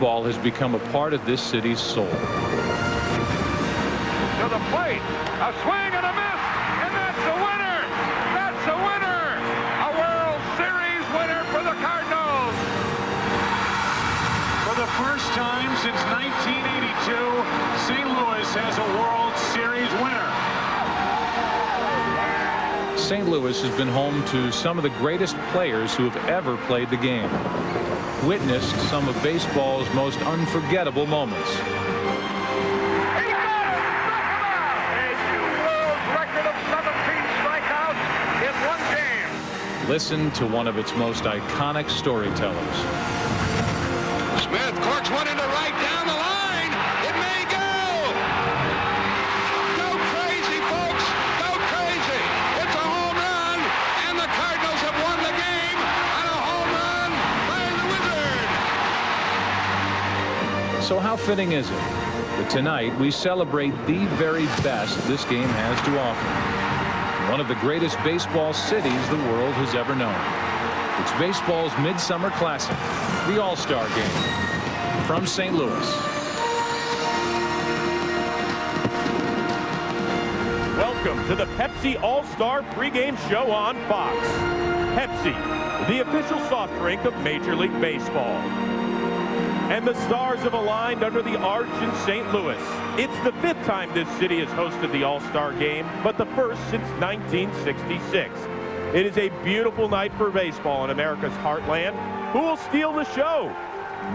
baseball has become a part of this city's soul. To the plate, a swing and a miss, and that's a winner! That's a winner! A World Series winner for the Cardinals! For the first time since 1982, St. Louis has a World Series winner. St. Louis has been home to some of the greatest players who have ever played the game. Witnessed some of baseball's most unforgettable moments. He got it! A new world record of 17 strikeouts in one game. Listened to one of its most iconic storytellers. Smith corks one into right down the line. It may go. Go crazy, folks. Go crazy. It's a home run, and the Cardinals have won the game on a home run by the Wizard. So how fitting is it that tonight we celebrate the very best this game has to offer? One of the greatest baseball cities the world has ever known. It's baseball's midsummer classic, the All-Star Game, from St. Louis. Welcome to the Pepsi All-Star pregame show on Fox. Pepsi, the official soft drink of Major League Baseball. And the stars have aligned under the arch in St. Louis. It's the 5th time this city has hosted the All-Star Game, but the first since 1966. It is a beautiful night for baseball in America's heartland. Who will steal the show?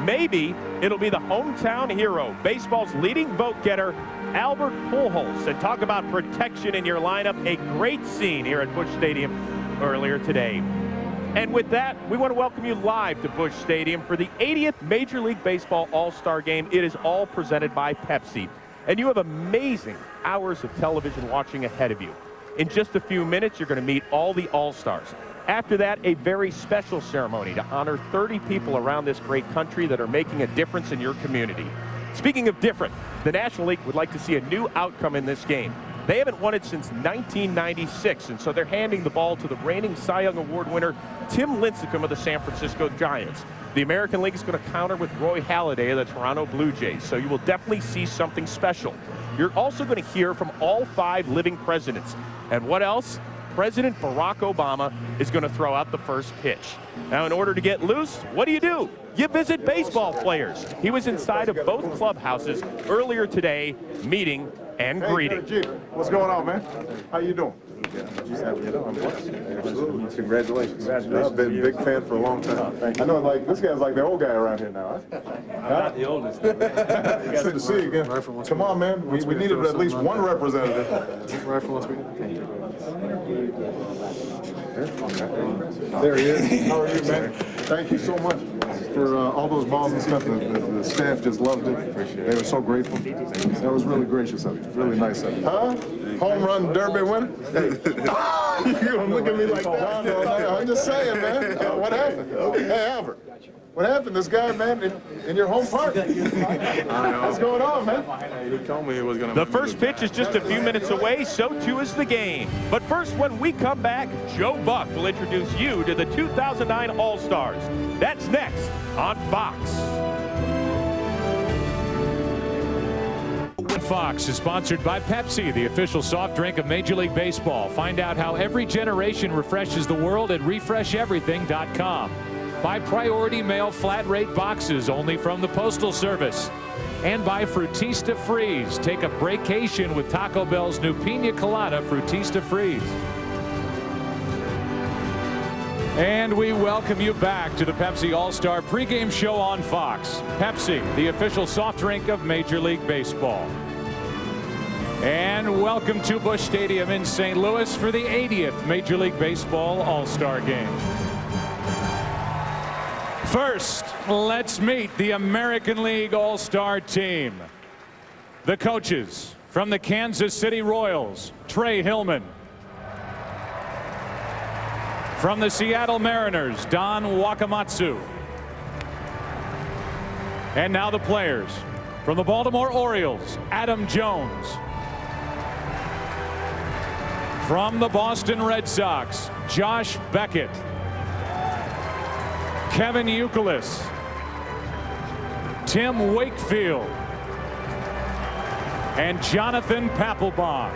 Maybe it'll be the hometown hero, baseball's leading vote-getter, Albert Pujols. And talk about protection in your lineup, a great scene here at Busch Stadium earlier today. And with that, we want to welcome you live to Busch Stadium for the 80th Major League Baseball All-Star Game. It is all presented by Pepsi. And you have amazing hours of television watching ahead of you. In just a few minutes, you're going to meet all the All-Stars. After that, a very special ceremony to honor 30 people around this great country that are making a difference in your community. Speaking of different, the National League would like to see a new outcome in this game. They haven't won it since 1996, and so they're handing the ball to the reigning Cy Young Award winner, Tim Lincecum of the San Francisco Giants. The American League is going to counter with Roy Halladay of the Toronto Blue Jays, so you will definitely see something special. You're also going to hear from all 5 living presidents. And what else? President Barack Obama is going to throw out the first pitch. Now, in order to get loose, what do? You visit baseball players. He was inside of both clubhouses earlier today, meeting and greeting. What's going on, man? How you doing? Congratulations. I've been a big fan for a long time. I know, like, this guy's like the old guy around here now. I'm not the oldest. Good to see you again. Come on, man. We needed at least one representative. There he is. How are you, man? Thank you so much for all those balls and stuff. The staff just loved it. They were so grateful. That was really gracious of you. Really nice of you. Huh? Home run derby winner? Hey. You don't look at me like that. I'm just saying, man. What happened? Hey, Albert. What happened? This guy, man, in your home park. What's going on, man? He told me he was going to. The first pitch is just a few minutes away, so too is the game. But first, when we come back, Joe Buck will introduce you to the 2009 All-Stars. That's next on Fox. Fox is sponsored by Pepsi, the official soft drink of Major League Baseball. Find out how every generation refreshes the world at refresheverything.com. By Priority Mail flat rate boxes only from the Postal Service. And by Frutista Freeze. Take a breakation with Taco Bell's new Pina Colada Frutista Freeze. And we welcome you back to the Pepsi All-Star pregame show on Fox. Pepsi, the official soft drink of Major League Baseball. And welcome to Busch Stadium in St. Louis for the 80th Major League Baseball All-Star Game. First, let's meet the American League All-Star team. The coaches from the Kansas City Royals, Trey Hillman. From the Seattle Mariners, Don Wakamatsu. And now the players. From the Baltimore Orioles, Adam Jones. From the Boston Red Sox, Josh Beckett. Kevin Youkilis. Tim Wakefield, and Jonathan Papelbon.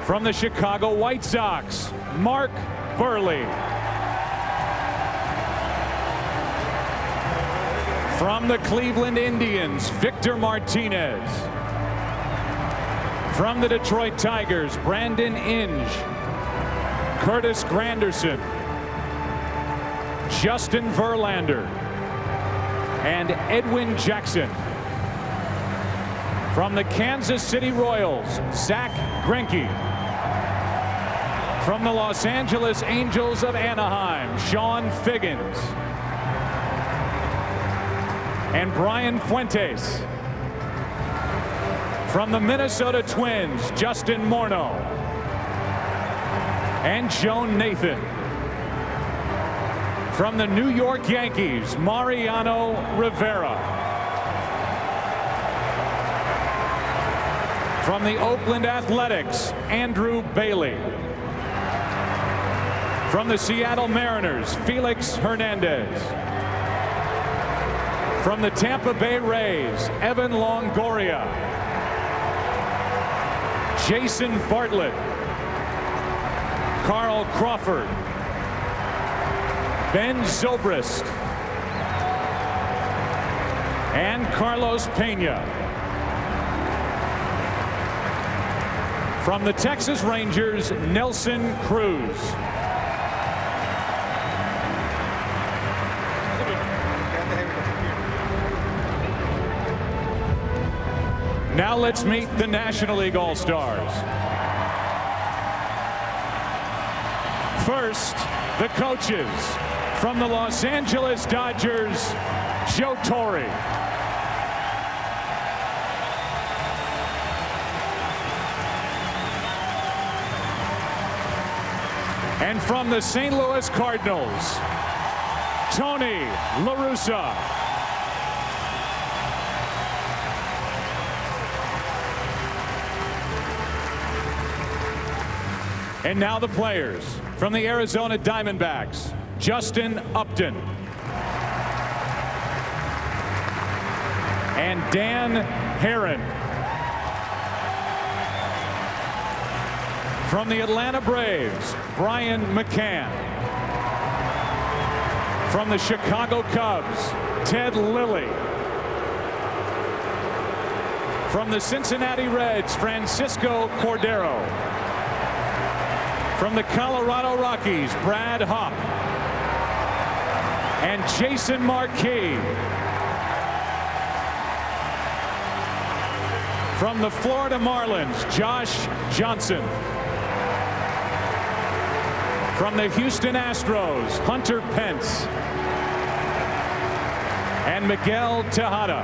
From the Chicago White Sox, Mark Burley. From the Cleveland Indians, Victor Martinez. From the Detroit Tigers, Brandon Inge, Curtis Granderson, Justin Verlander, and Edwin Jackson. From the Kansas City Royals, Zach Greinke. From the Los Angeles Angels of Anaheim, Sean Figgins and Brian Fuentes. From the Minnesota Twins, Justin Morneau and Joan Nathan. From the New York Yankees, Mariano Rivera. From the Oakland Athletics, Andrew Bailey. From the Seattle Mariners, Felix Hernandez. From the Tampa Bay Rays, Evan Longoria. Jason Bartlett, Carl Crawford, Ben Zobrist, and Carlos Pena. From the Texas Rangers, Nelson Cruz. Now let's meet the National League All-Stars. First, the coaches. From the Los Angeles Dodgers, Joe Torre. And from the St. Louis Cardinals, Tony La Russa. And now the players. From the Arizona Diamondbacks, Justin Upton and Dan Herron. From the Atlanta Braves, Brian McCann. From the Chicago Cubs, Ted Lilly. From the Cincinnati Reds, Francisco Cordero. From the Colorado Rockies, Brad Hopp and Jason Marquis. From the Florida Marlins, Josh Johnson. From the Houston Astros, Hunter Pence and Miguel Tejada.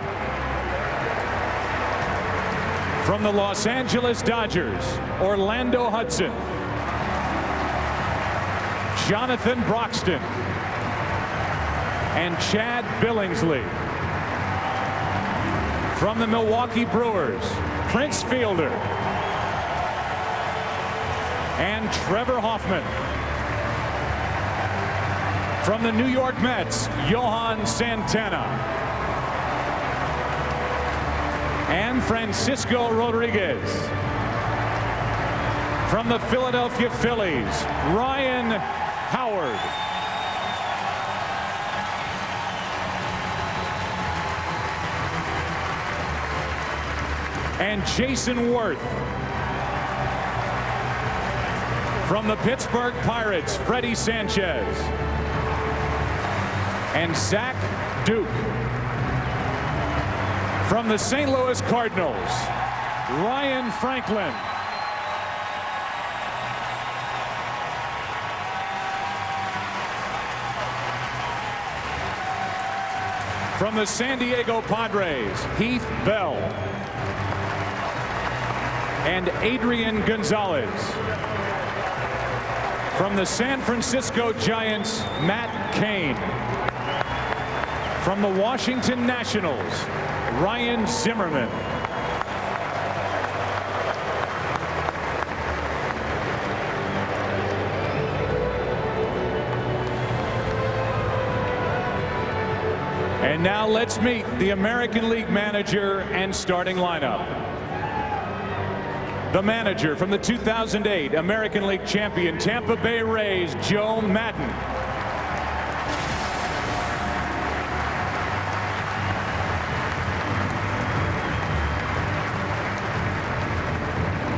From the Los Angeles Dodgers, Orlando Hudson, Jonathan Broxton and Chad Billingsley. From the Milwaukee Brewers, Prince Fielder and Trevor Hoffman. From the New York Mets, Johan Santana and Francisco Rodriguez. From the Philadelphia Phillies, Ryan Howard. And Jason Worth. From the Pittsburgh Pirates, Freddie Sanchez and Zach Duke. From the St. Louis Cardinals, Ryan Franklin. From the San Diego Padres, Heath Bell and Adrian Gonzalez. From the San Francisco Giants, Matt Cain. From the Washington Nationals, Ryan Zimmerman. And now let's meet the American League manager and starting lineup. The manager from the 2008 American League champion Tampa Bay Rays, Joe Maddon.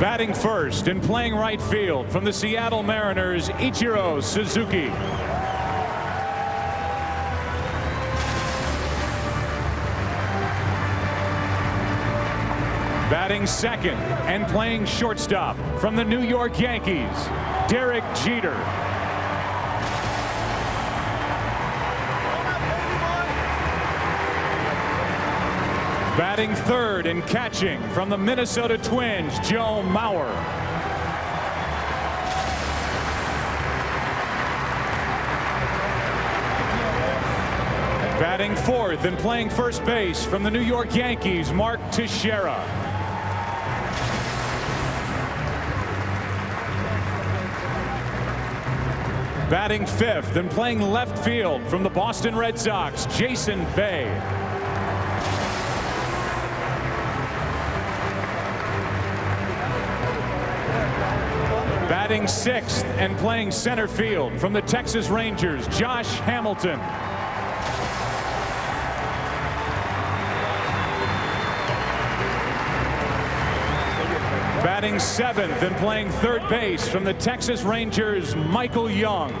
Batting first and playing right field from the Seattle Mariners, Ichiro Suzuki. Batting second and playing shortstop from the New York Yankees, Derek Jeter. Batting third and catching from the Minnesota Twins, Joe Mauer. Batting fourth and playing first base from the New York Yankees, Mark Teixeira. Batting fifth and playing left field from the Boston Red Sox, Jason Bay. Batting sixth and playing center field from the Texas Rangers, Josh Hamilton. Batting seventh and playing third base from the Texas Rangers, Michael Young.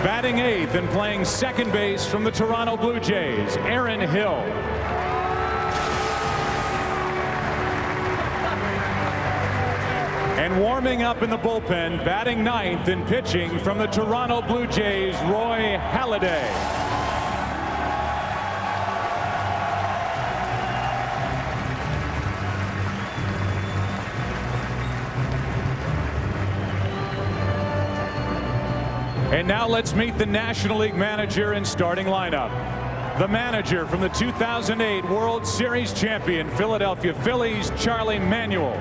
Batting eighth and playing second base from the Toronto Blue Jays, Aaron Hill. And warming up in the bullpen, batting ninth and pitching from the Toronto Blue Jays, Roy Halladay. And now let's meet the National League manager and starting lineup. The manager from the 2008 World Series champion Philadelphia Phillies, Charlie Manuel.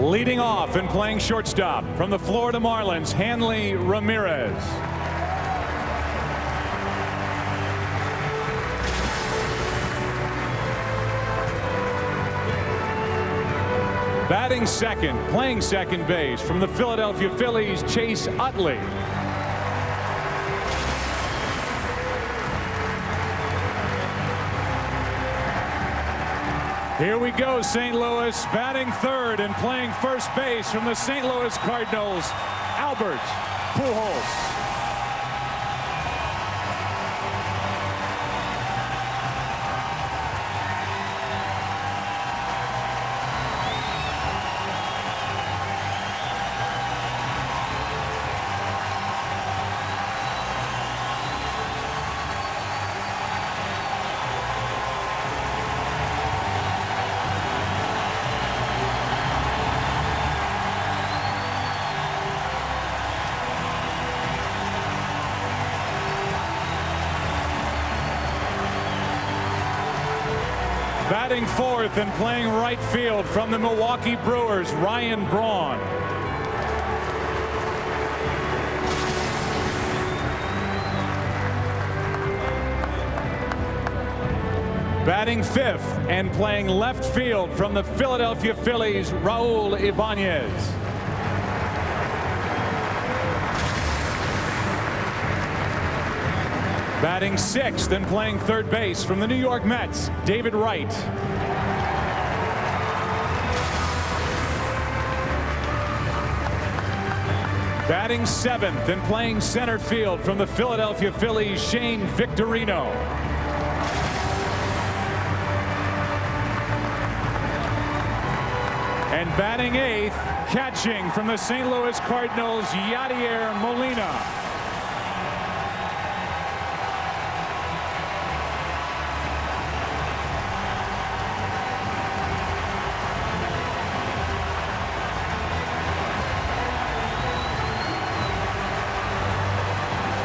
Leading off and playing shortstop from the Florida Marlins, Hanley Ramirez. Batting second, playing second base from the Philadelphia Phillies, Chase Utley. Here we go, St. Louis, batting third and playing first base from the St. Louis Cardinals, Albert Pujols. Batting fourth and playing right field from the Milwaukee Brewers, Ryan Braun. Batting fifth and playing left field from the Philadelphia Phillies, Raul Ibanez. Batting sixth and playing third base from the New York Mets, David Wright. Batting seventh and playing center field from the Philadelphia Phillies, Shane Victorino. And batting eighth, catching from the St. Louis Cardinals, Yadier Molina.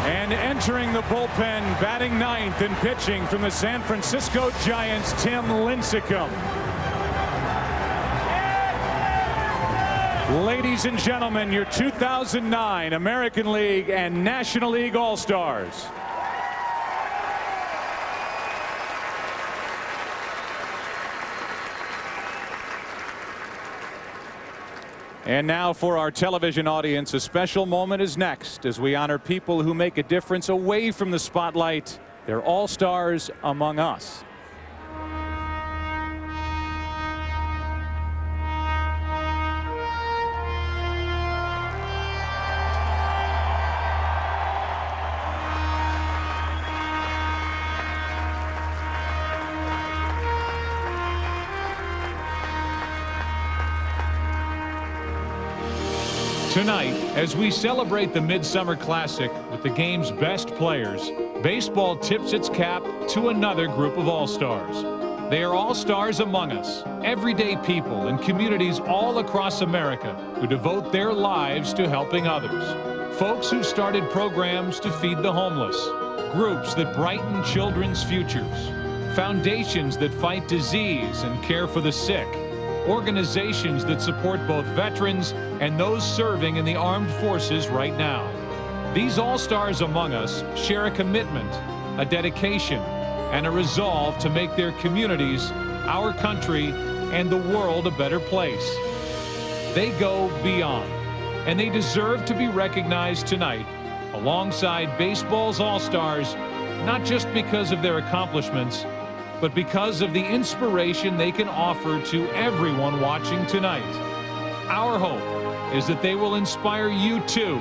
And And entering the bullpen, batting ninth and pitching from the San Francisco Giants, Tim Lincecum. Ladies and gentlemen, your 2009 American League and National League All-Stars. And now for our television audience, a special moment is next as we honor people who make a difference away from the spotlight. They're all-stars among us. Tonight, as we celebrate the Midsummer Classic with the game's best players, baseball tips its cap to another group of all-stars. They are all-stars among us, everyday people in communities all across America who devote their lives to helping others. Folks who started programs to feed the homeless, groups that brighten children's futures, foundations that fight disease and care for the sick, organizations that support both veterans and those serving in the armed forces right now. These all-stars among us share a commitment, a dedication, and a resolve to make their communities, our country, and the world a better place. They go beyond, and they deserve to be recognized tonight alongside baseball's all-stars, not just because of their accomplishments, but because of the inspiration they can offer to everyone watching tonight. Our hope is that they will inspire you too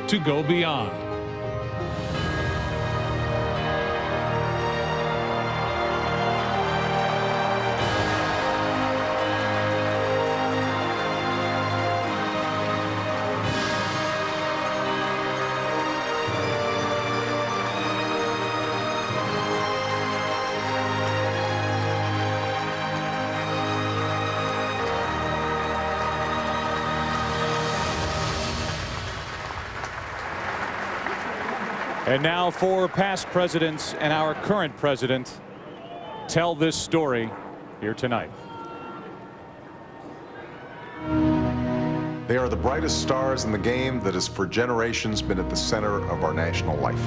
to go beyond. And now for past presidents and our current president tell this story here tonight. They are the brightest stars in the game that has for generations been at the center of our national life.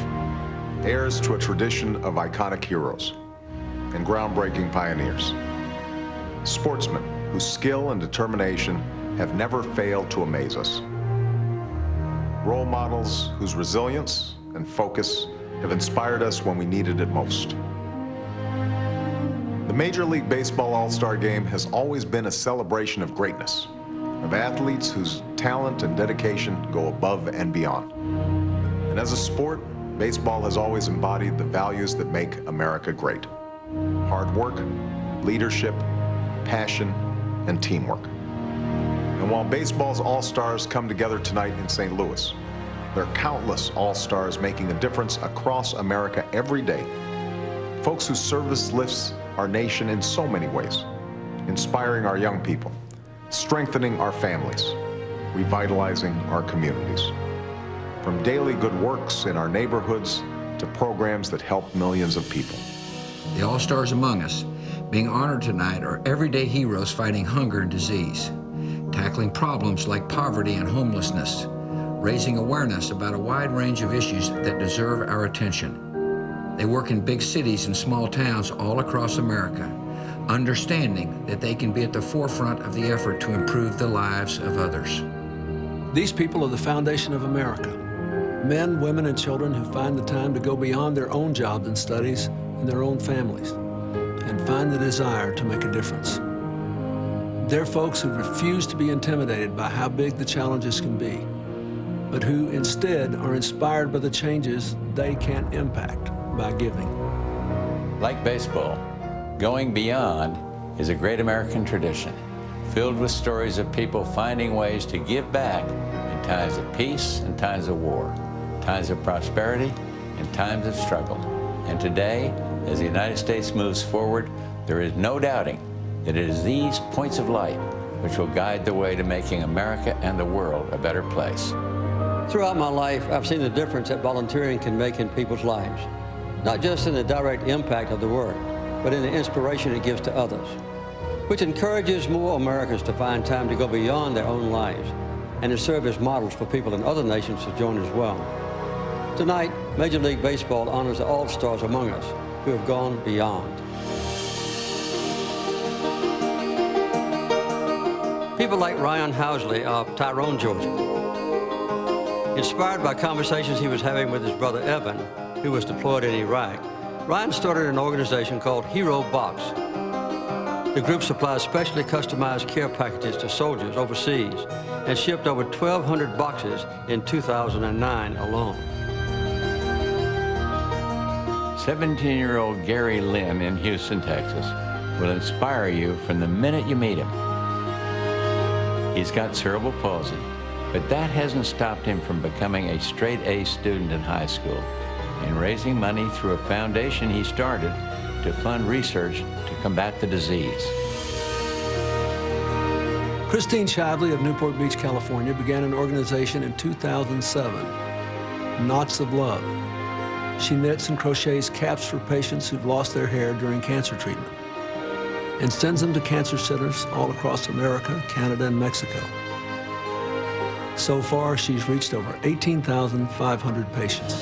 Heirs to a tradition of iconic heroes and groundbreaking pioneers. Sportsmen whose skill and determination have never failed to amaze us. Role models whose resilience and focus have inspired us when we needed it most. The Major League Baseball All-Star Game has always been a celebration of greatness, of athletes whose talent and dedication go above and beyond. And as a sport, baseball has always embodied the values that make America great. Hard work, leadership, passion, and teamwork. And while baseball's all-stars come together tonight in St. Louis, there are countless all-stars making a difference across America every day. Folks whose service lifts our nation in so many ways, inspiring our young people, strengthening our families, revitalizing our communities. From daily good works in our neighborhoods to programs that help millions of people. The all-stars among us being honored tonight are everyday heroes fighting hunger and disease, tackling problems like poverty and homelessness, raising awareness about a wide range of issues that deserve our attention. They work in big cities and small towns all across America, understanding that they can be at the forefront of the effort to improve the lives of others. These people are the foundation of America. Men, women, and children who find the time to go beyond their own jobs and studies and their own families, and find the desire to make a difference. They're folks who refuse to be intimidated by how big the challenges can be, but who instead are inspired by the changes they can impact by giving. Like baseball, going beyond is a great American tradition, filled with stories of people finding ways to give back in times of peace and times of war, times of prosperity and times of struggle. And today, as the United States moves forward, there is no doubting that it is these points of light which will guide the way to making America and the world a better place. Throughout my life, I've seen the difference that volunteering can make in people's lives, not just in the direct impact of the work, but in the inspiration it gives to others, which encourages more Americans to find time to go beyond their own lives and to serve as models for people in other nations to join as well. Tonight, Major League Baseball honors the All-Stars among us who have gone beyond. People like Ryan Housley of Tyrone, Georgia. Inspired by conversations he was having with his brother Evan, who was deployed in Iraq, Ryan started an organization called Hero Box. The group supplies specially customized care packages to soldiers overseas and shipped over 1,200 boxes in 2009 alone. 17-year-old Gary Lynn in Houston, Texas, will inspire you from the minute you meet him. He's got cerebral palsy, but that hasn't stopped him from becoming a straight-A student in high school and raising money through a foundation he started to fund research to combat the disease. Christine Shively of Newport Beach, California, began an organization in 2007, Knots of Love. She knits and crochets caps for patients who've lost their hair during cancer treatment and sends them to cancer centers all across America, Canada, and Mexico. So far, she's reached over 18,500 patients.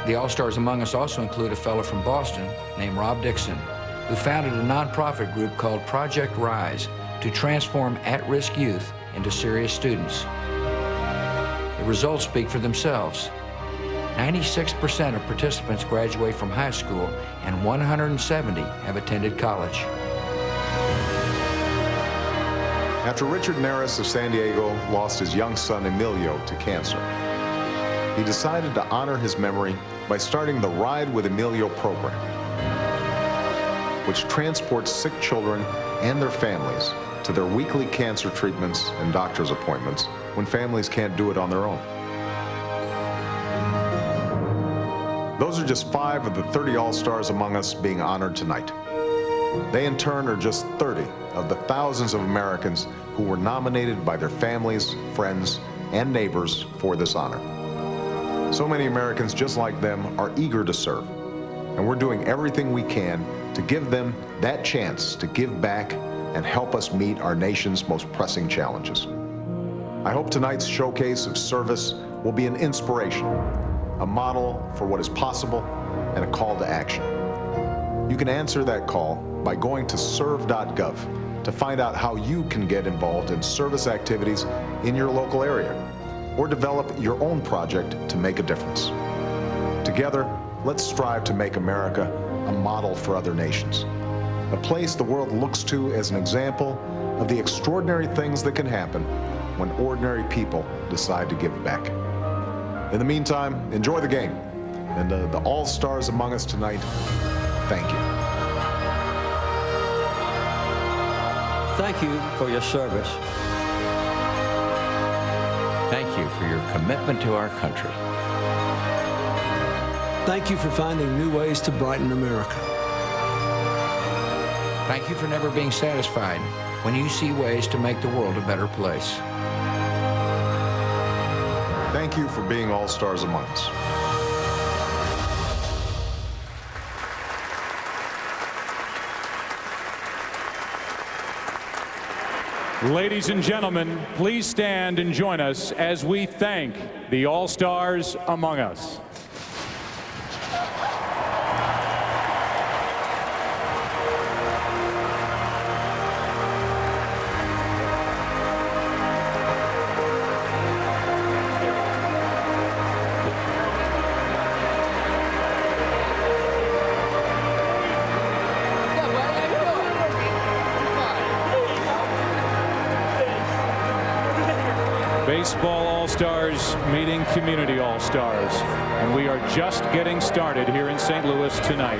The All-Stars among us also include a fellow from Boston named Rob Dixon, who founded a nonprofit group called Project Rise to transform at-risk youth into serious students. The results speak for themselves. 96% of participants graduate from high school, and 170 have attended college. After Richard Maris of San Diego lost his young son Emilio to cancer, he decided to honor his memory by starting the Ride with Emilio program, which transports sick children and their families to their weekly cancer treatments and doctor's appointments when families can't do it on their own. Those are just 5 of the 30 All-Stars among us being honored tonight. They in turn are just 30 of the thousands of Americans who were nominated by their families, friends, and neighbors for this honor. So many Americans just like them are eager to serve, and we're doing everything we can to give them that chance to give back and help us meet our nation's most pressing challenges. I hope tonight's showcase of service will be an inspiration, a model for what is possible, and a call to action. You can answer that call by going to serve.gov to find out how you can get involved in service activities in your local area, or develop your own project to make a difference. Together, let's strive to make America a model for other nations, a place the world looks to as an example of the extraordinary things that can happen when ordinary people decide to give back. In the meantime, enjoy the game. And the All-Stars among us tonight, thank you. Thank you for your service. Thank you for your commitment to our country. Thank you for finding new ways to brighten America. Thank you for never being satisfied when you see ways to make the world a better place. Thank you for being All-Stars among us. Ladies and gentlemen, please stand and join us as we thank the All-Stars among us. Baseball All-Stars meeting Community All-Stars, and we are just getting started here in St. Louis tonight.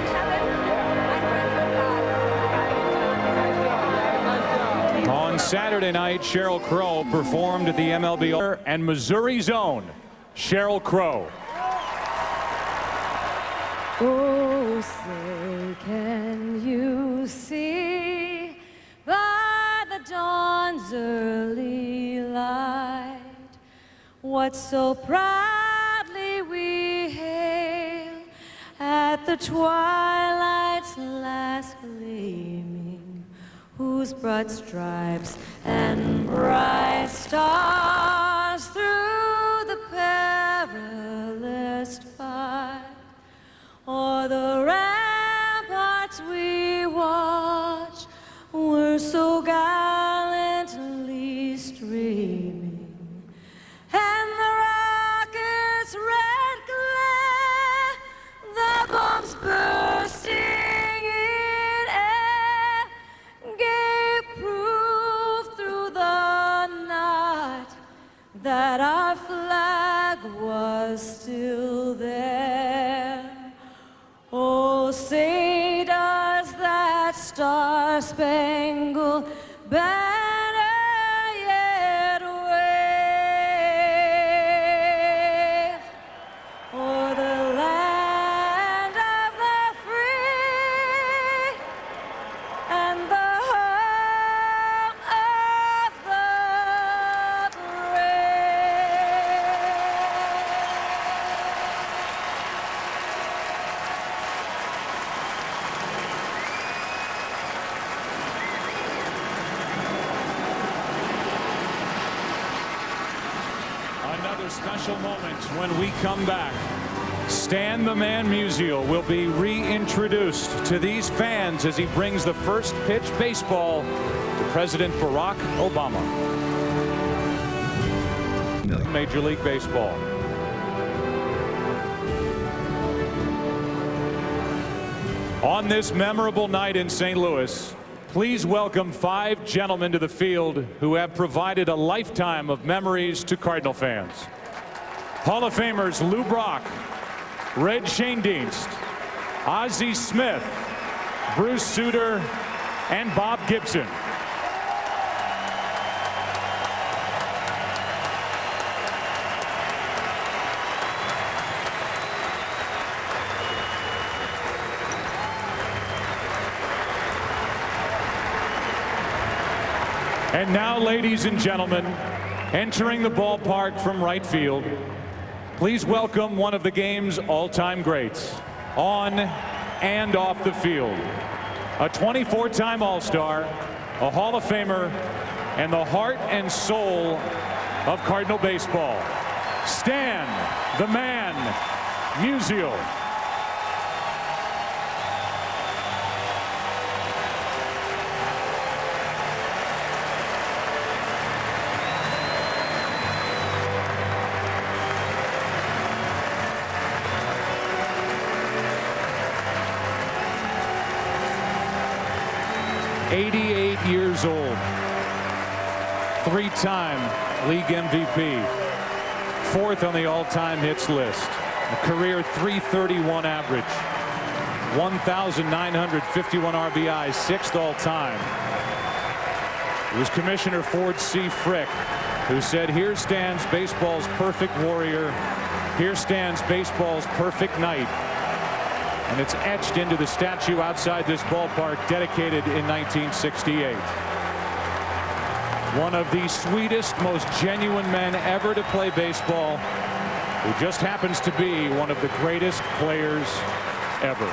On Saturday night, Sheryl Crow performed at the MLB and Missouri's own Sheryl Crow. Oh, say, can you see by the dawn's early light what so proudly we hail at the twilight's last gleaming, whose broad stripes and bright stars through the perilous fight o'er the ramparts we watch were so gallantly streaming, and the rocket's red glare, the bombs bursting in air, gave proof through the night that our flag was still there. Oh, say does that star-spangled banner yet wave o'er the land of the free and the home of the Another special moment when we come back. Stan the Man Musial will be reintroduced to these fans as he brings the first pitch baseball to President Barack Obama. Major League Baseball. On this memorable night in St. Louis, please welcome 5 gentlemen to the field who have provided a lifetime of memories to Cardinal fans. Hall of Famers Lou Brock, Red Schoendienst, Ozzie Smith, Bruce Sutter, and Bob Gibson. And now, ladies and gentlemen, entering the ballpark from right field, please welcome one of the game's all-time greats, on and off the field. A 24-time All-Star, a Hall of Famer, and the heart and soul of Cardinal baseball, Stan the Man Musial. Years old, 3-time league MVP, 4th on the all-time hits list, a career .331 average, 1,951 RBIs, 6th all-time. It was Commissioner Ford C. Frick who said, "Here stands baseball's perfect warrior. Here stands baseball's perfect knight." And it's etched into the statue outside this ballpark, dedicated in 1968. One of the sweetest, most genuine men ever to play baseball, who just happens to be one of the greatest players ever.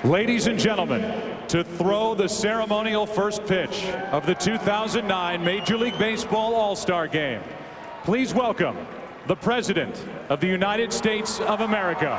Ladies and gentlemen, to throw the ceremonial first pitch of the 2009 Major League Baseball All-Star Game, please welcome the President of the United States of America.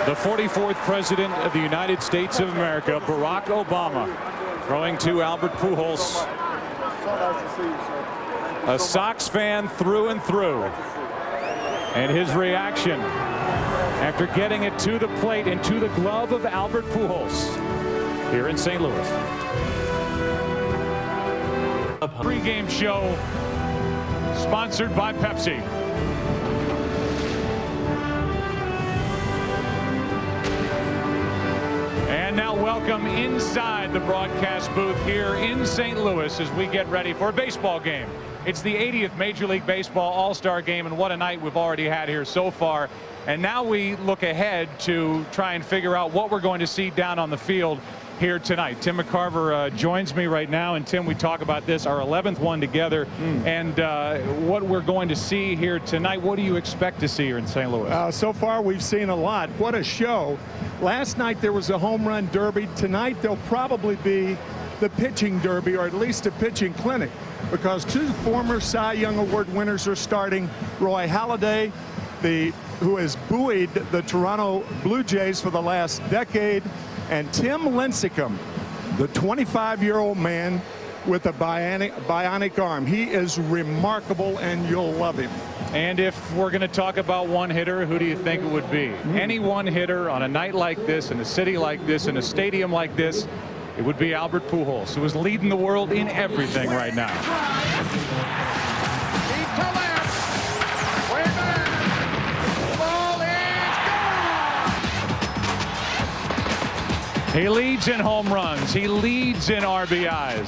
The 44th President of the United States of America, Barack Obama, throwing to Albert Pujols. So nice to see you, sir. A Sox fan through and through. And his reaction after getting it to the plate and to the glove of Albert Pujols here in St. Louis. A pregame show sponsored by Pepsi. And now welcome inside the broadcast booth here in St. Louis as we get ready for a baseball game. It's the 80th Major League Baseball All-Star Game, and what a night we've already had here so far. And now we look ahead to try and figure out what we're going to see down on the field here tonight. Tim McCarver joins me right now, and Tim, we talk about this, our 11th one together, and what we're going to see here tonight. What do you expect to see here in St. Louis? So far we've seen a lot. What a show. Last night there was a home run derby. Tonight there'll probably be the pitching derby, or at least a pitching clinic, because two former Cy Young Award winners are starting. Roy Halladay, who has buoyed the Toronto Blue Jays for the last decade, and Tim Lincecum, the 25-year-old man with a bionic arm. He is remarkable, and you'll love him. And if we're going to talk about one hitter, who do you think it would be? Any one hitter on a night like this, in a city like this, in a stadium like this, it would be Albert Pujols, who is leading the world in everything right now. Deep to left. Way back. Ball is gone. He leads in home runs. He leads in RBIs.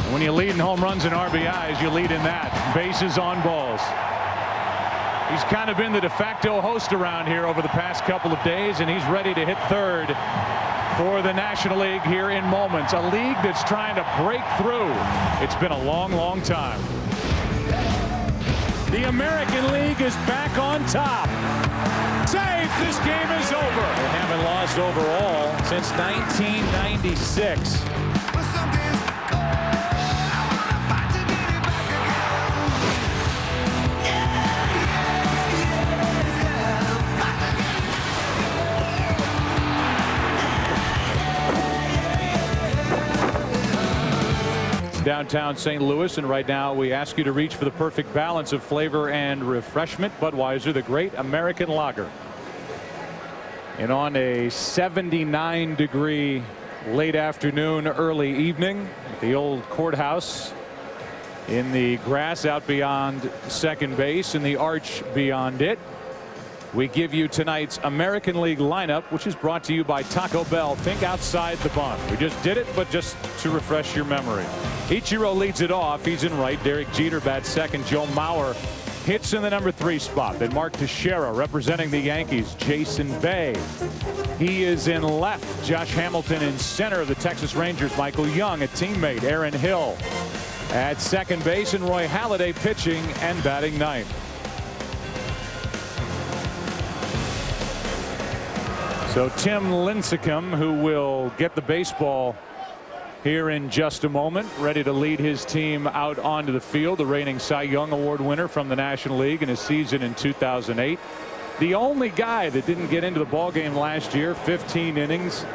And when you lead in home runs and RBIs, you lead in that. Bases on balls. He's kind of been the de facto host around here over the past couple of days, and he's ready to hit third for the National League here in moments. A league that's trying to break through. It's been a long, long time. The American League is back on top. Safe. This game is over. They haven't lost overall since 1996. Downtown St. Louis, and right now we ask you to reach for the perfect balance of flavor and refreshment. Budweiser, the great American lager. And on a 79-degree late afternoon, early evening at the old courthouse, in the grass out beyond second base, in the arch beyond it, we give you tonight's American League lineup, which is brought to you by Taco Bell. Think outside the bun. We just did it, but just to refresh your memory. Ichiro leads it off. He's in right. Derek Jeter bats second. Joe Mauer hits in the number 3 spot. Then Mark Teixeira representing the Yankees. Jason Bay. He is in left. Josh Hamilton in center of the Texas Rangers. Michael Young, a teammate. Aaron Hill at second base, and Roy Halladay pitching and batting ninth. So Tim Lincecum, who will get the baseball here in just a moment, ready to lead his team out onto the field. The reigning Cy Young Award winner from the National League in his season in 2008. The only guy that didn't get into the ball game last year. 15 innings,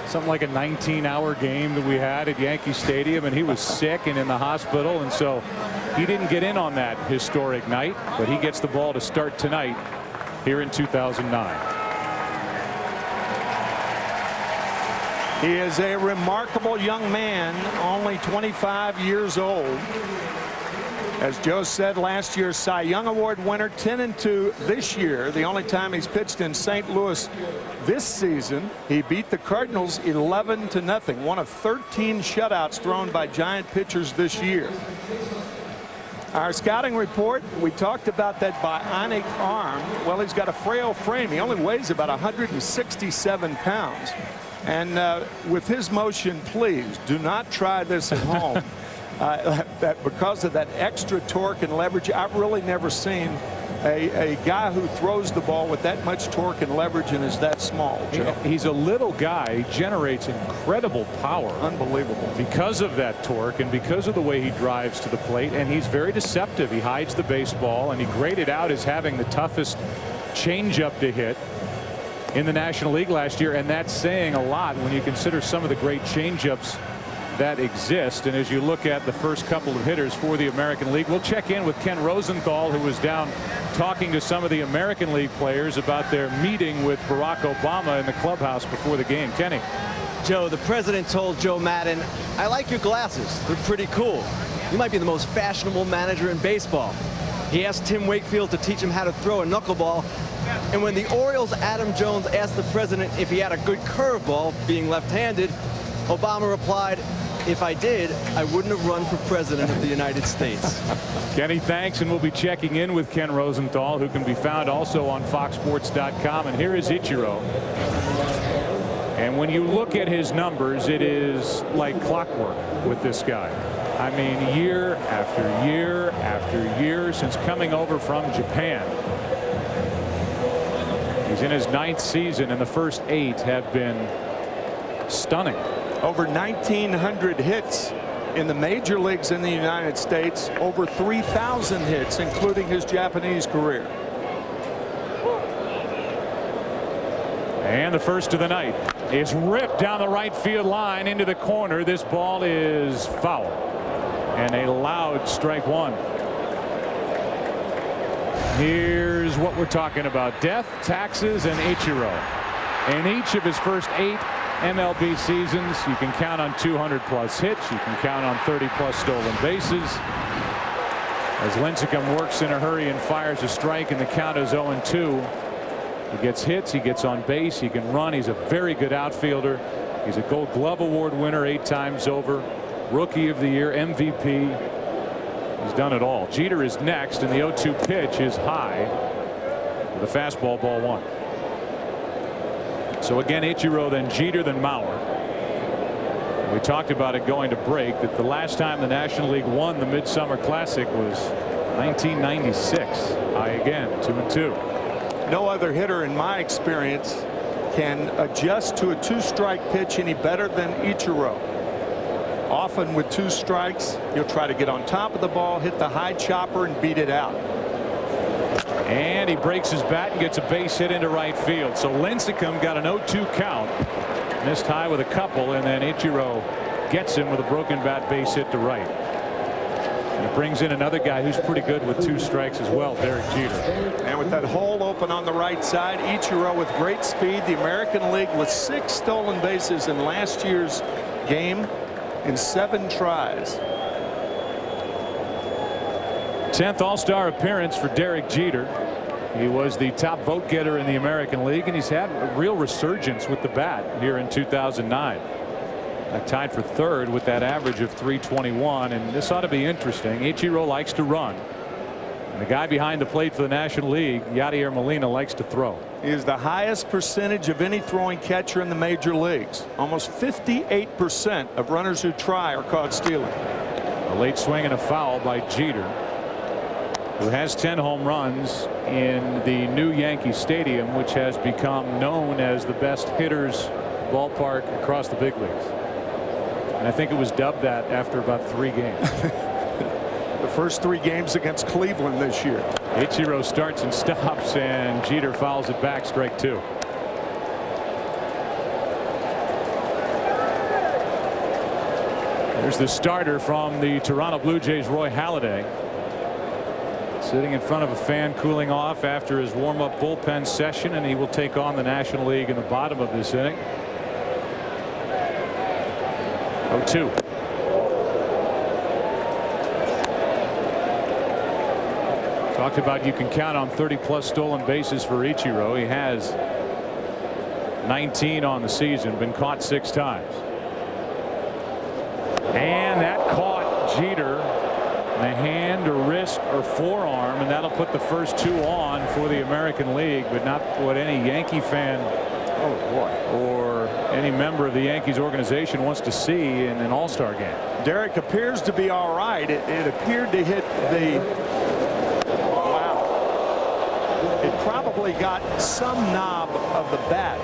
something like a 19-hour game that we had at Yankee Stadium, and he was sick and in the hospital, and so he didn't get in on that historic night, but he gets the ball to start tonight here in 2009. He is a remarkable young man, only 25 years old. As Joe said, last year's Cy Young Award winner, 10-2 this year. The only time he's pitched in St. Louis this season. He beat the Cardinals 11-0, one of 13 shutouts thrown by Giant pitchers this year. Our scouting report, we talked about that bionic arm. Well, he's got a frail frame. He only weighs about 167 pounds. And with his motion, please do not try this at home. That because of that extra torque and leverage, I've really never seen a guy who throws the ball with that much torque and leverage and is that small. Joe. He's a little guy. He generates incredible power. Unbelievable. Because of that torque and because of the way he drives to the plate, and he's very deceptive. He hides the baseball, and he graded out as having the toughest changeup to hit. in the National League last year, and that's saying a lot when you consider some of the great changeups that exist. And as you look at the first couple of hitters for the American League, we'll check in with Ken Rosenthal, who was down talking to some of the American League players about their meeting with Barack Obama in the clubhouse before the game. Kenny. Joe, the president told Joe Madden, "I like your glasses. They're pretty cool. You might be the most fashionable manager in baseball." He asked Tim Wakefield to teach him how to throw a knuckleball. And when the Orioles' Adam Jones asked the president if he had a good curveball, being left-handed, Obama replied, "If I did, I wouldn't have run for president of the United States." Kenny, thanks, and we'll be checking in with Ken Rosenthal, who can be found also on FoxSports.com. And here is Ichiro. And when you look at his numbers, it is like clockwork with this guy. I mean, year after year after year since coming over from Japan. He's in his 9th season, and the first 8 have been stunning. Over 1,900 hits in the major leagues in the United States, over 3,000 hits, including his Japanese career. And the first of the night is ripped down the right field line into the corner. This ball is foul. And a loud strike one. Here's what we're talking about: death, taxes, and Ichiro. In each of his first 8 MLB seasons, you can count on 200+ hits. You can count on 30+ stolen bases. As Lincecum works in a hurry and fires a strike, and the count is 0-2. He gets hits, he gets on base, he can run. He's a very good outfielder. He's a Gold Glove Award winner 8 times over, Rookie of the Year, MVP. He's done it all. Jeter is next, and the 0-2 pitch is high with a fastball, ball 1. So again, Ichiro, then Jeter, then Mauer. We talked about it going to break, that the last time the National League won the Midsummer Classic was 1996. High again, 2-2. No other hitter in my experience can adjust to a 2-strike pitch any better than Ichiro. Often with 2 strikes, he'll try to get on top of the ball, hit the high chopper, and beat it out. And he breaks his bat and gets a base hit into right field. So Lincecum got an 0-2 count, missed high with a couple, and then Ichiro gets him with a broken bat base hit to right. And it brings in another guy who's pretty good with 2 strikes as well, Derek Jeter. And with that hole open on the right side, Ichiro with great speed. The American League with 6 stolen bases in last year's game in 7 tries. 10th All-Star appearance for Derek Jeter. He was the top vote getter in the American League, and he's had a real resurgence with the bat here in 2009. Tied for 3rd with that average of .321, and this ought to be interesting. Ichiro likes to run, and the guy behind the plate for the National League, Yadier Molina, likes to throw. He is the highest percentage of any throwing catcher in the major leagues. Almost 58% of runners who try are caught stealing. A late swing and a foul by Jeter, who has 10 home runs in the new Yankee Stadium, which has become known as the best hitters ballpark across the big leagues. And I think it was dubbed that after about 3 games. The first 3 games against Cleveland this year. Ichiro starts and stops, and Jeter fouls it back, strike 2. There's the starter from the Toronto Blue Jays, Roy Halladay, sitting in front of a fan cooling off after his warm-up bullpen session, and he will take on the National League in the bottom of this inning. 0-2. Talked about you can count on 30+ stolen bases for Ichiro. He has 19 on the season, been caught 6 times. And that caught Jeter in the hand or wrist or forearm, and that'll put the first 2 on for the American League, but not what any Yankee fan or any member of the Yankees organization wants to see in an All-Star game. Derek appears to be all right. It appeared to hit the It probably got some knob of the bat,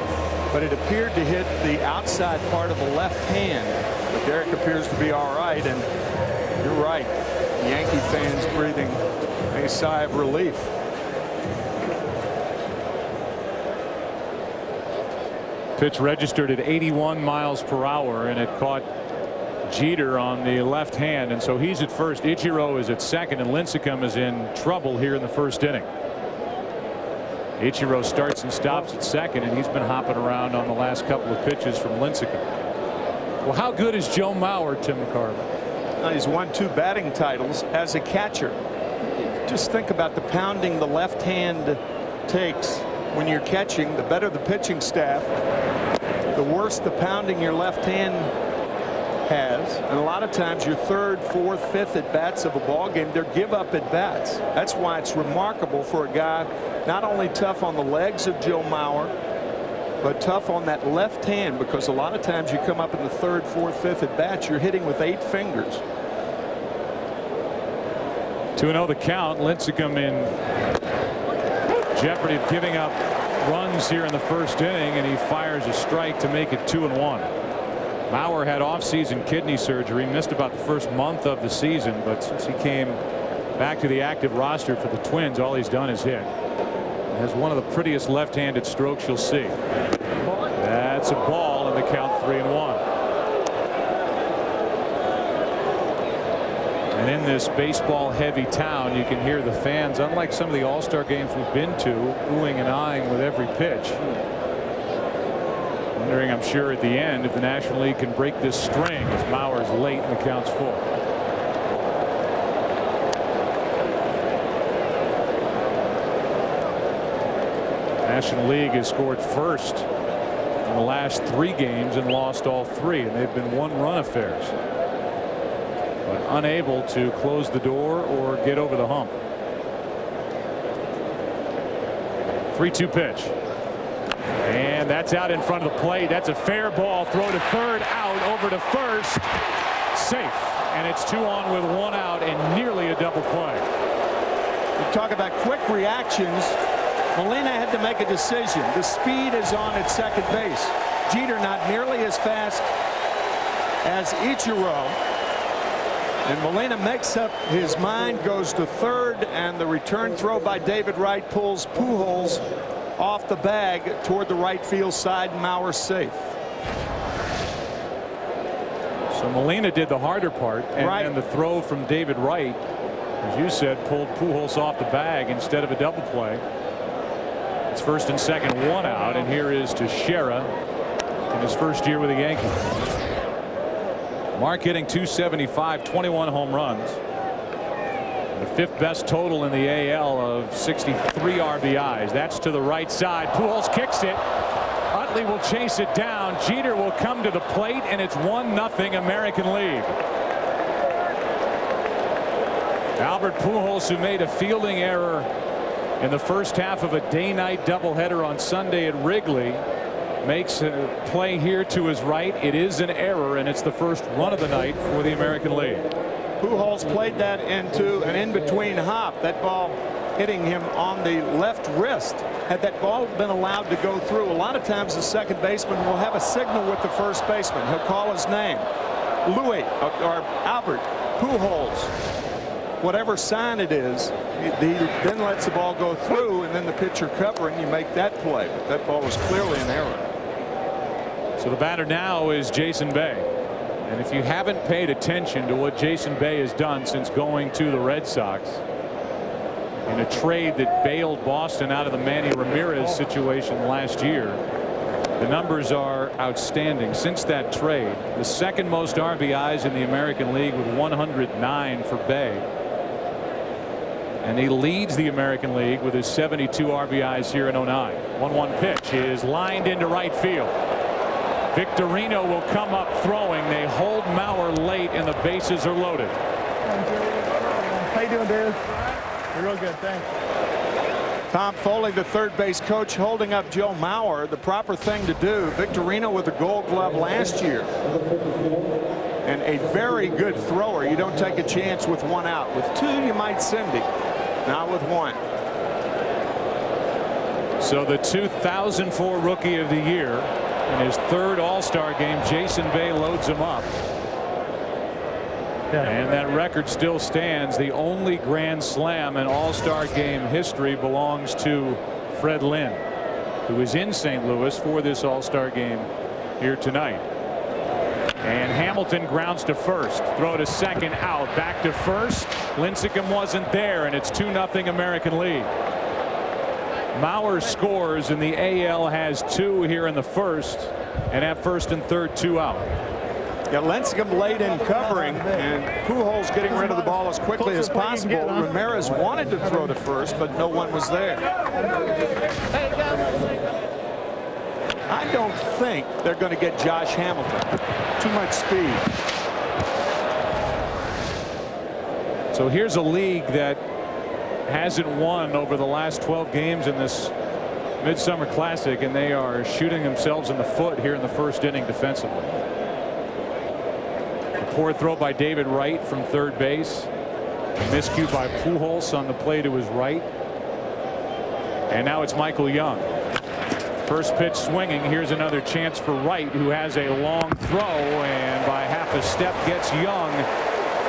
but it appeared to hit the outside part of the left hand. But Derek appears to be all right, and you're right. Yankee fans breathing a sigh of relief. Pitch registered at 81 miles per hour, and it caught Jeter on the left hand, and so he's at first. Ichiro is at second, and Lincecum is in trouble here in the first inning. Ichiro starts and stops at second, and he's been hopping around on the last couple of pitches from Lincecum. Well, how good is Joe Mauer, Tim McCarver? He's won 2 batting titles as a catcher. Just think about the pounding the left hand takes when you're catching. The better the pitching staff, the worse the pounding your left hand has. And a lot of times your 3rd, 4th, 5th at bats of a ball game, they're give up at bats. That's why it's remarkable for a guy not only tough on the legs of Joe Mauer, but tough on that left hand, because a lot of times you come up in the 3rd, 4th, 5th at bats, you're hitting with 8 fingers. 2-0 the count. Lincecum in jeopardy of giving up runs here in the first inning, and he fires a strike to make it 2-1. Mauer had off-season kidney surgery, missed about the first month of the season, but since he came back to the active roster for the Twins, all he's done is hit. Has one of the prettiest left-handed strokes you'll see. That's a ball, and the count 3-1. And in this baseball-heavy town, you can hear the fans, unlike some of the All-Star games we've been to, oohing and eyeing with every pitch. Wondering, I'm sure, at the end if the National League can break this string as Mauer's late and the count's full. National League has scored first in the last 3 games and lost all 3, and they've been 1-run affairs, but unable to close the door or get over the hump. 3-2 pitch, and that's out in front of the plate. That's a fair ball. Throw to third, out, over to first, safe, and it's 2 on with 1 out and nearly a double play. You talk about quick reactions. Molina had to make a decision. The speed is on at second base. Jeter not nearly as fast as Ichiro. And Molina makes up his mind, goes to third, and the return throw by David Wright pulls Pujols off the bag toward the right field side. Mauer safe. So Molina did the harder part, and, right. And the throw from David Wright, as you said, pulled Pujols off the bag instead of a double play. It's first and second, 1 out, and here is Teixeira in his first year with the Yankees. Mark hitting .275, 21 home runs. The 5th best total in the AL of 63 RBIs. That's to the right side. Pujols kicks it. Utley will chase it down. Jeter will come to the plate, and it's 1-0 American League. Albert Pujols, who made a fielding error in the first half of a day-night doubleheader on Sunday at Wrigley, makes a play here to his right. It is an error, and it's the first run of the night for the American League. Pujols played that into an in-between hop. That ball hitting him on the left wrist. Had that ball been allowed to go through, a lot of times the second baseman will have a signal with the first baseman. He'll call his name. Louis or Albert Pujols, whatever sign it is, he then lets the ball go through, and then the pitcher covering, you make that play. But that ball was clearly an error. So the batter now is Jason Bay. And if you haven't paid attention to what Jason Bay has done since going to the Red Sox in a trade that bailed Boston out of the Manny Ramirez situation last year, the numbers are outstanding. Since that trade, the 2nd most RBIs in the American League with 109 for Bay. And he leads the American League with his 72 RBIs here in 09. 1-1 pitch is lined into right field. Victorino will come up throwing. They hold Mauer late, and the bases are loaded. How you doing, Dave? You're real good, thanks. Tom Foley, the third base coach, holding up Joe Mauer. The proper thing to do. Victorino with the Gold Glove last year, and a very good thrower. You don't take a chance with 1 out. With 2, you might send him. Not with 1. So the 2004 Rookie of the Year, in his 3rd All-Star game, Jason Bay loads him up. And that record still stands. The only Grand Slam in All-Star game history belongs to Fred Lynn. who is in St. Louis for this All-Star game here tonight. And Hamilton grounds to first. Throw to second, out. Back to first. Lincecum wasn't there, and it's 2-0 American lead. Mauer scores, and the AL has 2 here in the first, and at first and third, 2 out. Yeah, Lincecum late in covering, and Pujols getting rid of the ball as quickly as possible. Ramirez wanted to throw to first, but no one was there. I don't think they're going to get Josh Hamilton. Too much speed. So here's a league that hasn't won over the last 12 games in this Midsummer Classic, and they are shooting themselves in the foot here in the first inning defensively. A poor throw by David Wright from third base. A miscue by Pujols on the play to his right. And now it's Michael Young. First pitch swinging. Here's another chance for Wright, who has a long throw, and by half a step gets Young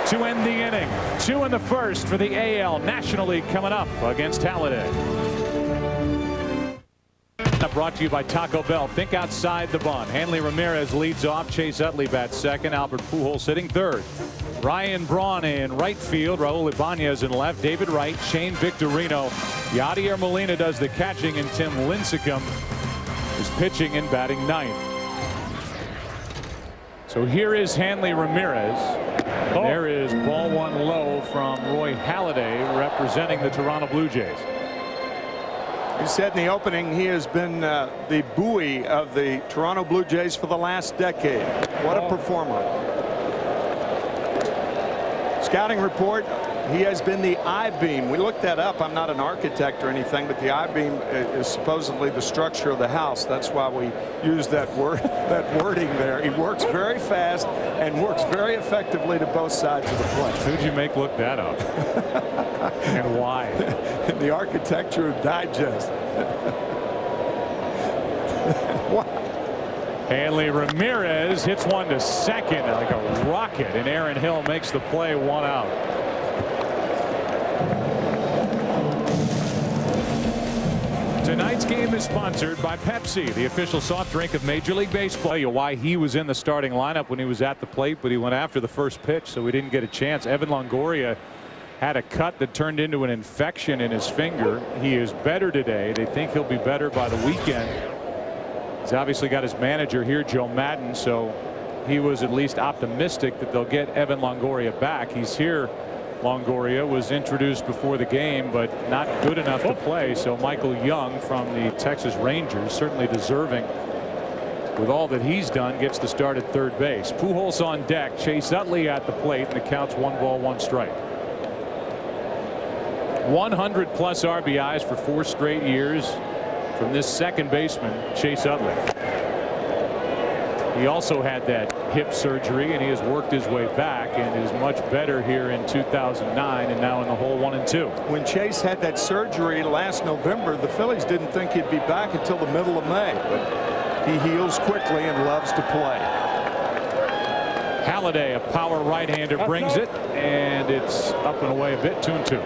to end the inning. 2 in the first for the AL National League coming up against Halladay. Brought to you by Taco Bell. Think outside the bun. Hanley Ramirez leads off. Chase Utley bats second. Albert Pujols sitting third. Ryan Braun in right field. Raul Ibanez in left. David Wright, Shane Victorino. Yadier Molina does the catching, and Tim Lincecum is pitching and batting ninth. So here is Hanley Ramirez. There is ball 1 low from Roy Halladay, representing the Toronto Blue Jays. He said in the opening he has been the buoy of the Toronto Blue Jays for the last decade. What a performer. Scouting report, he has been the I-beam. We looked that up. I'm not an architect or anything, but the I-beam is supposedly the structure of the house. That's why we use that wording there. He works very fast and works very effectively to both sides of the plate. Who'd you make look that up? And why? In the Architecture Digest. What? Hanley Ramirez hits one to second like a rocket, and Aaron Hill makes the play, 1 out. Tonight's game is sponsored by Pepsi, the official soft drink of Major League Baseball. I'll tell you why he was in the starting lineup when he was at the plate, but he went after the first pitch, so he didn't get a chance. Evan Longoria had a cut that turned into an infection in his finger. He is better today. They think he'll be better by the weekend. He's obviously got his manager here, Joe Maddon, so he was at least optimistic that they'll get Evan Longoria back. He's here. Longoria was introduced before the game, but not good enough to play. So Michael Young from the Texas Rangers, certainly deserving with all that he's done, gets the start at third base. Pujols on deck. Chase Utley at the plate, and the count's 1 ball 1 strike. 100 plus RBIs for 4 straight years from this second baseman, Chase Utley. He also had that hip surgery, and he has worked his way back and is much better here in 2009 and now in the hole 1 and 2. When Chase had that surgery last November, the Phillies didn't think he'd be back until the middle of May, but he heals quickly and loves to play. Halladay, a power right-hander, brings it, and it's up and away a bit, 2 and 2.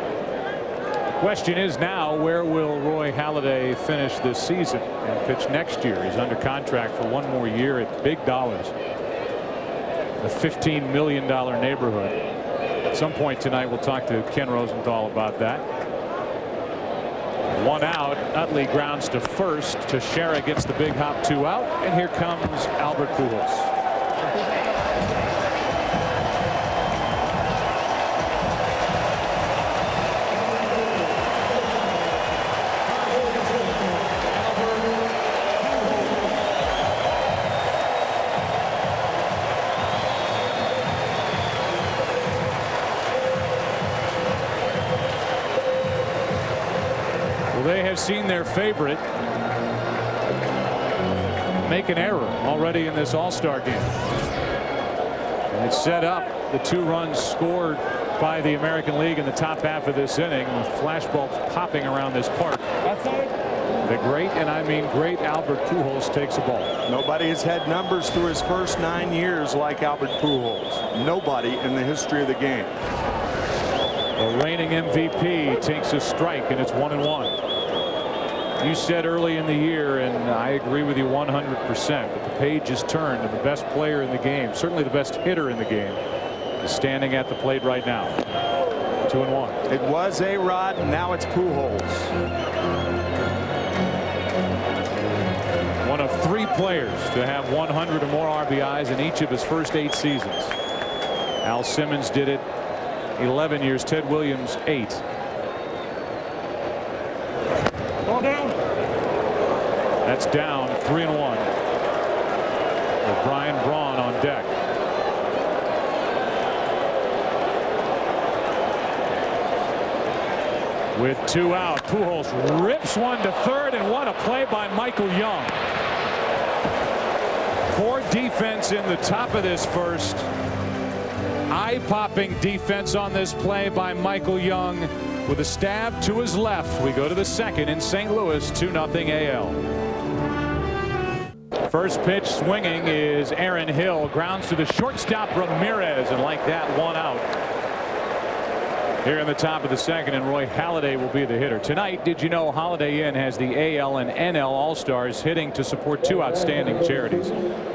Question is now, where will Roy Halladay finish this season and pitch next year? He's under contract for 1 more year at big dollars, the $15 million neighborhood. At some point tonight we'll talk to Ken Rosenthal about that. 1 out. Utley grounds to first. Teixeira gets the big hop, 2 out, and here comes Albert Pujols. They have seen their favorite make an error already in this All-Star game. And it's set up the 2 runs scored by the American League in the top half of this inning, with flashbulbs popping around this park. The great, and I mean great, Albert Pujols takes a ball. Nobody has had numbers through his first 9 years like Albert Pujols. Nobody in the history of the game. The reigning MVP takes a strike, and it's 1 and 1. You said early in the year, and I agree with you 100%, that the page is turned and the best player in the game, certainly the best hitter in the game, is standing at the plate right now. 2-1. It was A-Rod, and now it's Pujols. One of 3 players to have 100 or more RBIs in each of his first 8 seasons. Al Simmons did it 11 years. Ted Williams 8. Ball down. That's down 3-1. With Brian Braun on deck. With 2 out, Pujols rips one to third, and what a play by Michael Young. Poor defense in the top of this first. Eye-popping defense on this play by Michael Young. With a stab to his left, we go to the second in St. Louis, 2-0 AL. First pitch swinging is Aaron Hill. Grounds to the shortstop Ramirez, and like that, 1 out. Here in the top of the second, and Roy Halladay will be the hitter. Tonight, did you know Holiday Inn has the AL and NL All-Stars hitting to support 2 outstanding charities?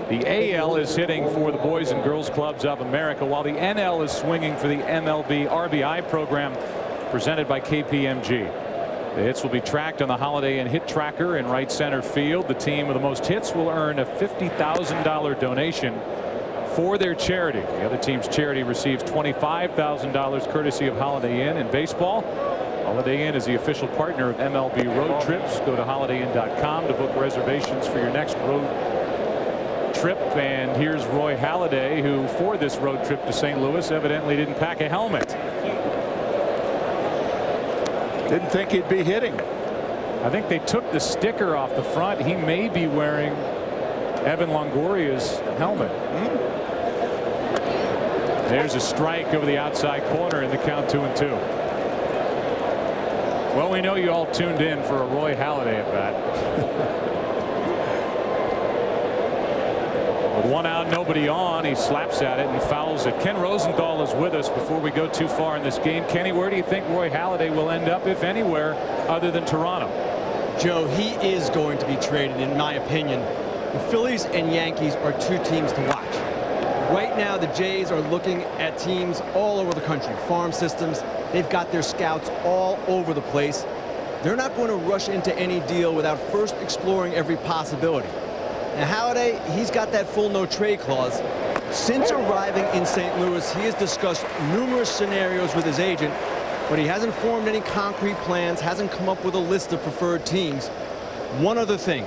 The AL is hitting for the Boys and Girls Clubs of America, while the NL is swinging for the MLB RBI program presented by KPMG. The hits will be tracked on the Holiday Inn Hit Tracker in right center field. The team with the most hits will earn a $50,000 donation for their charity. The other team's charity receives $25,000 courtesy of Holiday Inn. In baseball, Holiday Inn is the official partner of MLB Road Trips. Go to holidayinn.com to book reservations for your next road trip. And here's Roy Halladay, who for this road trip to St. Louis evidently didn't pack a helmet. Didn't think he'd be hitting. I think they took the sticker off the front. He may be wearing Evan Longoria's helmet. There's a strike over the outside corner in the count, 2-2. Well, we know you all tuned in for a Roy Halladay at bat. With 1 out, nobody on, he slaps at it and fouls it. Ken Rosenthal is with us before we go too far in this game. Kenny, where do you think Roy Halladay will end up, if anywhere, other than Toronto? Joe, he is going to be traded, in my opinion. The Phillies and Yankees are 2 teams to watch. Right now, the Jays are looking at teams all over the country, farm systems. They've got their scouts all over the place. They're not going to rush into any deal without first exploring every possibility. Now, Halladay, he's got that full no-trade clause. Since arriving in St. Louis, he has discussed numerous scenarios with his agent, but he hasn't formed any concrete plans, hasn't come up with a list of preferred teams. One other thing,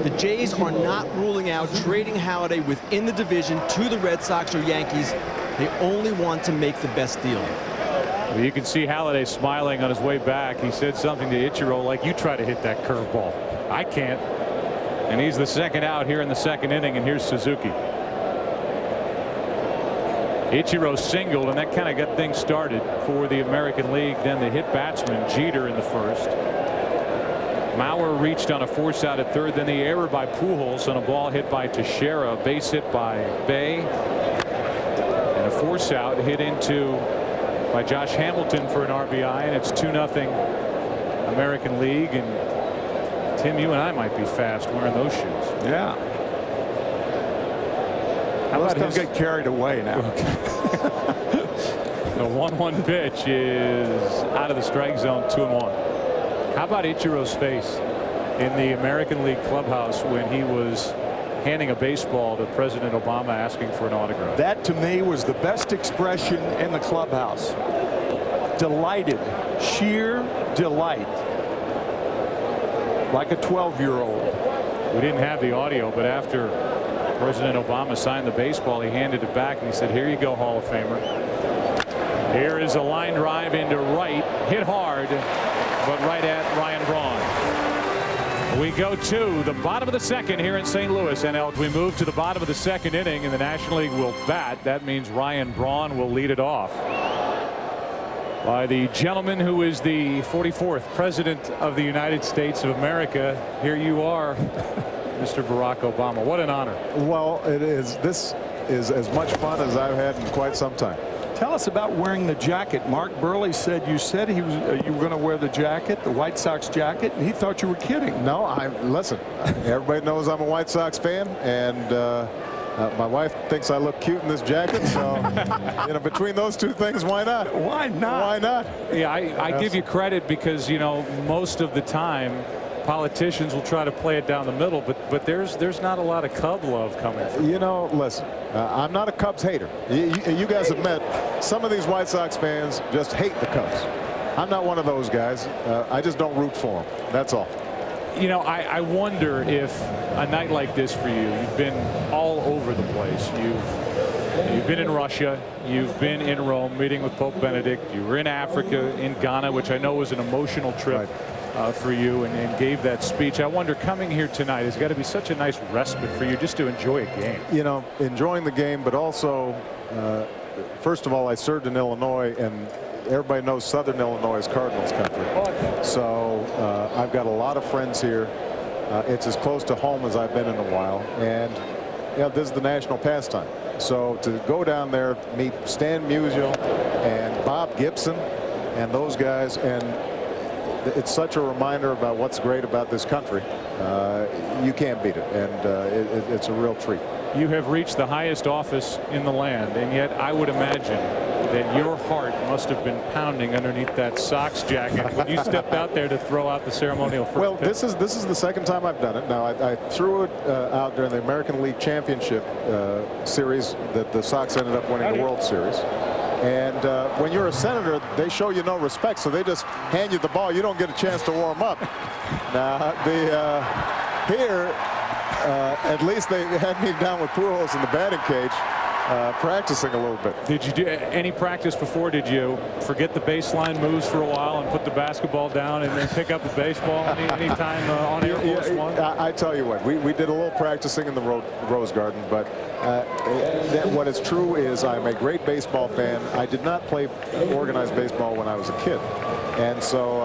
the Jays are not ruling out trading Halladay within the division to the Red Sox or Yankees. They only want to make the best deal. Well, you can see Halladay smiling on his way back. He said something to Ichiro like, you try to hit that curveball. I can't. And he's the second out here in the second inning, and here's Suzuki. Ichiro singled, and that kind of got things started for the American League. Then the hit batsman Jeter in the first. Mauer reached on a force out at third, then the error by Pujols on a ball hit by Teixeira, base hit by Bay, and a force out hit into by Josh Hamilton for an RBI, and it's 2-0 American League. And Tim, you and I might be fast wearing those shoes. Yeah. How about him get carried away now? The 1-1 pitch is out of the strike zone, 2-1. How about Ichiro's face in the American League clubhouse when he was handing a baseball to President Obama asking for an autograph? That to me was the best expression in the clubhouse. Delighted, sheer delight, like a 12-year-old. We didn't have the audio, but after President Obama signed the baseball, he handed it back and he said, here you go, Hall of Famer. Here is a line drive into right, hit hard, but right at Ryan Braun. We go to the bottom of the second here in St. Louis, and we move to the bottom of the second inning, and the National League will bat. That means Ryan Braun will lead it off by the gentleman who is the 44th President of the United States of America. Here you are, Mr. Barack Obama. What an honor. Well, it is. This is as much fun as I've had in quite some time. Tell us about wearing the jacket. Mark Burley said you were going to wear the jacket, the White Sox jacket, and he thought you were kidding. No, listen, everybody knows I'm a White Sox fan, and my wife thinks I look cute in this jacket, so you know, between those two things, why not? Why not? Why not? Yeah, I give you credit because, you know, most of the time politicians will try to play it down the middle, but there's not a lot of Cub love coming from. You know, listen, I'm not a Cubs hater. You guys have met some of these White Sox fans just hate the Cubs. I'm not one of those guys. I just don't root for them. That's all. You know, I wonder if a night like this for you've been all over the place. You've been in Russia, you've been in Rome meeting with Pope Benedict, you were in Africa, in Ghana, which I know was an emotional trip for you, and gave that speech. I wonder, coming here tonight has got to be such a nice respite for you just to enjoy a game. You know, enjoying the game, but also, first of all, I served in Illinois, and everybody knows Southern Illinois is Cardinals country. So I've got a lot of friends here. It's as close to home as I've been in a while, and you know, this is the national pastime. So to go down there, meet Stan Musial and Bob Gibson and those guys, and it's such a reminder about what's great about this country. You can't beat it, and it's a real treat. You have reached the highest office in the land, and yet I would imagine that your heart must have been pounding underneath that Sox jacket when you stepped out there to throw out the ceremonial first Well, pitch. this is the second time I've done it. Now, I threw it out during the American League Championship series that the Sox ended up winning the World Series. And when you're a senator, they show you no respect, so they just hand you the ball. You don't get a chance to warm up. Now, here, at least they had me down with Pujols in the batting cage, practicing a little bit. Did you do any practice before? Did you forget the baseline moves for a while and put the basketball down and then pick up the baseball any time on Air Force One? I tell you what, we did a little practicing in the Rose Garden, but what is true is I'm a great baseball fan. I did not play organized baseball when I was a kid, and so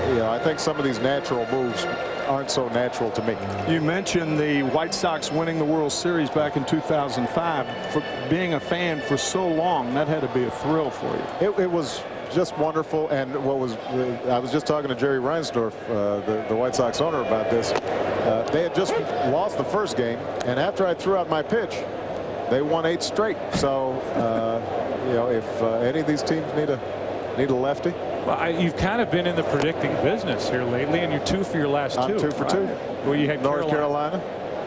you know, I think some of these natural moves aren't so natural to me. You mentioned the White Sox winning the World Series back in 2005. For being a fan for so long, that had to be a thrill for you. It was just wonderful, and I was just talking to Jerry Reinsdorf, the White Sox owner, about this. They had just lost the first game, and after I threw out my pitch, they won 8 straight. So you know, if any of these teams need a lefty. Well, you've kind of been in the predicting business here lately, and you're 2 for your last 2. I'm 2 for 2. Well, you had North Carolina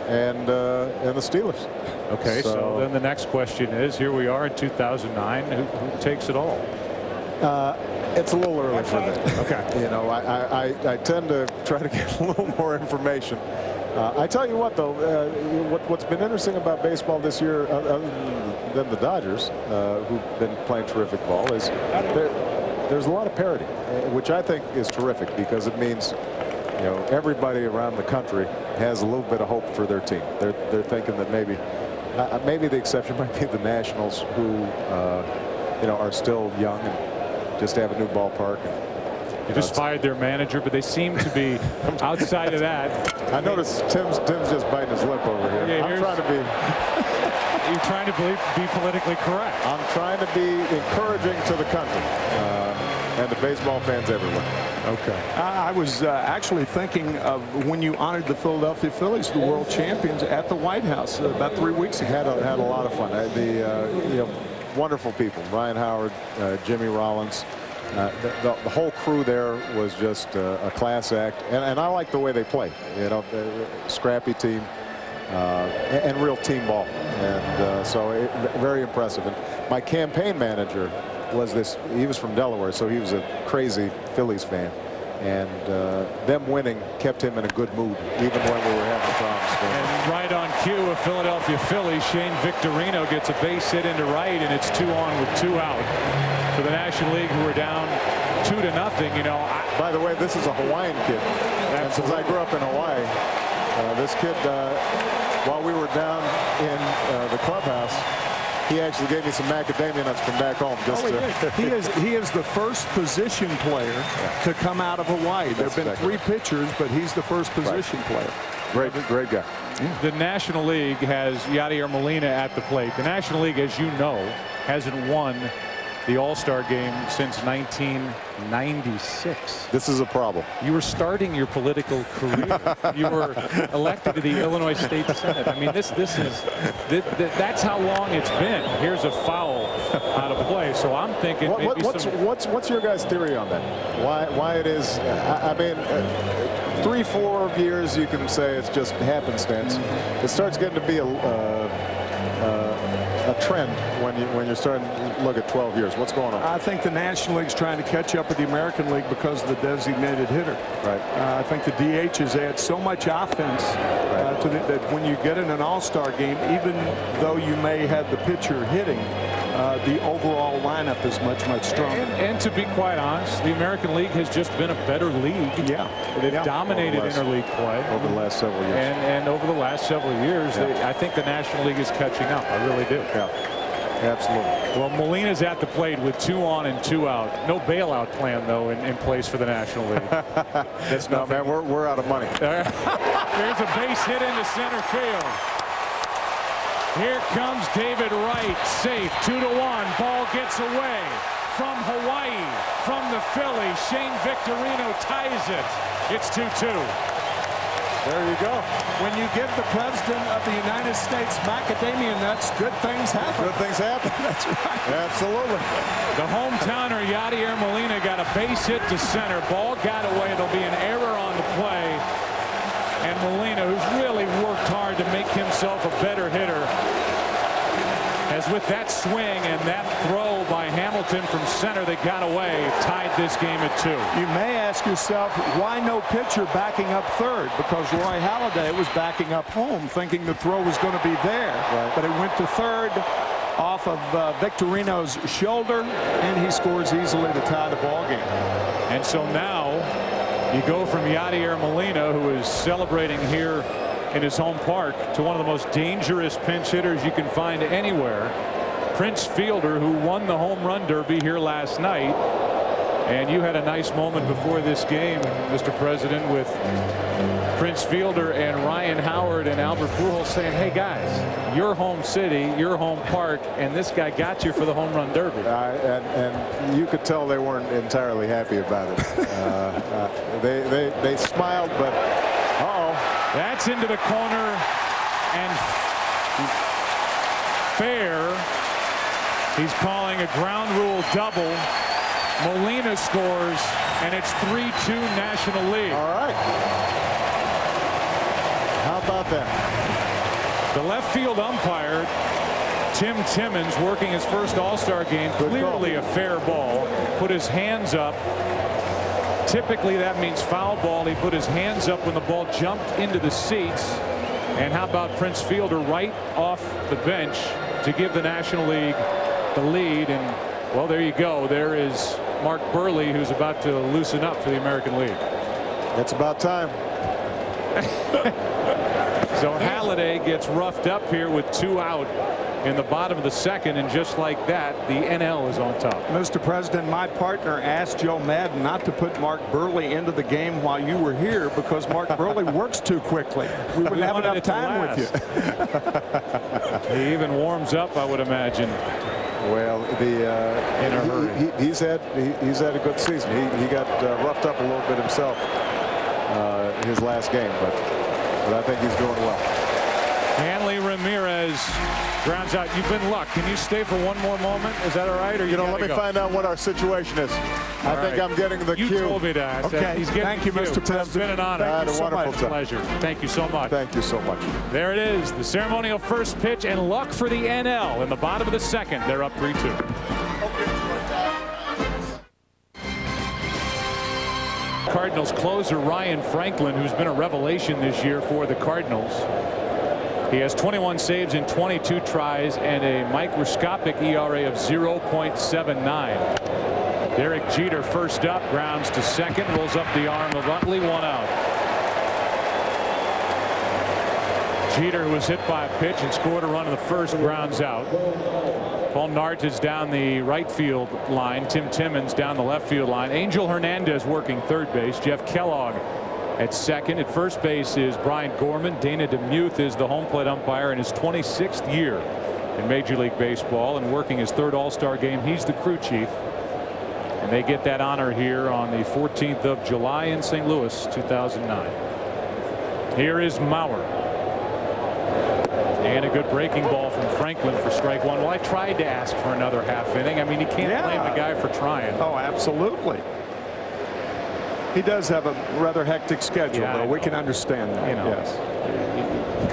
and the Steelers. Okay, so then the next question is, here we are in 2009. Who takes it all? It's a little early for that. Okay. You know, I tend to try to get a little more information. I tell you what, though, what's been interesting about baseball this year, other than the Dodgers, who've been playing terrific ball, is there's a lot of parity, which I think is terrific, because it means, you know, everybody around the country has a little bit of hope for their team. They're thinking that maybe the exception might be the Nationals, who you know, are still young and just have a new ballpark. You just fired their manager, but they seem to be outside of that. I noticed Tim's just biting his lip over here. Yeah, I'm trying to be. You're trying to be politically correct. I'm trying to be encouraging to the country and the baseball fans everywhere. Okay. I was actually thinking of when you honored the Philadelphia Phillies, the world champions, at the White House about 3 weeks ago. Had a lot of fun. You know, wonderful people. Ryan Howard, Jimmy Rollins. The whole crew there was just a class act, and I like the way they play. You know, scrappy team and real team ball, and so very impressive. And my campaign manager was he was from Delaware, so he was a crazy Phillies fan, and them winning kept him in a good mood even when we were having problems. And right on cue, a Philadelphia Philly, Shane Victorino gets a base hit into right, and it's 2 on with 2 out. For the National League, who were down 2-0, you know. By the way, this is a Hawaiian kid. And since I grew up in Hawaii, this kid, while we were down in the clubhouse, he actually gave me some macadamia nuts from back home. He is the first position player to come out of Hawaii. There have been 3 pitchers, but he's the first position player. Great guy. Yeah. The National League has Yadier Molina at the plate. The National League, as you know, hasn't won the All-Star Game since 1996. This is a problem. You were starting your political career. You were elected to the Illinois State Senate. I mean, that's how long it's been. Here's a foul out of play. So I'm thinking maybe what's your guys' theory on that? Why it is? I mean, 3-4 years you can say it's just happenstance. It starts getting to be a trend when you're starting to look at 12 years. What's going on? I think the National League's trying to catch up with the American League because of the designated hitter. Right. I think the DHs add so much offense that when you get in an All-Star game, even though you may have the pitcher hitting, the overall lineup is much stronger. And to be quite honest, the American League has just been a better league. Yeah. They've dominated interleague play over the last several years. And over the last several years, I think the National League is catching up. I really do. Yeah. Absolutely. Well, Molina's at the plate with 2 on and 2 out. No bailout plan, though, in place for the National League. That's no, man, we're out of money. There's a base hit into center field. Here comes David Wright, safe, 2-1. Ball gets away from Hawaii, from the Phillies. Shane Victorino ties it. It's 2-2. There you go. When you give the President of the United States macadamia nuts, good things happen. Good things happen. That's right. Absolutely. The hometowner, Yadier Molina, got a base hit to center. Ball got away. There'll be an error on the play. And Molina, who's really worked hard to make himself a better hitter, as with that swing and that throw by Hamilton from center that got away, tied this game at 2. You may ask yourself, why no pitcher backing up third? Because Roy Halladay was backing up home, thinking the throw was going to be there. Right. But it went to third off of Victorino's shoulder, and he scores easily to tie the ball game. And so now you go from Yadier Molina, who is celebrating here in his home park, to one of the most dangerous pinch hitters you can find anywhere, Prince Fielder, who won the home run derby here last night. And you had a nice moment before this game, Mr. President, with Prince Fielder and Ryan Howard and Albert Pujols saying, hey guys, your home city, your home park, and this guy got you for the home run derby. And you could tell they weren't entirely happy about it. They smiled, but that's into the corner and fair. He's calling a ground rule double. Molina scores, and it's 3-2 National League. All right. How about that? The left field umpire, Tim Timmons, working his first All-Star game, clearly a fair ball, put his hands up. Typically that means foul ball. He put his hands up when the ball jumped into the seats. And how about Prince Fielder right off the bench to give the National League the lead? And well, there you go. There is Mark Burley, who's about to loosen up for the American League. It's about time. So Halladay gets roughed up here with 2 out in the bottom of the second, and just like that, the NL is on top. Mr. President, my partner asked Joe Madden not to put Mark Burley into the game while you were here because Mark Burley works too quickly. We wouldn't have enough time with you. He even warms up, I would imagine. Well, in a hurry. He's had a good season. He got roughed up a little bit himself his last game, but I think he's doing well. Hanley Ramirez grounds out. You've been luck. Can you stay for one more moment? Is that all right? Or let me find out what our situation is. I think I'm getting the cue. You told me that. Okay. Thank you, Mr. President. It's been an honor. Had a wonderful time. Pleasure. Thank you so much. Thank you so much. There it is, the ceremonial first pitch, and luck for the NL in the bottom of the second. They're up 3-2. Cardinals closer Ryan Franklin, who's been a revelation this year for the Cardinals. He has 21 saves in 22 tries and a microscopic ERA of 0.79. Derek Jeter first up, grounds to second, rolls up the arm of Utley, 1 out. Jeter, who was hit by a pitch and scored a run in the first, grounds out. Paul Nart is down the right field line. Tim Timmons down the left field line. Angel Hernandez working third base. Jeff Kellogg at second. At first base is Brian Gorman. Dana DeMuth is the home plate umpire in his 26th year in Major League Baseball and working his third All-Star game. He's the crew chief. And they get that honor here on the 14th of July in St. Louis, 2009. Here is Mauer. And a good breaking ball from Franklin for strike one. Well, I tried to ask for another half inning. I mean, you can't blame the guy for trying. Oh, absolutely. He does have a rather hectic schedule, though. We can understand that. Yes.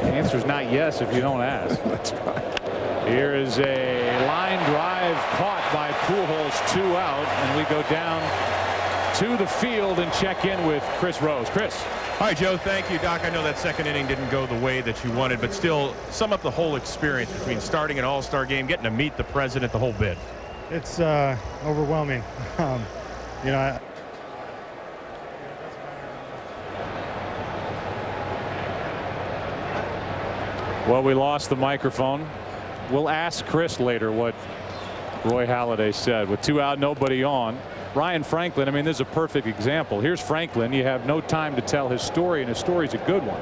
The answer is not yes if you don't ask. That's right. Here is a line drive caught by Pujols, 2 out, and we go down to the field and check in with Chris Rose. Chris. All right, Joe, thank you, Doc. I know that second inning didn't go the way that you wanted, but still sum up the whole experience between starting an All-Star game, getting to meet the president, the whole bit. It's overwhelming. You know, Well, we lost the microphone. We'll ask Chris later what Roy Halladay said. With 2 out, nobody on. Ryan Franklin, I mean, this is a perfect example. Here's Franklin. You have no time to tell his story, and his story's a good one.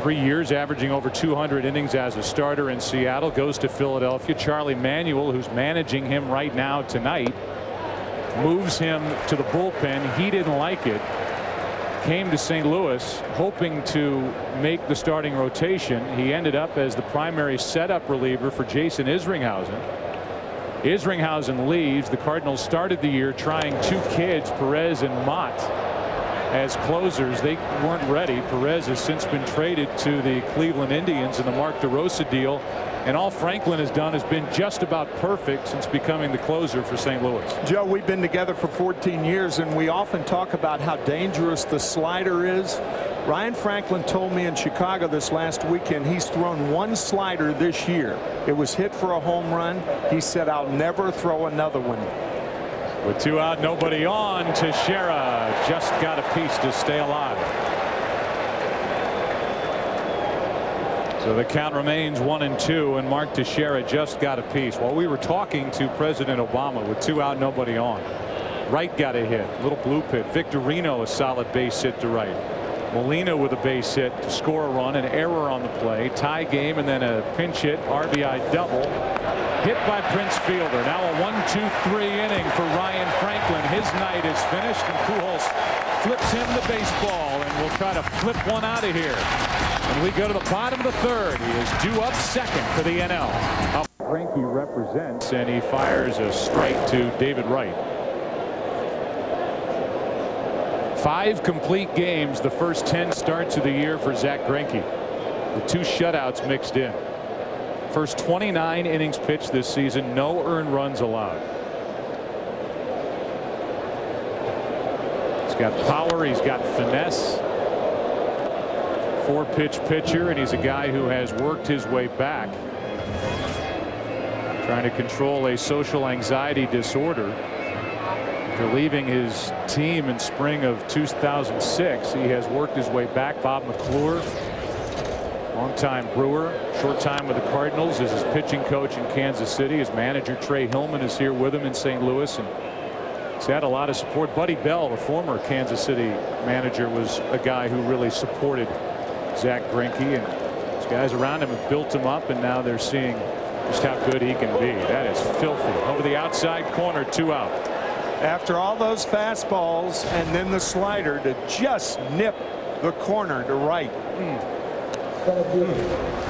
3 years, averaging over 200 innings as a starter in Seattle, goes to Philadelphia. Charlie Manuel, who's managing him right now tonight, moves him to the bullpen. He didn't like it. Came to St. Louis hoping to make the starting rotation. He ended up as the primary setup reliever for Jason Isringhausen. Isringhausen leaves. The Cardinals started the year trying 2 kids, Perez and Mott, as closers. They weren't ready. Perez has since been traded to the Cleveland Indians in the Mark DeRosa deal. And all Franklin has done has been just about perfect since becoming the closer for St. Louis. Joe, we've been together for 14 years, and we often talk about how dangerous the slider is. Ryan Franklin told me in Chicago this last weekend he's thrown 1 slider this year. It was hit for a home run. He said, "I'll never throw another one." With 2 out, nobody on, Teixeira just got a piece to stay alive. So the count remains 1-2, and Mark Teixeira just got a piece. While we were talking to President Obama with 2 out, nobody on. Wright got a hit, little blue pit. Victorino a solid base hit to right. Molina with a base hit to score a run, an error on the play, tie game, and then a pinch hit, RBI double. Hit by Prince Fielder. Now a 1-2-3 inning for Ryan Franklin. His night is finished, and Pujols flips him the baseball, and we'll try to flip one out of here. And we go to the bottom of the 3rd. He is due up second for the NL. Greinke represents, and he fires a strike to David Wright. 5 complete games the first 10 starts of the year for Zach Greinke, with 2 shutouts mixed in. First 29 innings pitched this season, no earned runs allowed. He's got power, he's got finesse. 4-pitch pitcher, and he's a guy who has worked his way back, trying to control a social anxiety disorder. After leaving his team in spring of 2006, he has worked his way back. Bob McClure, longtime Brewer, short time with the Cardinals, is his pitching coach in Kansas City. His manager Trey Hillman is here with him in St. Louis, and he's had a lot of support. Buddy Bell, the former Kansas City manager, was a guy who really supported Zach Greinke, and these guys around him have built him up, and now they're seeing just how good he can be. That is filthy. Over the outside corner, 2 out. After all those fastballs and then the slider to just nip the corner to right.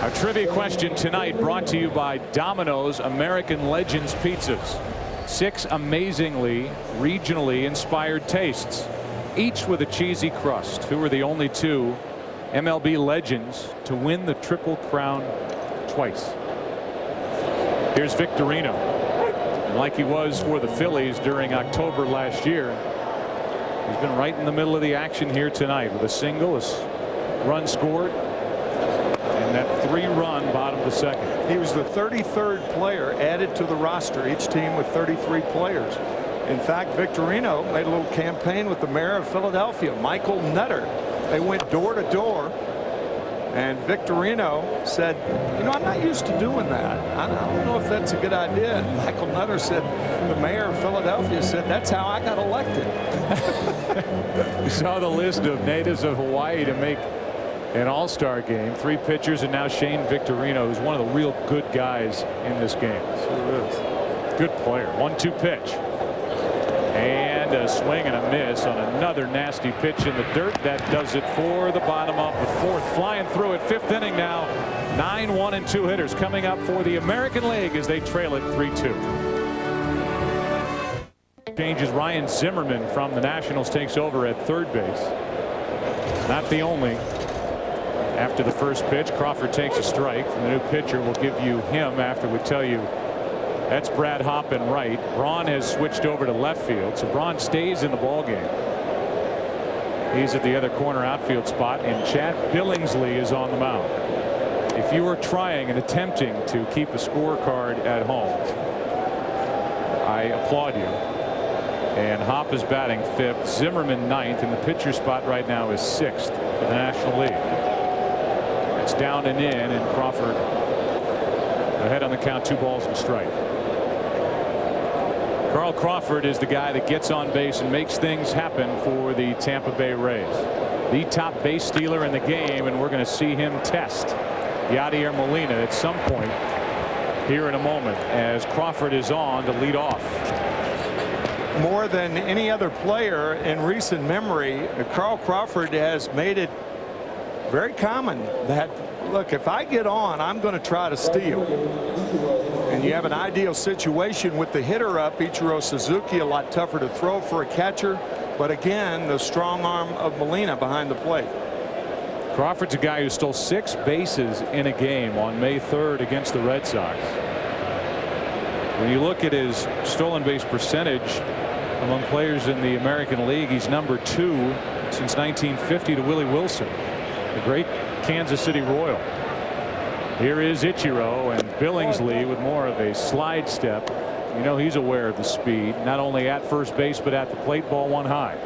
Our trivia question tonight brought to you by Domino's American Legends Pizzas. 6 amazingly regionally inspired tastes, each with a cheesy crust. Who are the only 2 MLB legends to win the Triple Crown twice? Here's Victorino. And like he was for the Phillies during October last year, he's been right in the middle of the action here tonight with a single, a run scored, and that 3-run bottom of the 2nd. He was the 33rd player added to the roster, each team with 33 players. In fact, Victorino made a little campaign with the mayor of Philadelphia, Michael Nutter. They went door to door, and Victorino said, "You know, I'm not used to doing that. I don't know if that's a good idea." And Michael Nutter said, the mayor of Philadelphia said, "That's how I got elected." We saw the list of natives of Hawaii to make an All-Star game. 3 pitchers, and now Shane Victorino, who's one of the real good guys in this game. Good player. 1-2 pitch. And a swing and a miss on another nasty pitch in the dirt. That does it for the bottom of the 4th. Flying through it, 5th inning now. 9 1 and 2 hitters coming up for the American League as they trail it 3-2. Changes. Ryan Zimmerman from the Nationals takes over at third base. Not the only. After the first pitch, Crawford takes a strike. And the new pitcher will give you him after we tell you that's Brad Hoppen right. Braun has switched over to left field, so Braun stays in the ball game. He's at the other corner outfield spot, and Chad Billingsley is on the mound. If you were trying and attempting to keep a scorecard at home, I applaud you. And Hopp is batting 5th, Zimmerman 9th, and the pitcher spot right now is 6th for the National League. It's down and in, and Crawford ahead on the count, 2 balls and a strike. Carl Crawford is the guy that gets on base and makes things happen for the Tampa Bay Rays. The top base stealer in the game, and we're going to see him test Yadier Molina at some point here in a moment as Crawford is on to lead off. More than any other player in recent memory, Carl Crawford has made it very common that, look, if I get on, I'm going to try to steal. And you have an ideal situation with the hitter up. Ichiro Suzuki a lot tougher to throw for a catcher, but again the strong arm of Molina behind the plate. Crawford's a guy who stole 6 bases in a game on May 3rd against the Red Sox. When you look at his stolen base percentage among players in the American League, he's number 2 since 1950 to Willie Wilson, the great Kansas City Royal. Here is Ichiro, and Billingsley with more of a slide step. You know he's aware of the speed, not only at first base but at the plate. Ball 1 high.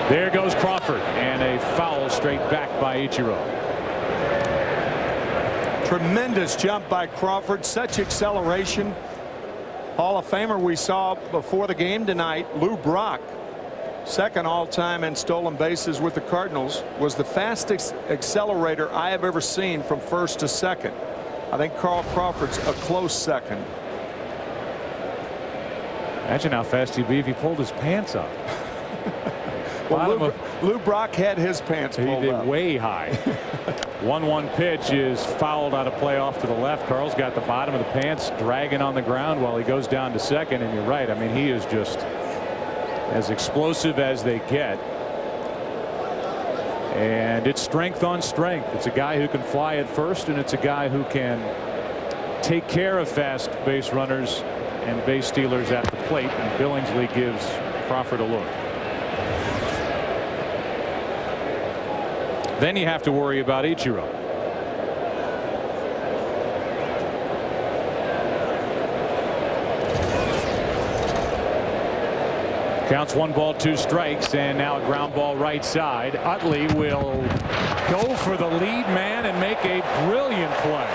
There goes Crawford, and a foul straight back by Ichiro. Tremendous jump by Crawford, such acceleration. Hall of Famer we saw before the game tonight, Lou Brock, second all-time in stolen bases with the Cardinals, was the fastest accelerator I have ever seen from first to second. I think Carl Crawford's a close second. Imagine how fast he'd be if he pulled his pants up. Well, Lou Brock had his pants pulled up. Way high. 1-1 pitch is fouled out of play off to the left. Carl's got the bottom of the pants dragging on the ground while he goes down to second, and you're right. I mean, he is just as explosive as they get. And it's strength on strength. It's a guy who can fly at first, and it's a guy who can take care of fast base runners and base stealers at the plate, and Billingsley gives Crawford a look. Then you have to worry about Ichiro. Counts 1 ball 2 strikes, and now a ground ball right side. Utley will go for the lead man and make a brilliant play.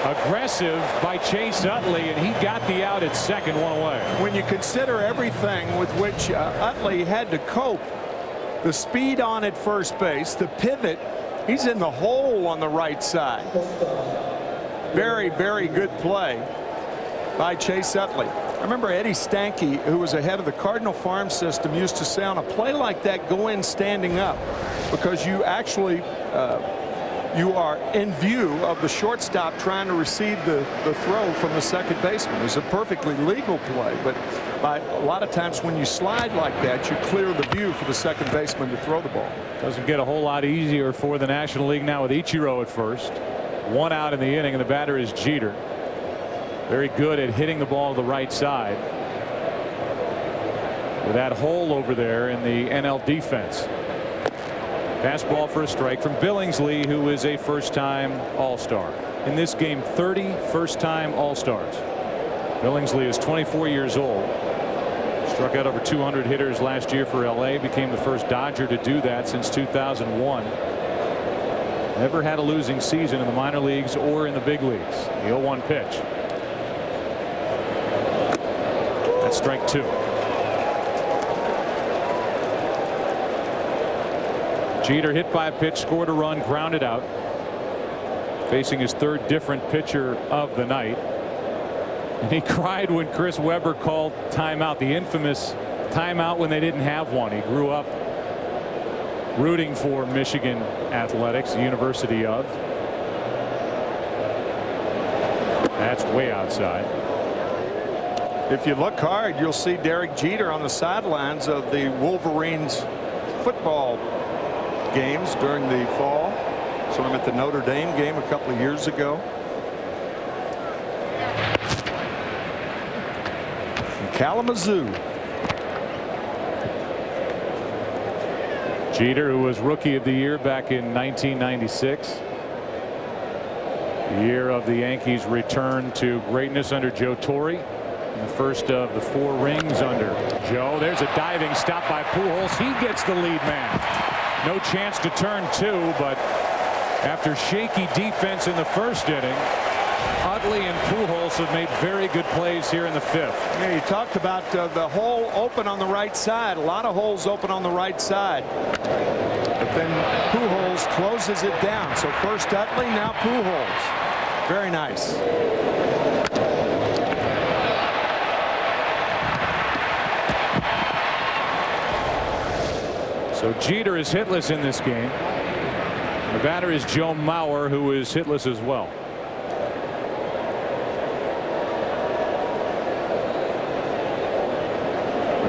Aggressive by Chase Utley, and he got the out at second, 1 away. When you consider everything with which Utley had to cope, the speed on at first base, the pivot, he's in the hole on the right side. Very, very good play by Chase Utley. I remember Eddie Stanky, who was ahead of the Cardinal farm system, used to say on a play like that, go in standing up, because you actually you are in view of the shortstop trying to receive the throw from the second baseman. It's a perfectly legal play, but by a lot of times when you slide like that, you clear the view for the second baseman to throw the ball. Doesn't get a whole lot easier for the National League now with Ichiro at first. 1 out in the inning, and the batter is Jeter. Very good at hitting the ball to the right side with that hole over there in the NL defense. Fastball for a strike from Billingsley, who is a first-time All-Star. In this game, 30 first-time All-Stars. Billingsley is 24 years old. Struck out over 200 hitters last year for LA. Became the first Dodger to do that since 2001. Never had a losing season in the minor leagues or in the big leagues. The 0-1 pitch. That's strike 2. Jeter hit by a pitch, scored a run, grounded out. Facing his third different pitcher of the night. And he cried when Chris Webber called timeout, the infamous timeout when they didn't have one. He grew up rooting for Michigan athletics, the University of. That's way outside. If you look hard, you'll see Derek Jeter on the sidelines of the Wolverines football games during the fall. Saw him at the Notre Dame game a couple of years ago. In Kalamazoo. Jeter, who was Rookie of the Year back in 1996. The year of the Yankees' return to greatness under Joe Torre. The first of the 4 rings under Joe. There's a diving stop by Pujols. He gets the lead man. No chance to turn 2, but after shaky defense in the first inning, Utley and Pujols have made very good plays here in the 5th. Yeah, you talked about the hole open on the right side. A lot of holes open on the right side. But then Pujols closes it down. So first Utley, now Pujols. Very nice. So Jeter is hitless in this game. The batter is Joe Mauer, who is hitless as well.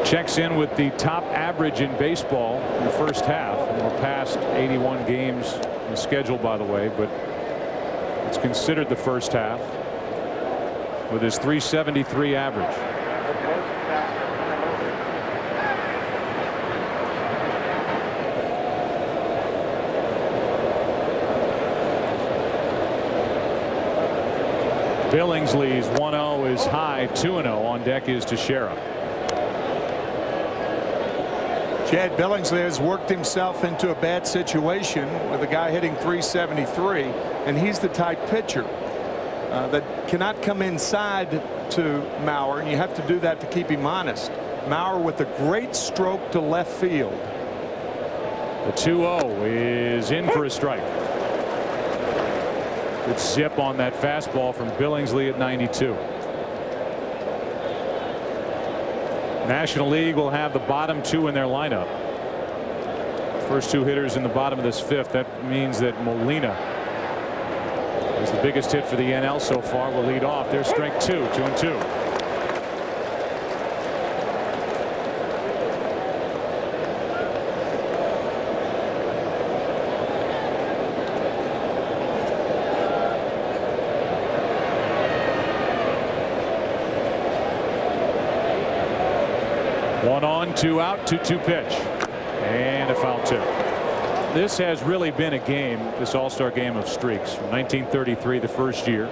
Checks in with the top average in baseball in the first half. And we're past 81 games in the schedule, by the way, but it's considered the first half with his .373 average. Billingsley's 1-0 is high. 2-0 on deck is Teixeira. Chad Billingsley has worked himself into a bad situation with a guy hitting .373, and he's the type pitcher that cannot come inside to Mauer, and you have to do that to keep him honest. Mauer with a great stroke to left field. The 2-0 is in for a strike. Good zip on that fastball from Billingsley at 92. National League will have the bottom 2 in their lineup. First 2 hitters in the bottom of this 5th. That means that Molina is the biggest hit for the NL so far. Will lead off. There's strike 2, 2-2. One on, 2 out, 2-2 pitch, and a foul tip. This has really been a game, this All-Star game of streaks. From 1933, the first year.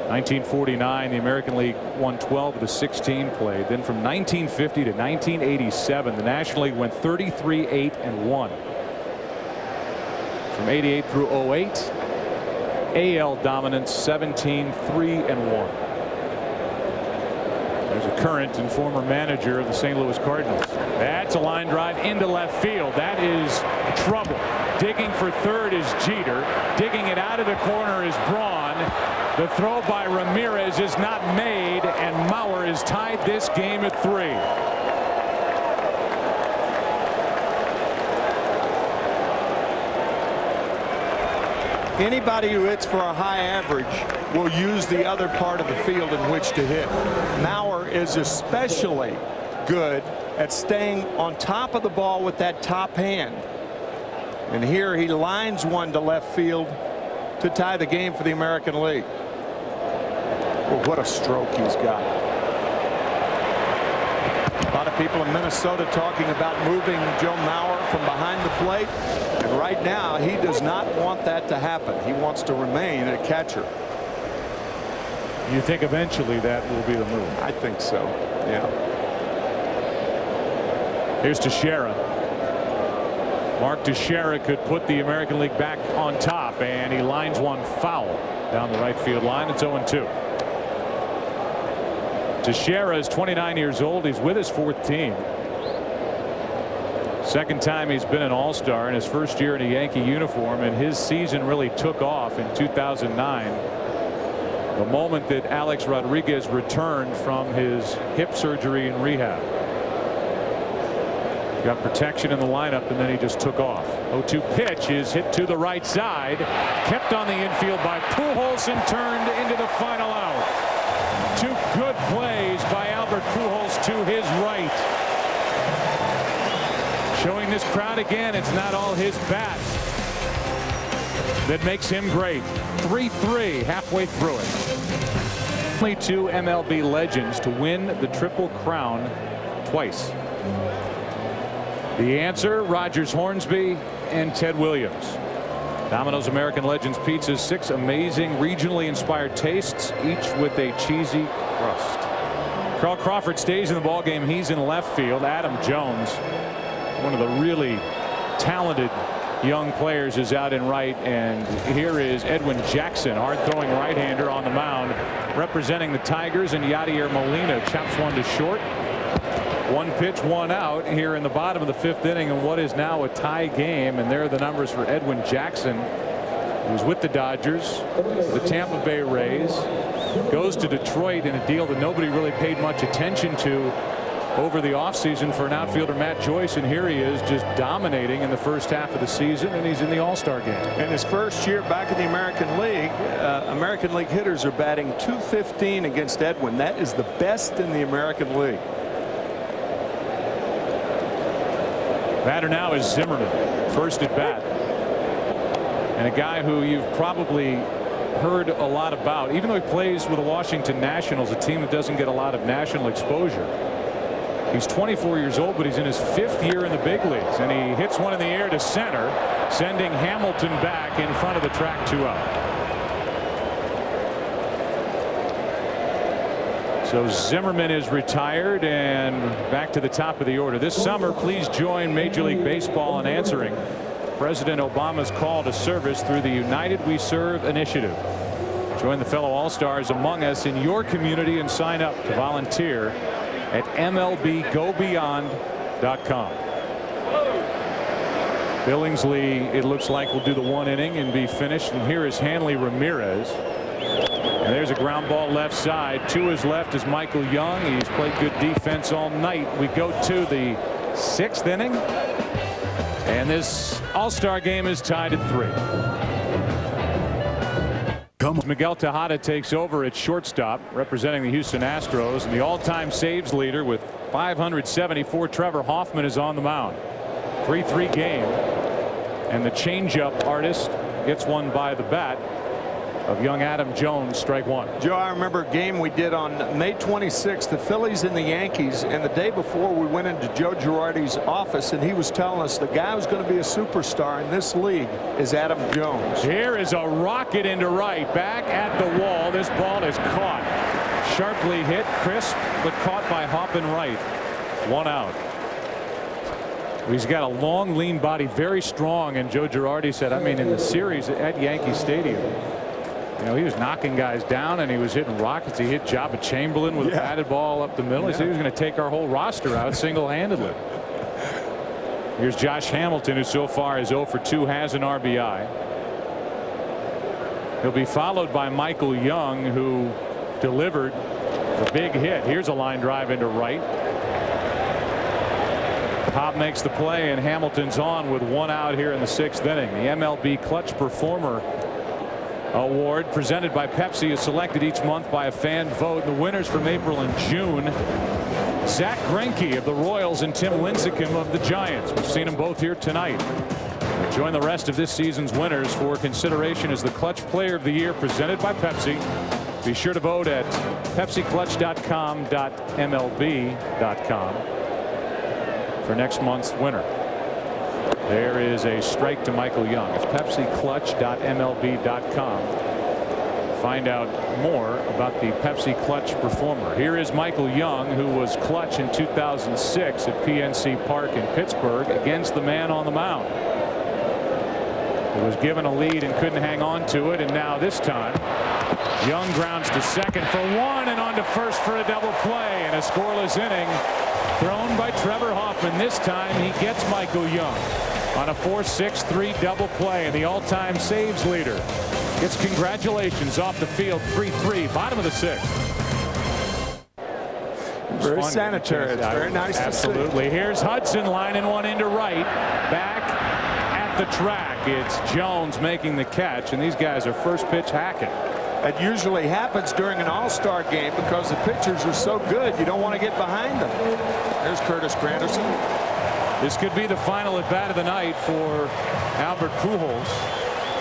1949, the American League won 12 of the 16 played. Then from 1950 to 1987, the National League went 33-8-1. From 88 through 08, AL dominance 17-3-1. There's a current and former manager of the St. Louis Cardinals. That's a line drive into left field. That is trouble. Digging for third is Jeter. Digging it out of the corner is Braun. The throw by Ramirez is not made, and Mauer has tied this game at 3. Anybody who hits for a high average will use the other part of the field in which to hit. Mauer is especially good at staying on top of the ball with that top hand. And here he lines one to left field to tie the game for the American League. Well, what a stroke he's got. A lot of people in Minnesota talking about moving Joe Mauer from behind the plate. And right now, he does not want that to happen. He wants to remain a catcher. You think eventually that will be the move? I think so, yeah. Here's Teixeira. Mark Teixeira could put the American League back on top, and he lines one foul down the right field line. It's 0-2. Teixeira is 29 years old. He's with his 4th team. Second time he's been an All-Star in his first year in a Yankee uniform, and his season really took off in 2009. The moment that Alex Rodriguez returned from his hip surgery and rehab. Got protection in the lineup, and then he just took off. 0-2 pitch is hit to the right side, kept on the infield by Pujols and turned into the final out. 2 good plays by Albert Pujols to his right. Showing this crowd again, it's not all his bat that makes him great. 3-3 halfway through it. Only 2 MLB legends to win the Triple Crown twice. The answer, Rogers Hornsby and Ted Williams. Domino's American Legends Pizzas, 6 amazing regionally inspired tastes, each with a cheesy crust. Carl Crawford stays in the ballgame. He's in left field. Adam Jones, one of the really talented young players, is out in right, and here is Edwin Jackson, hard-throwing right-hander on the mound, representing the Tigers, and Yadier Molina chops one to short. 1 pitch, 1 out here in the bottom of the 5th inning, and what is now a tie game. And there are the numbers for Edwin Jackson, who was with the Dodgers, the Tampa Bay Rays, goes to Detroit in a deal that nobody really paid much attention to over the offseason for an outfielder, Matt Joyce, and here he is just dominating in the first half of the season, and he's in the All-Star game. In his first year back in the American League hitters are batting .215 against Edwin. That is the best in the American League. Batter now is Zimmerman, first at bat, and a guy who you've probably heard a lot about, even though he plays with the Washington Nationals, a team that doesn't get a lot of national exposure. He's 24 years old, but he's in his 5th year in the big leagues, and he hits one in the air to center, sending Hamilton back in front of the track, 2 out. So Zimmerman is retired, and back to the top of the order. This summer, please join Major League Baseball in answering President Obama's call to service through the United We Serve initiative. Join the fellow All-Stars among us in your community and sign up to volunteer at MLBGoBeyond.com. Billingsley, it looks like, will do the 1 inning and be finished. And here is Hanley Ramirez. And there's a ground ball left side. To his left is Michael Young. He's played good defense all night. We go to the 6th inning. And this All-Star game is tied at 3. Miguel Tejada takes over at shortstop, representing the Houston Astros, and the all-time saves leader with 574, Trevor Hoffman, is on the mound. 3-3 game, and the changeup artist gets one by the bat of young Adam Jones, strike 1. Joe, I remember a game we did on May 26th, the Phillies and the Yankees, and the day before we went into Joe Girardi's office, and he was telling us the guy who's going to be a superstar in this league is Adam Jones. Here is a rocket into right, back at the wall. This ball is caught, sharply hit, crisp, but caught by Hoppin' right. 1 out. He's got a long, lean body, very strong, and Joe Girardi said, I mean, in the series at Yankee Stadium, you know, he was knocking guys down and he was hitting rockets. He hit Jabba Chamberlain with a batted ball up the middle. He said he was going to take our whole roster out single-handedly. Here's Josh Hamilton, who so far is 0 for 2, has an RBI. He'll be followed by Michael Young, who delivered the big hit. Here's a line drive into right. Pop makes the play, and Hamilton's on with 1 out here in the 6th inning. The MLB Clutch Performer Award, presented by Pepsi, is selected each month by a fan vote. The winners from April and June: Zach Greinke of the Royals and Tim Lincecum of the Giants. We've seen them both here tonight. Join the rest of this season's winners for consideration as the Clutch Player of the Year, presented by Pepsi. Be sure to vote at PepsiClutch.com.mlb.com for next month's winner. There is a strike to Michael Young. It's PepsiClutch.mlb.com. Find out more about the Pepsi Clutch Performer. Here is Michael Young, who was clutch in 2006 at PNC Park in Pittsburgh against the man on the mound. He was given a lead and couldn't hang on to it, and now this time Young grounds to second for one and on to first for a double play, and a scoreless inning thrown by Trevor Hoffman. This time he gets Michael Young on a 4-6-3 double play, and the all-time saves leader gets congratulations off the field. 3-3, bottom of the 6th. Very sanitary. It's very nice to see. Absolutely. Here's Hudson lining one into right. Back at the track. It's Jones making the catch, and these guys are first pitch hacking. That usually happens during an All-Star game because the pitchers are so good you don't want to get behind them. There's Curtis Granderson. This could be the final at bat of the night for Albert Pujols.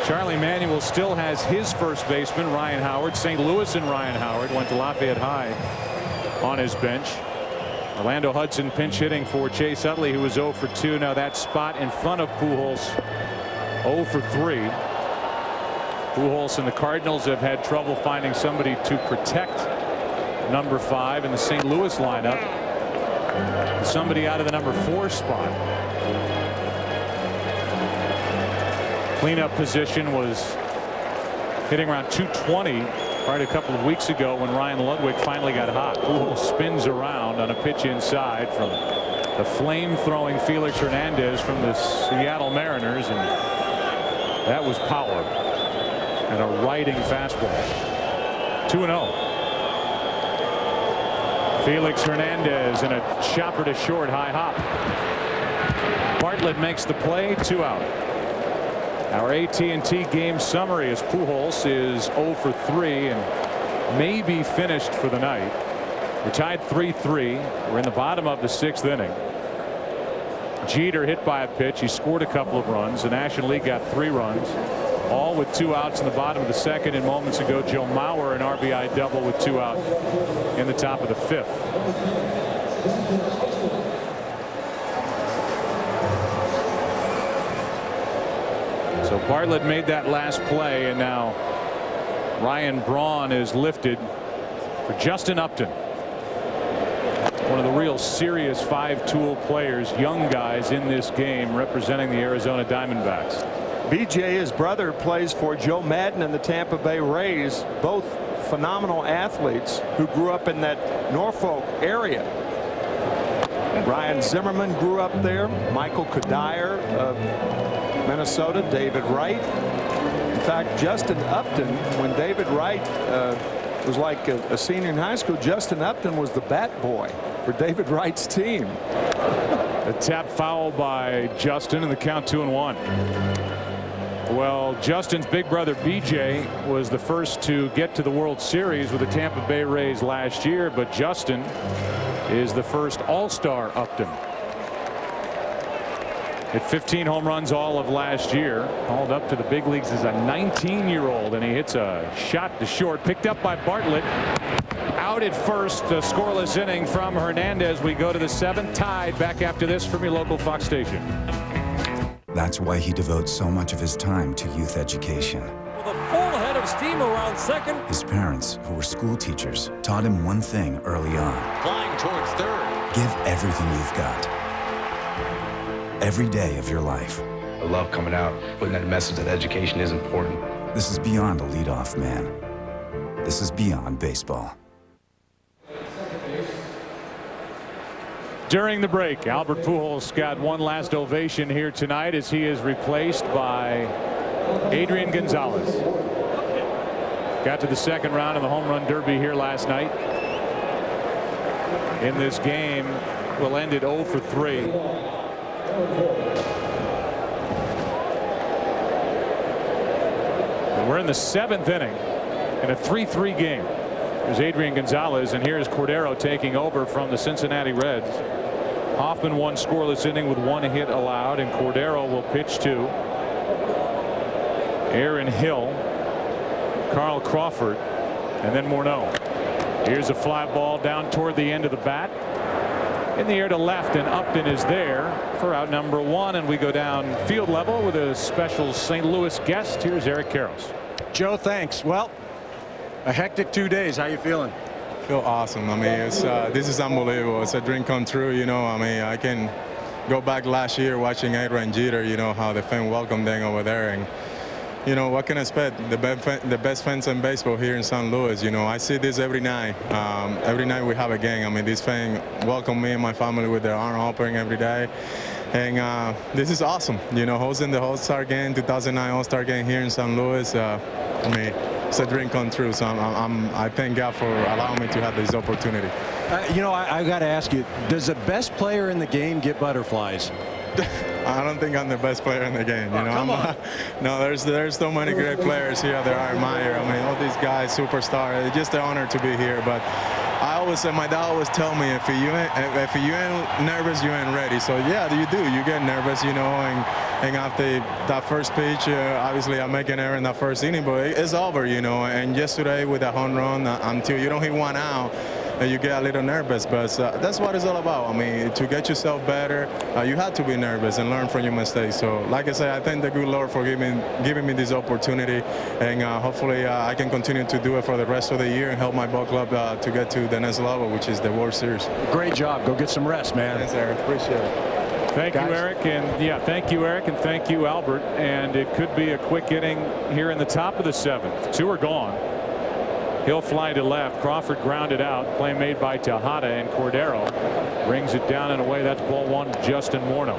Charlie Manuel still has his first baseman, Ryan Howard. St. Louis and Ryan Howard went to Lafayette High on his bench. Orlando Hudson pinch hitting for Chase Utley, who was 0 for 2. Now that spot in front of Pujols, 0 for 3. Pujols and the Cardinals have had trouble finding somebody to protect number 5 in the St. Louis lineup. Somebody out of the number 4 spot. Cleanup position was hitting around 220 right a couple of weeks ago when Ryan Ludwig finally got hot. Pujols spins around on a pitch inside from the flame-throwing Felix Hernandez from the Seattle Mariners, and that was power and a riding fastball. 2-0. Felix Hernandez and a chopper to short, high hop. Bartlett makes the play, 2 out. Our AT&T game summary is Pujols is 0 for 3 and may be finished for the night. We're tied 3-3. We're in the bottom of the 6th inning. Jeter hit by a pitch. He scored a couple of runs. The National League got 3 runs, all with 2 outs in the bottom of the 2nd. And moments ago, Joe Mauer an RBI double with 2 out in the top of the 5th. So Bartlett made that last play, and now Ryan Braun is lifted for Justin Upton. One of the real serious 5-tool players, young guys in this game representing the Arizona Diamondbacks. BJ, his brother, plays for Joe Madden and the Tampa Bay Rays, both phenomenal athletes who grew up in that Norfolk area. Ryan Zimmerman grew up there. Michael Kadire of Minnesota. David Wright. In fact, Justin Upton, when David Wright was like a senior in high school, Justin Upton was the bat boy for David Wright's team. A tap foul by Justin, and the count 2-1. Well, Justin's big brother BJ was the first to get to the World Series with the Tampa Bay Rays last year, but Justin is the first All-Star Upton. Hit 15 home runs all of last year. Called up to the big leagues as a 19-year-old, and he hits a shot to short. Picked up by Bartlett. Out at first. A scoreless inning from Hernandez. We go to the 7th, tied. Back after this from your local Fox station. That's why he devotes so much of his time to youth education. With a full head of steam around second. His parents, who were school teachers, taught him one thing early on. Flying towards third. Give everything you've got. Every day of your life. I love coming out, putting that message that education is important. This is beyond a leadoff man. This is beyond baseball. During the break, Albert Pujols got one last ovation here tonight as he is replaced by Adrian Gonzalez. Got to the 2nd round of the home run derby here last night. In this game, will end at 0 for 3. We're in the 7th inning in a 3-3 game. There's Adrian Gonzalez, and here's Cordero taking over from the Cincinnati Reds. Hoffman one scoreless inning with 1 hit allowed, and Cordero will pitch to Aaron Hill, Carl Crawford, and then Morneau. Here's a fly ball down toward the end of the bat. In the air to left, and Upton is there for out number 1, and we go down field level with a special St. Louis guest. Here's Eric Karros. Joe, thanks. Well, a hectic 2 days. How you feeling? I feel awesome. I mean, it's this is unbelievable. It's a dream come true. You know, I mean, I can go back last year watching Adrian Jeter. You know how the fan welcomed them over there, and you know, what can I expect? The best fans in baseball here in St. Louis. You know, I see this every night. Every night we have a game. I mean, these fans welcome me and my family with their arm open every day. And this is awesome. You know, hosting the All-Star Game, 2009 All-Star Game here in St. Louis. I mean, it's a dream come true. So I thank God for allowing me to have this opportunity. You know, I got to ask you, does the best player in the game get butterflies? I don't think I'm the best player in the game. You know, come on. No, there's so many great players here that I admire. I mean, all these guys, superstars. It's just an honor to be here. But I always say, my dad always tell me, if you ain't nervous, you ain't ready. So yeah, you do. You get nervous, you know. And after that first pitch, obviously I make an error in that first inning, but it's over, you know. And yesterday with a home run, until you don't hit one out, you get a little nervous, but that's what it's all about. I mean, to get yourself better, you have to be nervous and learn from your mistakes. So, like I said, I thank the good Lord for giving me this opportunity, and hopefully I can continue to do it for the rest of the year and help my ball club to get to the next level, which is the World Series. Great job. Go get some rest, man. Thanks, Eric. Appreciate it. Thank you, Eric, and yeah, thank you, Eric, and thank you, Albert. And it could be a quick inning here in the top of the 7th. 2 are gone. He'll fly to left. Crawford grounded out. Play made by Tejada, and Cordero brings it down and away. That's ball 1 to Justin Morneau.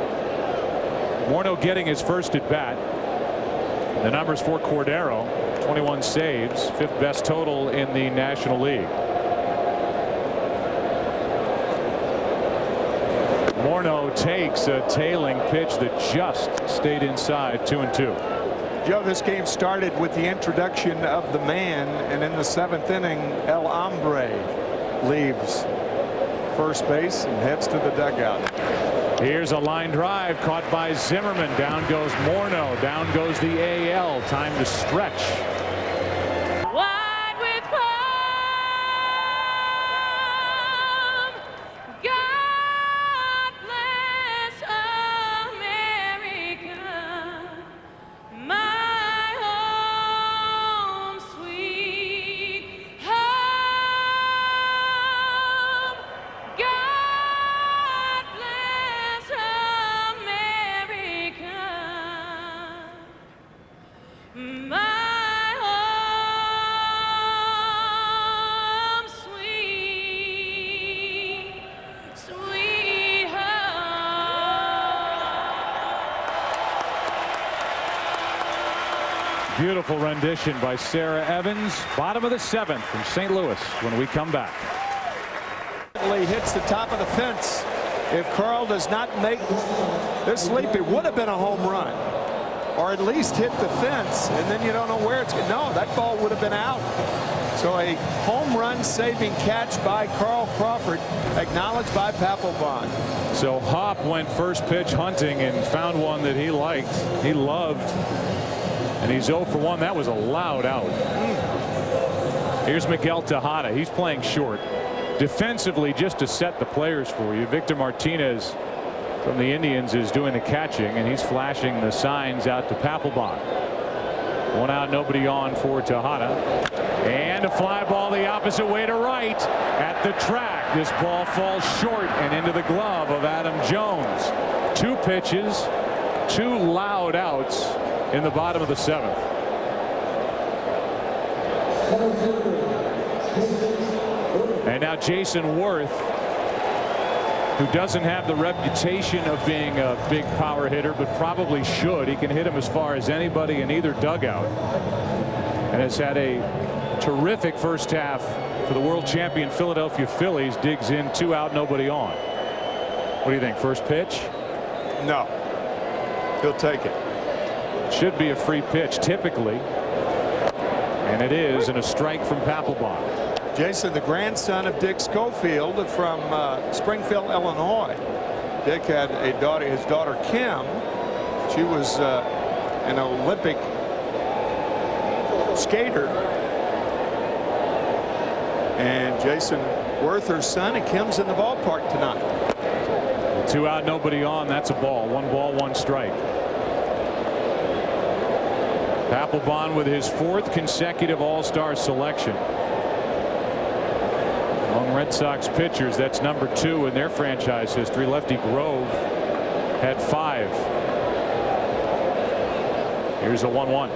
Morneau getting his first at bat. The numbers for Cordero: 21 saves, 5th best total in the National League. Morneau takes a tailing pitch that just stayed inside. 2-2. Joe, this game started with the introduction of the man, and in the 7th inning, El Hombre leaves first base and heads to the dugout. Here's a line drive caught by Zimmerman. Down goes Morneau. Down goes the AL. Time to stretch. Wide with pride, God bless America, my home sweet home. God bless America, my home sweet, sweet home. Beautiful rendition by Sarah Evans. Bottom of the 7th from St. Louis when we come back. He hits the top of the fence. If Carl does not make this leap, it would have been a home run, or at least hit the fence, and then you don't know where it's going. No, that ball would have been out. So a home run saving catch by Carl Crawford, acknowledged by Papelbon. So Hopp went first pitch hunting and found one that he liked, he loved, and he's 0 for 1. That was a loud out. Here's Miguel Tejada. He's playing short. Defensively, just to set the players for you, Victor Martinez from the Indians is doing the catching, and he's flashing the signs out to Papelbon. 1 out, nobody on for Tejada. And a fly ball the opposite way to right at the track. This ball falls short and into the glove of Adam Jones. 2 pitches, 2 loud outs in the bottom of the 7th. And now Jason Worth, who doesn't have the reputation of being a big power hitter, but probably should. He can hit him as far as anybody in either dugout, and has had a terrific first half for the world champion Philadelphia Phillies. Digs in, 2 out, nobody on. What do you think? First pitch? No. He'll take it. Should be a free pitch typically, and it is, and a strike from Papelbon. Jason, the grandson of Dick Schofield from Springfield, Illinois. Dick had a daughter, his daughter Kim. She was an Olympic skater. And Jason Worth, her son, and Kim's in the ballpark tonight. 2 out, nobody on. That's a ball. 1 ball, 1 strike. Papelbon with his 4th consecutive All-Star selection. Among Red Sox pitchers, that's number 2 in their franchise history. Lefty Grove had 5. Here's a 1-1.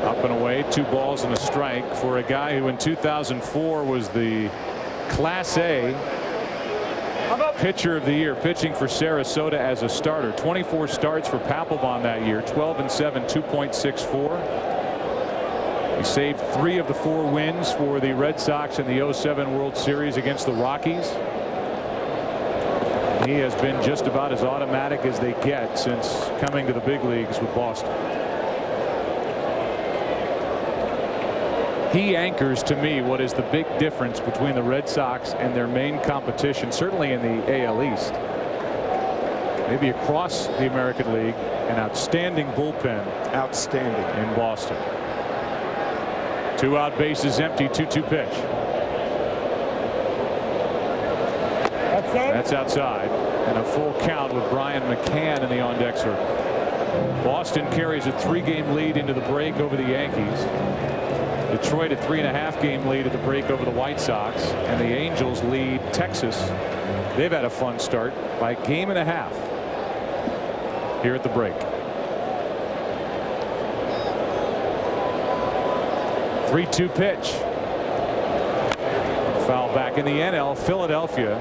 Up and away, 2 balls and a strike for a guy who in 2004 was the Class A pitcher of the year, pitching for Sarasota as a starter. 24 starts for Papelbon that year, 12-7, 2.64. He saved 3 of the 4 wins for the Red Sox in the 07 World Series against the Rockies. He has been just about as automatic as they get since coming to the big leagues with Boston. He anchors to me what is the big difference between the Red Sox and their main competition, certainly in the AL East. Maybe across the American League, an outstanding bullpen. Outstanding. In Boston. 2 out, bases empty, 2-2 pitch. That's outside, and a full count with Brian McCann in the on-deck circle. Boston carries a 3-game lead into the break over the Yankees. Detroit a 3.5-game lead at the break over the White Sox, and the Angels lead Texas. They've had a fun start by 1.5 games here at the break. 3-2 pitch. Foul back in the NL. Philadelphia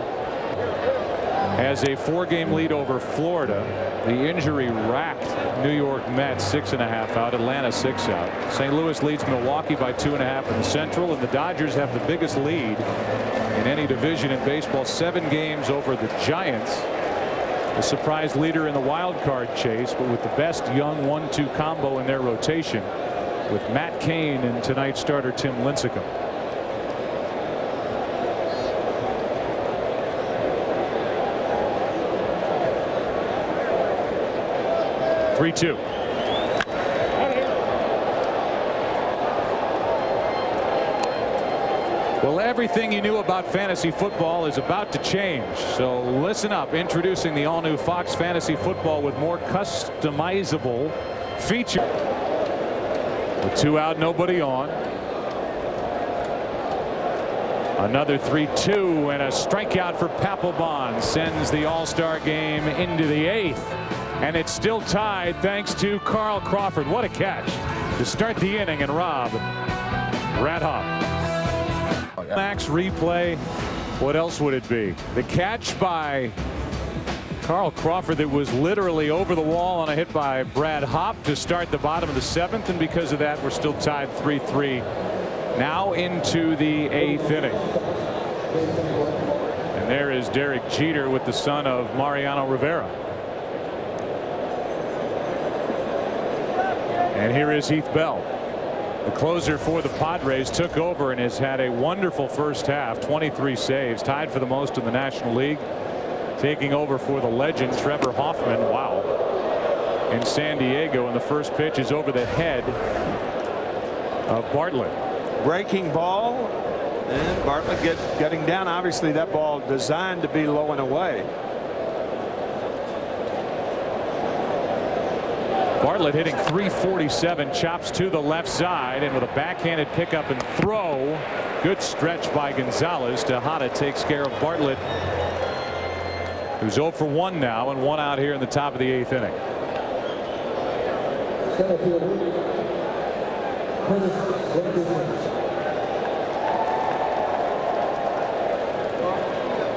has a 4-game lead over Florida. The injury-racked New York Mets 6.5 out. Atlanta 6 out. St. Louis leads Milwaukee by 2.5 in the Central, and the Dodgers have the biggest lead in any division in baseball, 7 games over the Giants. The surprise leader in the wild card chase, but with the best young 1-2 combo in their rotation, with Matt Cain and tonight's starter Tim Lincecum. Three-2. Well, everything you knew about fantasy football is about to change. So listen up. Introducing the all-new Fox Fantasy Football with more customizable features. With 2 out, nobody on. Another 3-2 and a strikeout for Papelbon sends the All-Star game into the 8th. And it's still tied thanks to Carl Crawford. What a catch to start the inning and rob Brad Hop. Max replay. What else would it be? The catch by Carl Crawford that was literally over the wall on a hit by Brad Hop to start the bottom of the 7th, and because of that we're still tied 3-3 now into the 8th inning. And there is Derek Jeter with the son of Mariano Rivera. And here is Heath Bell. The closer for the Padres took over and has had a wonderful first half. 23 saves, tied for the most in the National League. Taking over for the legend Trevor Hoffman. Wow. In San Diego, and the first pitch is over the head of Bartlett. Breaking ball, and Bartlett getting down. Obviously that ball designed to be low and away. Bartlett hitting .347, chops to the left side, and with a backhanded pickup and throw. Good stretch by Gonzalez. Tejada takes care of Bartlett, who's 0 for 1 now, and 1 out here in the top of the 8th inning.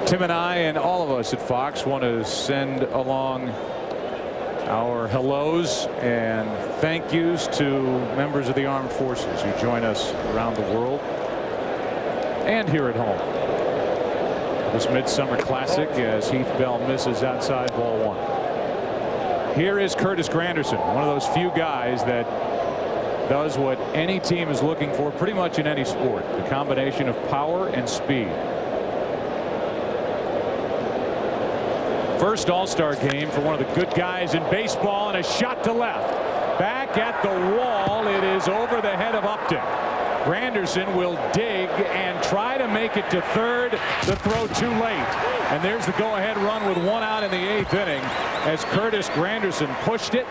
Tim and I and all of us at Fox want to send along our hellos and thank yous to members of the armed forces who join us around the world and here at home. This Midsummer Classic as Heath Bell misses outside ball 1. Here is Curtis Granderson, one of those few guys that does what any team is looking for pretty much in any sport, the combination of power and speed. First All-Star game for one of the good guys in baseball, and a shot to left. Back at the wall. It is over the head of Upton. Granderson will dig and try to make it to third. The throw too late. And there's the go-ahead run with 1 out in the 8th inning as Curtis Granderson pushed it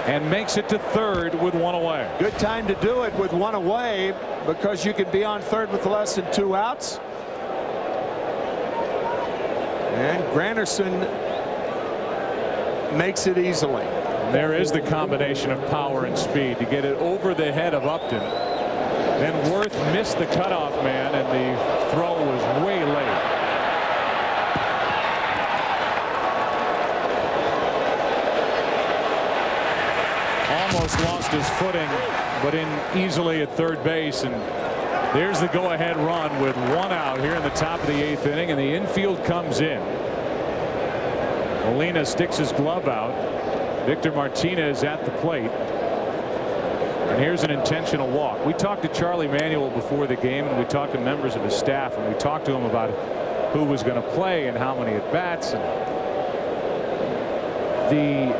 and makes it to third with 1 away. Good time to do it with 1 away because you can be on third with less than 2 outs. And Granderson makes it easily. There is the combination of power and speed to get it over the head of Upton. Then Worth missed the cutoff man, and the throw was way late. Almost lost his footing, but in easily at third base. And there's the go-ahead run with one out here in the top of the 8th inning, and the infield comes in. Molina sticks his glove out. Victor Martinez at the plate. And here's an intentional walk. We talked to Charlie Manuel before the game, and we talked to members of his staff, and we talked to him about who was going to play and how many at-bats. And the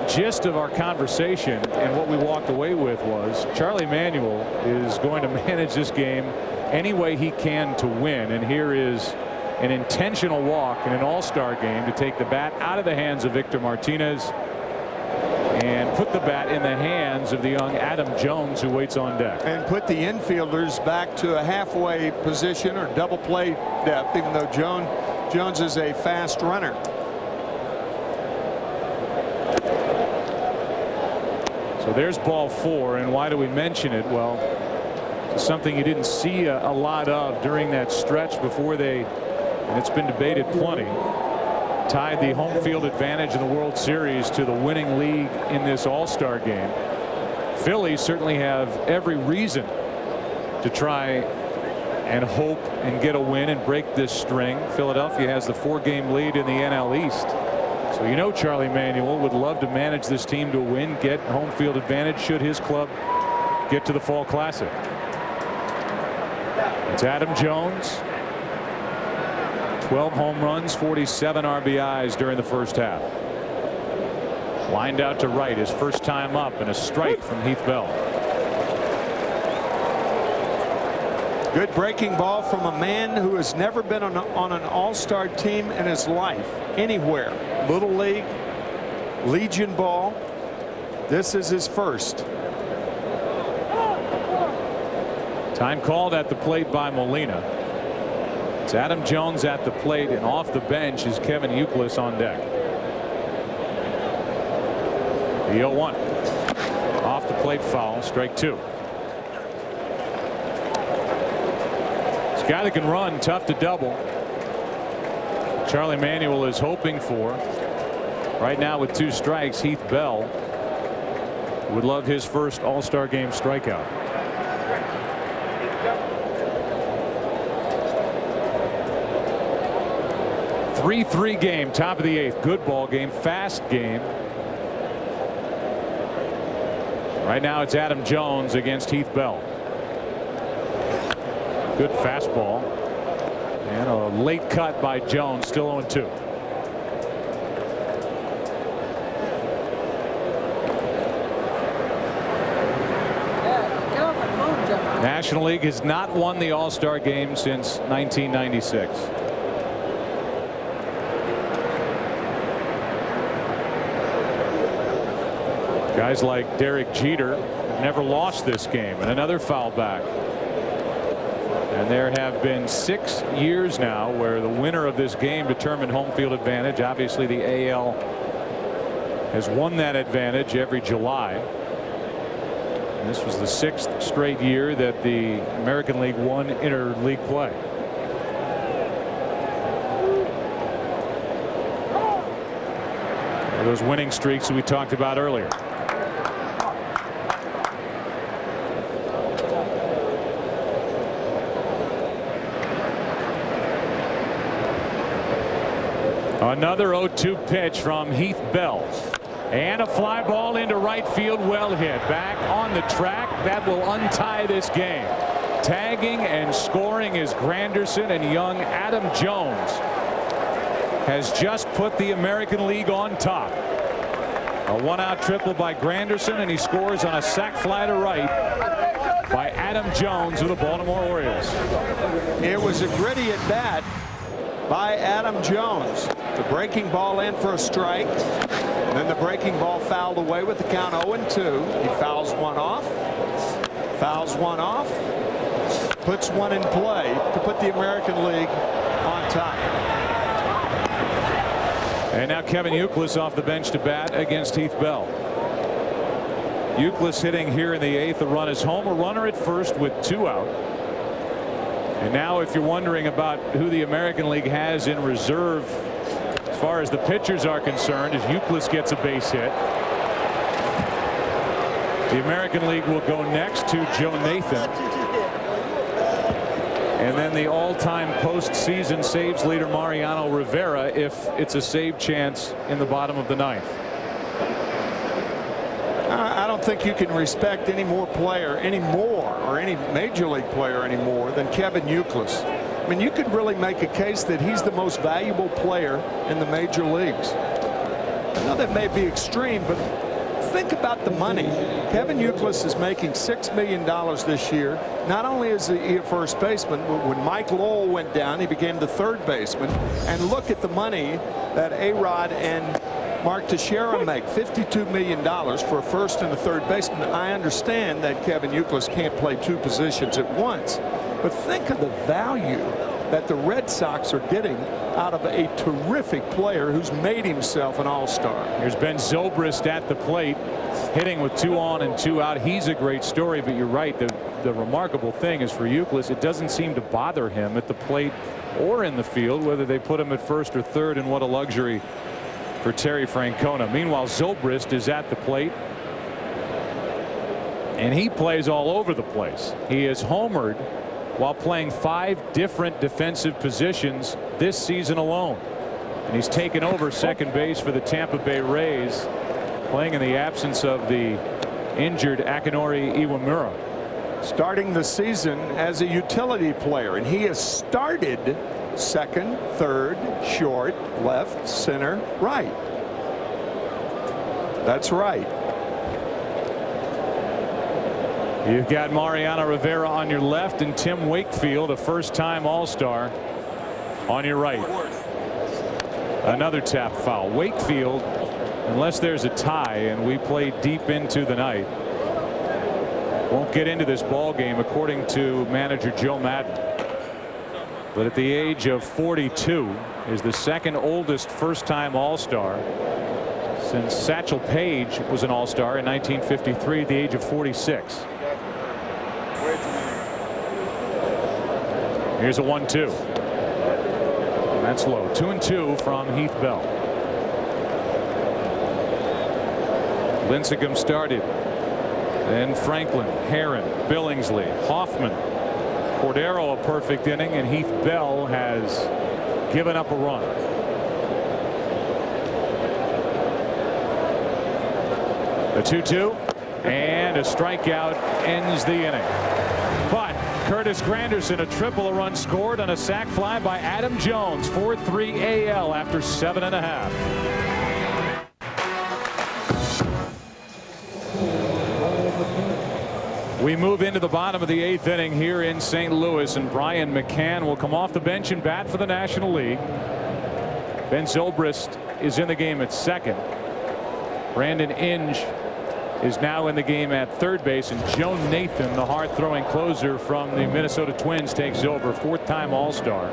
gist of our conversation and what we walked away with was Charlie Manuel is going to manage this game any way he can to win. And here is an intentional walk in an all-star game to take the bat out of the hands of Victor Martinez and put the bat in the hands of the young Adam Jones, who waits on deck. And put the infielders back to a halfway position or double play depth, even though Jones is a fast runner. So there's ball 4, and why do we mention it? Well, it's something you didn't see a lot of during that stretch before they, and it's been debated plenty, tied the home field advantage in the World Series to the winning league in this All-Star game. Phillies certainly have every reason to try and hope and get a win and break this string. Philadelphia has the 4-game lead in the NL East. So you know Charlie Manuel would love to manage this team to a win, get home field advantage should his club get to the Fall Classic. It's Adam Jones. 12 home runs, 47 RBIs during the first half. Lined out to right, his first time up, and a strike from Heath Bell. Good breaking ball from a man who has never been on an all-star team in his life anywhere. Little League, Legion ball. This is his first. Time called at the plate by Molina. It's Adam Jones at the plate, and off the bench is Kevin Youkilis on deck. The 0-1. Off the plate foul, strike 2. This guy that can run, tough to double. Charlie Manuel is hoping for. Right now with 2 strikes, Heath Bell would love his first All-Star game strikeout. .3-3 game, top of the 8th. Good ball game, fast game. Right now it's Adam Jones against Heath Bell. Good fastball. And a late cut by Jones, still 0-2. National League has not won the All-Star game since 1996. Guys like Derek Jeter never lost this game, and another foul back. And there have been 6 years now where the winner of this game determined home field advantage. Obviously the AL has won that advantage every July. And this was the 6th straight year that the American League won interleague play. Those winning streaks that we talked about earlier. Another 0-2 pitch from Heath Bell, and a fly ball into right field, well hit. Back on the track, that will untie this game. Tagging and scoring is Granderson, and young Adam Jones has just put the American League on top. A 1-out triple by Granderson, and he scores on a sac fly to right by Adam Jones of the Baltimore Orioles. It was a gritty at bat by Adam Jones. The breaking ball in for a strike. And then the breaking ball fouled away with the count 0-2. He fouls one off. Fouls one off. Puts one in play to put the American League on top. And now Kevin Youkilis off the bench to bat against Heath Bell. Youkilis hitting here in the 8th. The run is home. A runner at first with 2 out. And now if you're wondering about who the American League has in reserve as far as the pitchers are concerned, as Youkilis gets a base hit. The American League will go next to Joe Nathan. And then the all-time postseason saves leader Mariano Rivera if it's a save chance in the bottom of the 9th. I don't think you can respect any player anymore, or any major league player anymore, than Kevin Youkilis. I mean, you could really make a case that he's the most valuable player in the major leagues. I know that may be extreme, but think about the money. Kevin Youkilis is making $6 million this year. Not only is he a first baseman, but when Mike Lowell went down, he became the third baseman. And look at the money that A-Rod and Mark Teixeira make, $52 million for a first and a third baseman. I understand that Kevin Youkilis can't play 2 positions at once, but think of the value that the Red Sox are getting out of a terrific player who's made himself an all-star. Here's Ben Zobrist at the plate, hitting with 2 on and 2 out. He's a great story, but you're right. The remarkable thing is for Youkilis, it doesn't seem to bother him at the plate or in the field, whether they put him at first or third, and what a luxury for Terry Francona. Meanwhile, Zobrist is at the plate, and he plays all over the place. He is homered while playing 5 different defensive positions this season alone. And he's taken over second base for the Tampa Bay Rays, playing in the absence of the injured Akinori Iwamura. Starting the season as a utility player, and he has started second, third, short, left, center, right. That's right. You've got Mariano Rivera on your left and Tim Wakefield, a first-time All-Star, on your right. Another tap foul. Wakefield, unless there's a tie and we play deep into the night, won't get into this ball game, according to manager Joe Madden. But at the age of 42 is the second oldest first-time All-Star since Satchel Paige was an All-Star in 1953 at the age of 46. Here's a 1-2. That's low. 2-2 from Heath Bell. Lincecum started. Then Franklin, Heron, Billingsley, Hoffman, Cordero a perfect inning, and Heath Bell has given up a run. The 2-2 and a strikeout ends the inning. But Curtis Granderson, a triple, a run scored on a sac fly by Adam Jones. 4-3 AL after 7.5. We move into the bottom of the 8th inning here in St. Louis, and Brian McCann will come off the bench and bat for the National League. Ben Zobrist is in the game at second. Brandon Inge is now in the game at third base, and Joe Nathan, the hard-throwing closer from the Minnesota Twins, takes over. 4th-time All-Star.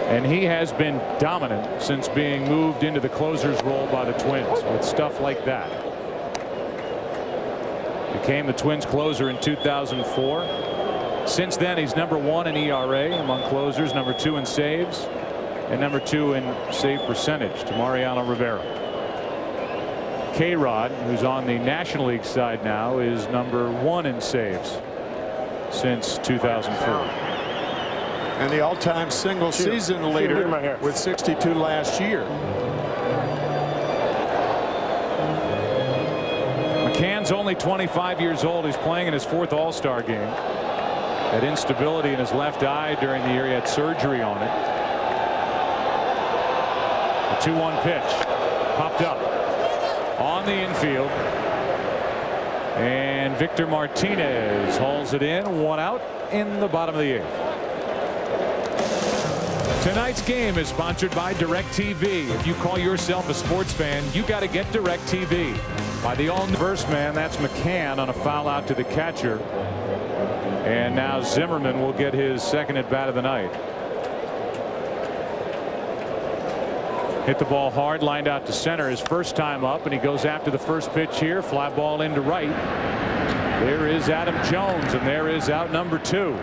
And he has been dominant since being moved into the closer's role by the Twins with stuff like that. Became the Twins closer in 2004. Since then, he's #1 in ERA among closers, #2 in saves, and #2 in save percentage to Mariano Rivera. K-Rod, who's on the National League side now, is #1 in saves since 2004. And the all-time single season leader with 62 last year. McCann's only 25 years old. He's playing in his 4th All-Star game. Had instability in his left eye during the year. He had surgery on it. A 2-1 pitch popped up on the infield, and Victor Martinez hauls it in. 1 out in the bottom of the 8th. Tonight's game is sponsored by DirecTV. If you call yourself a sports fan, you got to get DirecTV. By the all-first man, that's McCann on a foul out to the catcher. And now Zimmerman will get his second at bat of the night. Hit the ball hard, lined out to center his first time up, and he goes after the first pitch here. Fly ball into right. There is Adam Jones, and there is out number 2. You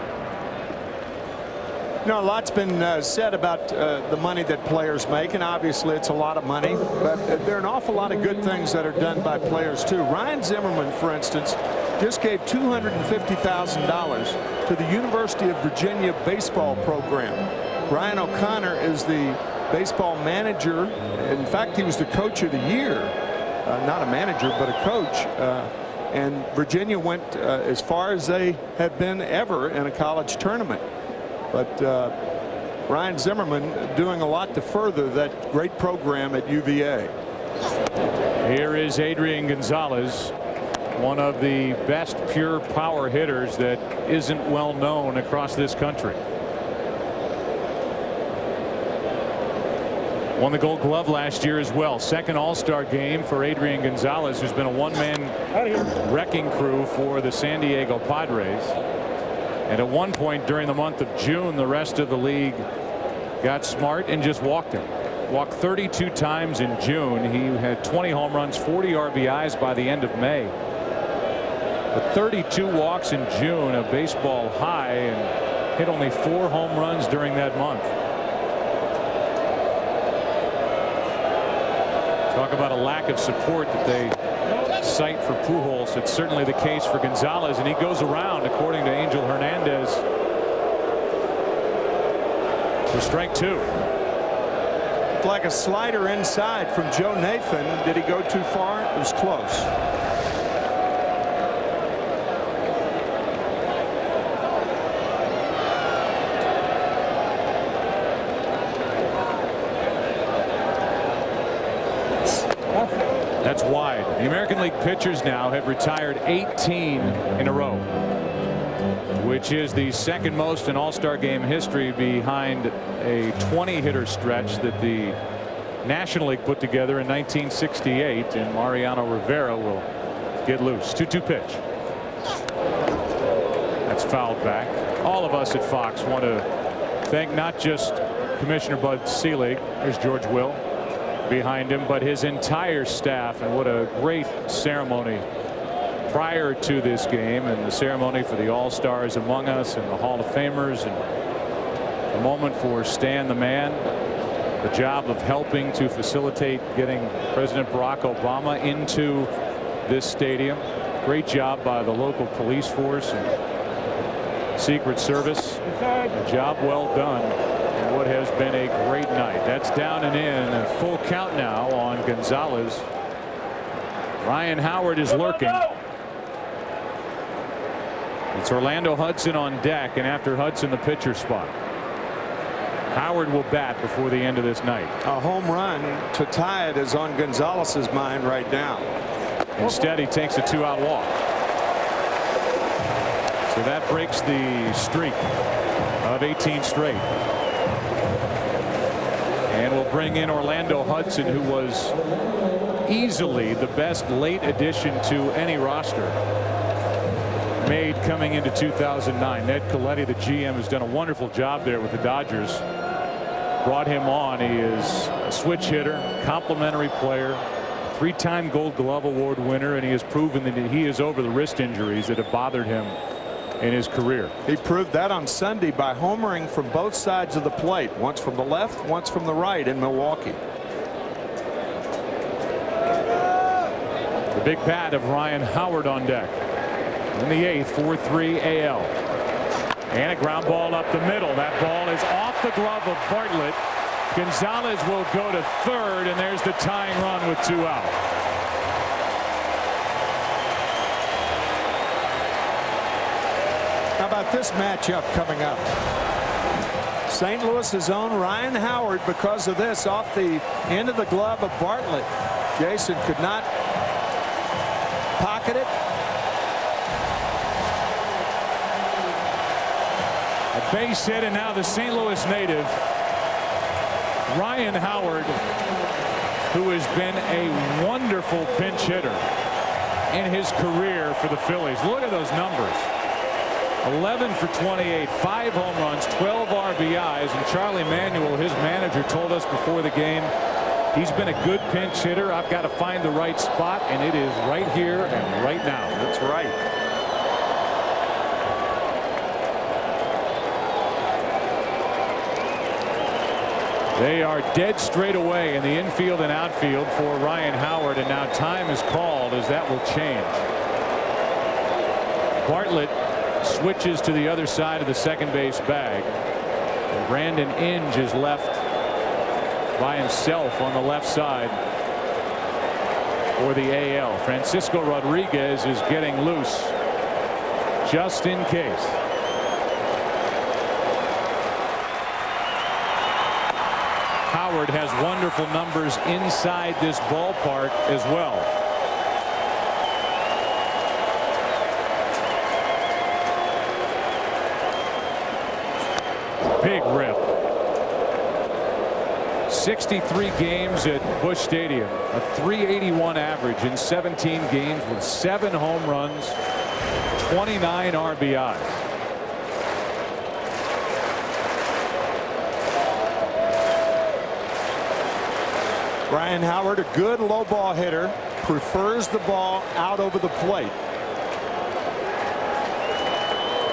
know, a lot's been said about the money that players make, and obviously it's a lot of money, but there are an awful lot of good things that are done by players too. Ryan Zimmerman, for instance, just gave $250,000 to the University of Virginia baseball program. Brian O'Connor is the baseball manager. In fact, he was the coach of the year, not a manager, but a coach. And Virginia went as far as they have been ever in a college tournament. But Ryan Zimmerman doing a lot to further that great program at UVA. Here is Adrian Gonzalez, one of the best pure power hitters that isn't well known across this country. Won the Gold Glove last year as well. Second All-Star game for Adrian Gonzalez, who's been a one-man wrecking crew for the San Diego Padres. And at one point during the month of June, the rest of the league got smart and just walked him. Walked 32 times in June. He had 20 home runs, 40 RBIs by the end of May. But 32 walks in June, a baseball high, and hit only 4 home runs during that month. Talk about a lack of support that they cite for Pujols. It's certainly the case for Gonzalez, and he goes around, according to Angel Hernandez, for strike 2. Like a slider inside from Joe Nathan. Did he go too far? It was close. That's wide. The American League pitchers now have retired 18 in a row, which is the second most in All-Star Game history, behind a 20-hitter stretch that the National League put together in 1968. And Mariano Rivera will get loose. 2-2 pitch. That's fouled back. All of us at Fox want to thank not just Commissioner Bud Selig, there's George Will behind him, but his entire staff, and what a great ceremony prior to this game, and the ceremony for the All-Stars among us and the Hall of Famers, and the moment for Stan the Man, the job of helping to facilitate getting President Barack Obama into this stadium. Great job by the local police force and Secret Service. A job well done. What has been a great night. That's down and in, a full count now on Gonzalez. Ryan Howard is lurking. It's Orlando Hudson on deck, and after Hudson, the pitcher spot. Howard will bat before the end of this night. A home run to tie it is on Gonzalez's mind right now. Instead, he takes a 2-out walk. So that breaks the streak of 18 straight. And we'll bring in Orlando Hudson, who was easily the best late addition to any roster made coming into 2009. Ned Colletti, the GM, has done a wonderful job there with the Dodgers. Brought him on. He is a switch hitter, complimentary player, 3-time Gold Glove Award winner, and he has proven that he is over the wrist injuries that have bothered him in his career. He proved that on Sunday by homering from both sides of the plate, once from the left, once from the right in Milwaukee. The big bat of Ryan Howard on deck in the 8th, 4-3 AL, and a ground ball up the middle. That ball is off the glove of Bartlett. Gonzalez will go to third, and there's the tying run with 2 out. How about this matchup coming up? St. Louis's own Ryan Howard, because of this, off the end of the glove of Bartlett. Jason could not pocket it. A base hit, and now the St. Louis native Ryan Howard, who has been a wonderful pinch hitter in his career for the Phillies. Look at those numbers. 11 for 28, 5 home runs, 12 RBIs, and Charlie Manuel, his manager, told us before the game he's been a good pinch hitter. I've got to find the right spot, and it is right here and right now. That's right. They are dead straight away in the infield and outfield for Ryan Howard, and now time is called as that will change. Bartlett switches to the other side of the second base bag. And Brandon Inge is left by himself on the left side for the AL. Francisco Rodriguez is getting loose just in case. Howard has wonderful numbers inside this ballpark as well. Big rip. 63 games at Busch Stadium, a .381 average in 17 games with 7 home runs, 29 RBIs. Ryan Howard, a good low ball hitter, prefers the ball out over the plate.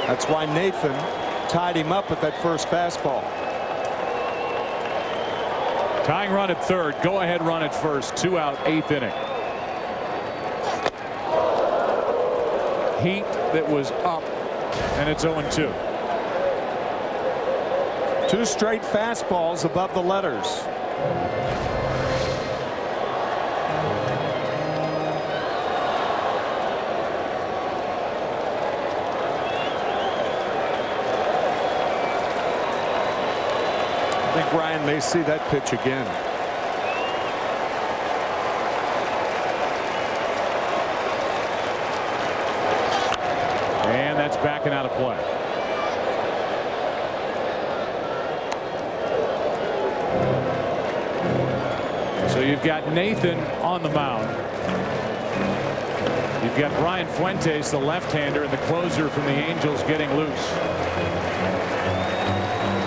That's why Nathan tied him up with that first fastball. Tying run at third, go ahead run at first, 2 out, 8th inning. Heat that was up, and it's 0-2. 2 straight fastballs above the letters. I think Ryan may see that pitch again. And that's backing out of play. So you've got Nathan on the mound. You've got Brian Fuentes, the left-hander, and the closer from the Angels, getting loose.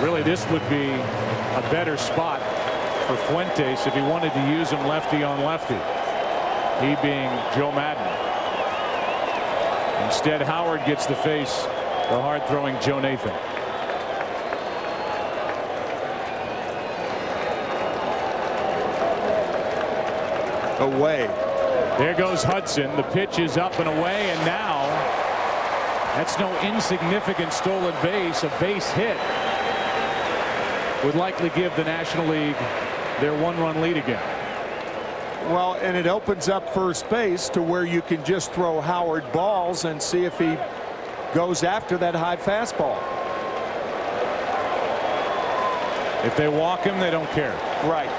Really, this would be a better spot for Fuentes if he wanted to use him lefty on lefty. He being Joe Madden. Instead, Howard gets to face the hard-throwing Joe Nathan. Away. There goes Hudson. The pitch is up and away, and now that's no insignificant stolen base. A base hit would likely give the National League their 1-run lead again. Well, and it opens up first base to where you can just throw Howard balls and see if he goes after that high fastball. If they walk him, they don't care. Right.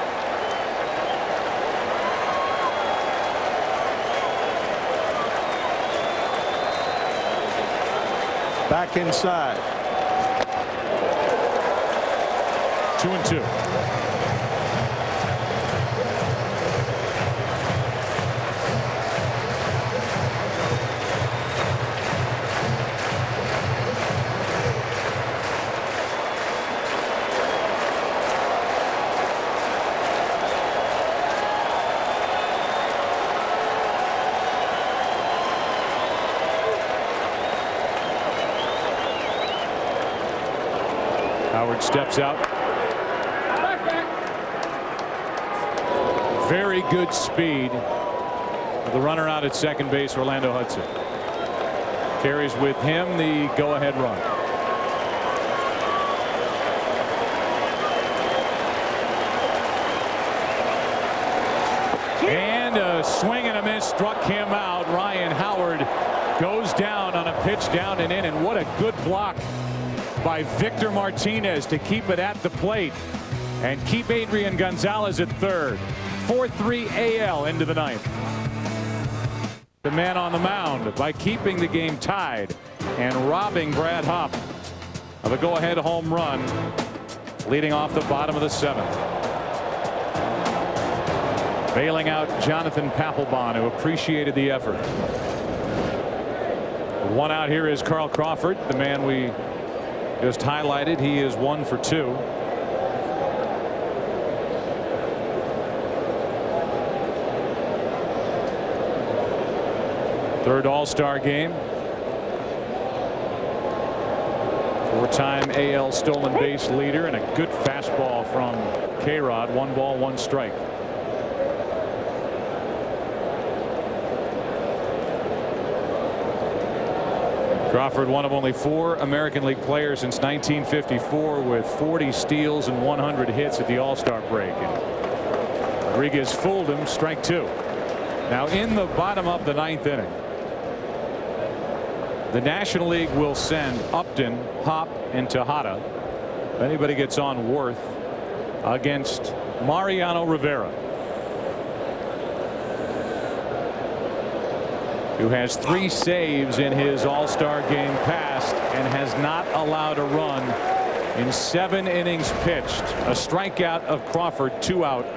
Back inside. 2-2. Howard steps out. Very good speed. The runner out at second base, Orlando Hudson. Carries with him the go-ahead run. And a swing and a miss struck him out. Ryan Howard goes down on a pitch down and in, and what a good block by Victor Martinez to keep it at the plate and keep Adrian Gonzalez at third. 4-3 AL into the ninth. The man on the mound by keeping the game tied and robbing Brad Hopp of a go-ahead home run, leading off the bottom of the 7th. Bailing out Jonathan Papelbon, who appreciated the effort. One out here is Carl Crawford, the man we just highlighted. He is 1 for 2. Third All-Star game. 4-time AL stolen base leader, and a good fastball from K-Rod. 1 ball, 1 strike. Crawford, one of only 4 American League players since 1954 with 40 steals and 100 hits at the All-Star break. And Rodriguez fooled him. Strike 2. Now in the bottom of the 9th inning, the National League will send Upton, Hop, and Tejada. If anybody gets on Worth against Mariano Rivera, who has 3 saves in his All-Star game past and has not allowed a run in 7 innings pitched. A strikeout of Crawford, 2 out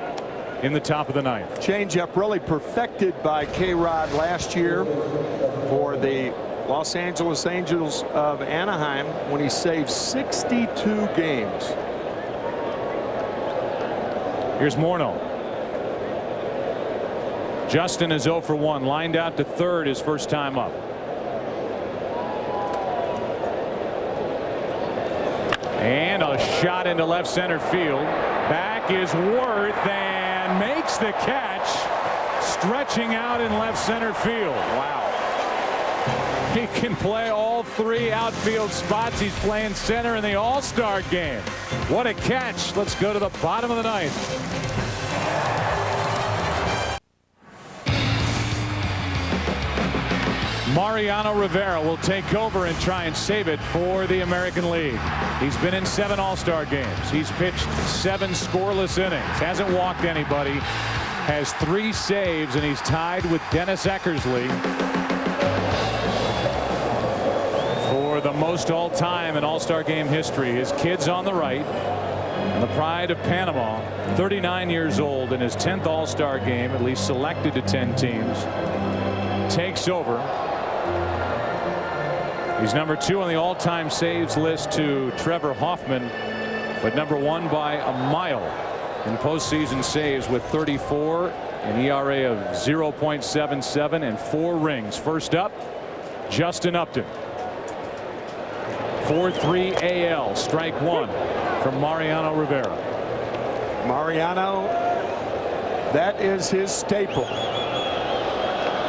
in the top of the 9th. Changeup really perfected by K-Rod last year for the Los Angeles Angels of Anaheim when he saved 62 games. Here's Morneau. Justin is 0 for 1, lined out to third his first time up. And a shot into left center field. Back is Worth and makes the catch, stretching out in left center field. Wow. He can play all 3 outfield spots. He's playing center in the All-Star game. What a catch. Let's go to the bottom of the 9th. Mariano Rivera will take over and try and save it for the American League. He's been in 7 All-Star games. He's pitched 7 scoreless innings. Hasn't walked anybody. Has 3 saves, and he's tied with Dennis Eckersley for the most all-time in All-Star game history. His kid's on the right, and the pride of Panama, 39 years old in his 10th All-Star game, at least selected to 10 teams, takes over. He's number 2 on the all-time saves list to Trevor Hoffman, but number 1 by a mile in postseason saves with 34, an ERA of 0.77 and 4 rings. First up, Justin Upton. 4-3 AL, strike 1 from Mariano Rivera. Mariano, that is his staple.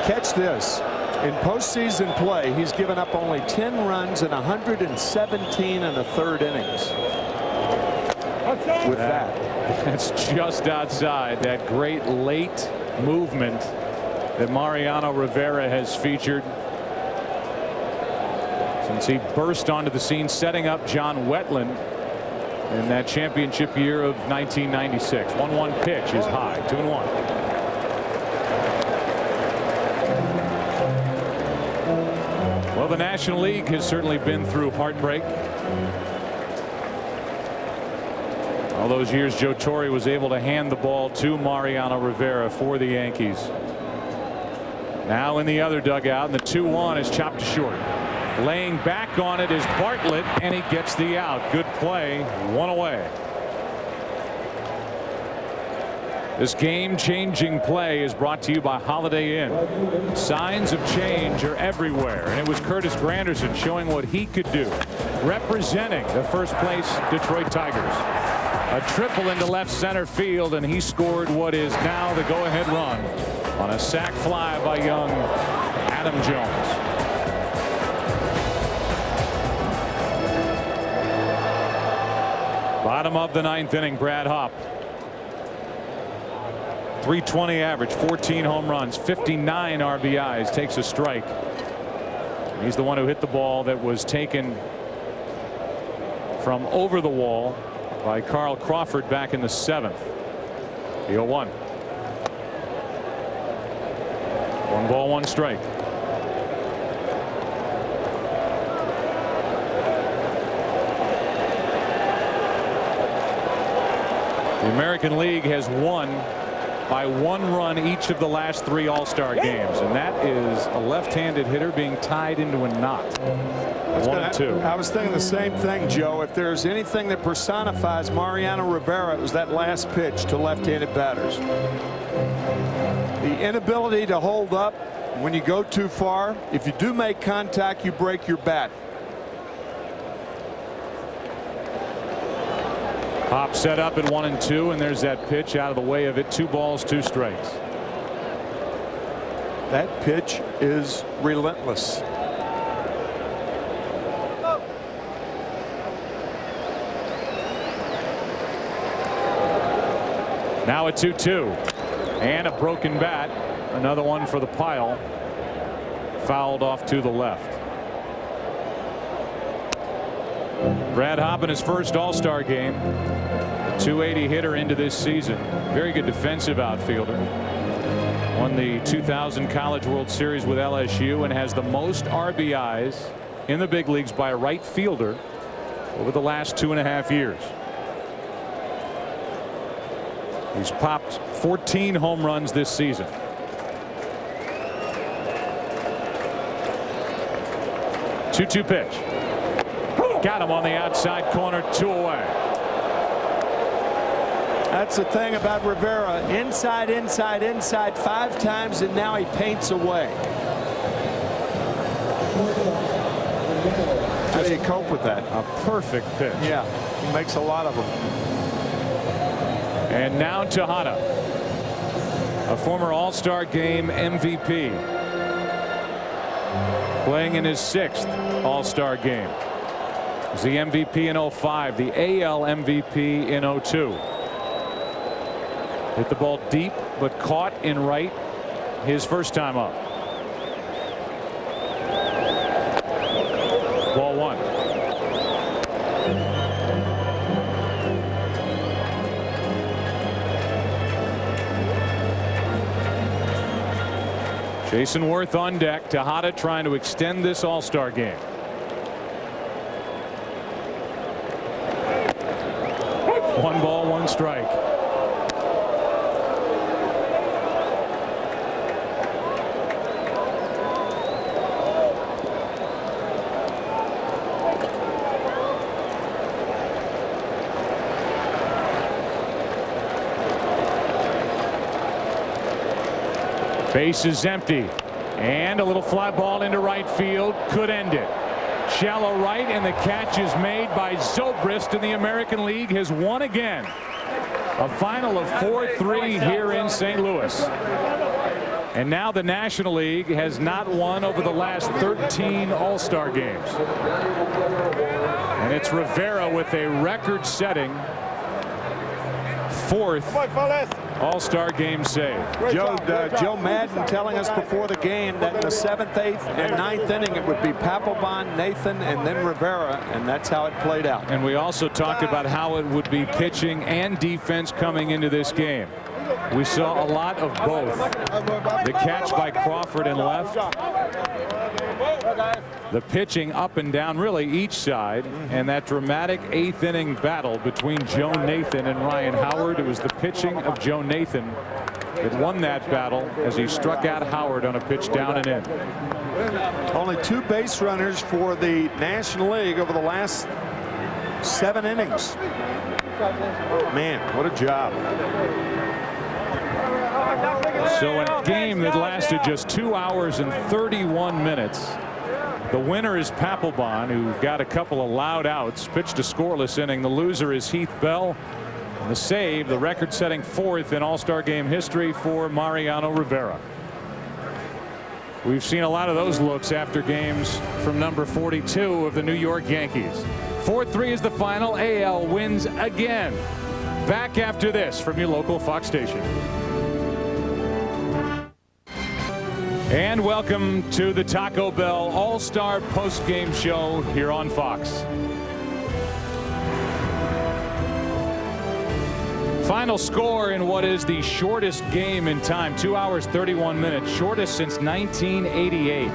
Catch this. In postseason play, he's given up only 10 runs in 117 and a third innings. With That's just outside that great late movement that Mariano Rivera has featured since he burst onto the scene, setting up John Wetland in that championship year of 1996. 1-1 pitch is high. 2-1. Well, the National League has certainly been through heartbreak. All those years Joe Torre was able to hand the ball to Mariano Rivera for the Yankees. Now in the other dugout, and the 2-1 is chopped to short. Laying back on it is Bartlett, and he gets the out. Good play. 1 away. This game-changing play is brought to you by Holiday Inn. Signs of change are everywhere, and it was Curtis Granderson showing what he could do, representing the first-place Detroit Tigers. A triple into left center field, and he scored what is now the go-ahead run on a sac fly by young Adam Jones. Bottom of the 9th inning, Brad Hopp. .320 average, 14 home runs, 59 RBIs, takes a strike. He's the one who hit the ball that was taken from over the wall by Carl Crawford back in the 7th. The 0-1. 1 ball, 1 strike. The American League has won by 1 run each of the last 3 All-Star games, and that is a left-handed hitter being tied into a knot. 1-2. I was thinking the same thing, Joe. If there's anything that personifies Mariano Rivera, it was that last pitch to left-handed batters. The inability to hold up when you go too far. If you do make contact, you break your bat. Pop set up at 1-2, and there's that pitch out of the way of it. 2 balls, 2 strikes. That pitch is relentless. Now a 2-2 and a broken bat. Another one for the pile. Fouled off to the left. Brad Hoppen, his first All-Star game. A 280 hitter into this season. Very good defensive outfielder. Won the 2000 College World Series with LSU and has the most RBIs in the big leagues by a right fielder over the last 2.5 years. He's popped 14 home runs this season. Two-two pitch. Got him on the outside corner, 2 away. That's the thing about Rivera. Inside, inside, inside 5 times, and now he paints away. How do you cope with that? A perfect pitch. Yeah, he makes a lot of them. And now Tejada, a former All-Star Game MVP, playing in his 6th All-Star game. He was the MVP in 05, the AL MVP in 02. Hit the ball deep, but caught in right his first time up. Ball 1. Jason Worth on deck. Tejada trying to extend this All-Star game. One ball, 1 strike. Base is empty, and a little fly ball into right field could end it. Shallow right, and the catch is made by Zobrist, and the American League has won again. A final of 4-3 here in St. Louis. And now the National League has not won over the last 13 All-Star games. And it's Rivera with a record-setting 4th All-Star game save. Joe Madden telling us before the game that in the 7th, 8th, and 9th inning it would be Papelbon, Nathan, and then Rivera, and that's how it played out. And we also talked about how it would be pitching and defense coming into this game. We saw a lot of both. The catch by Crawford in left. The pitching up and down really each side, and that dramatic 8th inning battle between Joe Nathan and Ryan Howard. It was the pitching of Joe Nathan that won that battle as he struck out Howard on a pitch down and in. Only 2 base runners for the National League over the last 7 innings. Man, what a job. So a game that lasted just 2 hours and 31 minutes. The winner is Papelbon, who got a couple of loud outs, pitched a scoreless inning. The loser is Heath Bell. And the save, the record-setting 4th in All-Star game history for Mariano Rivera. We've seen a lot of those looks after games from number 42 of the New York Yankees. 4-3 is the final. AL wins again. Back after this from your local Fox station. And welcome to the Taco Bell All-Star post-game show here on Fox. Final score in what is the shortest game in time, 2 hours 31 minutes, shortest since 1988.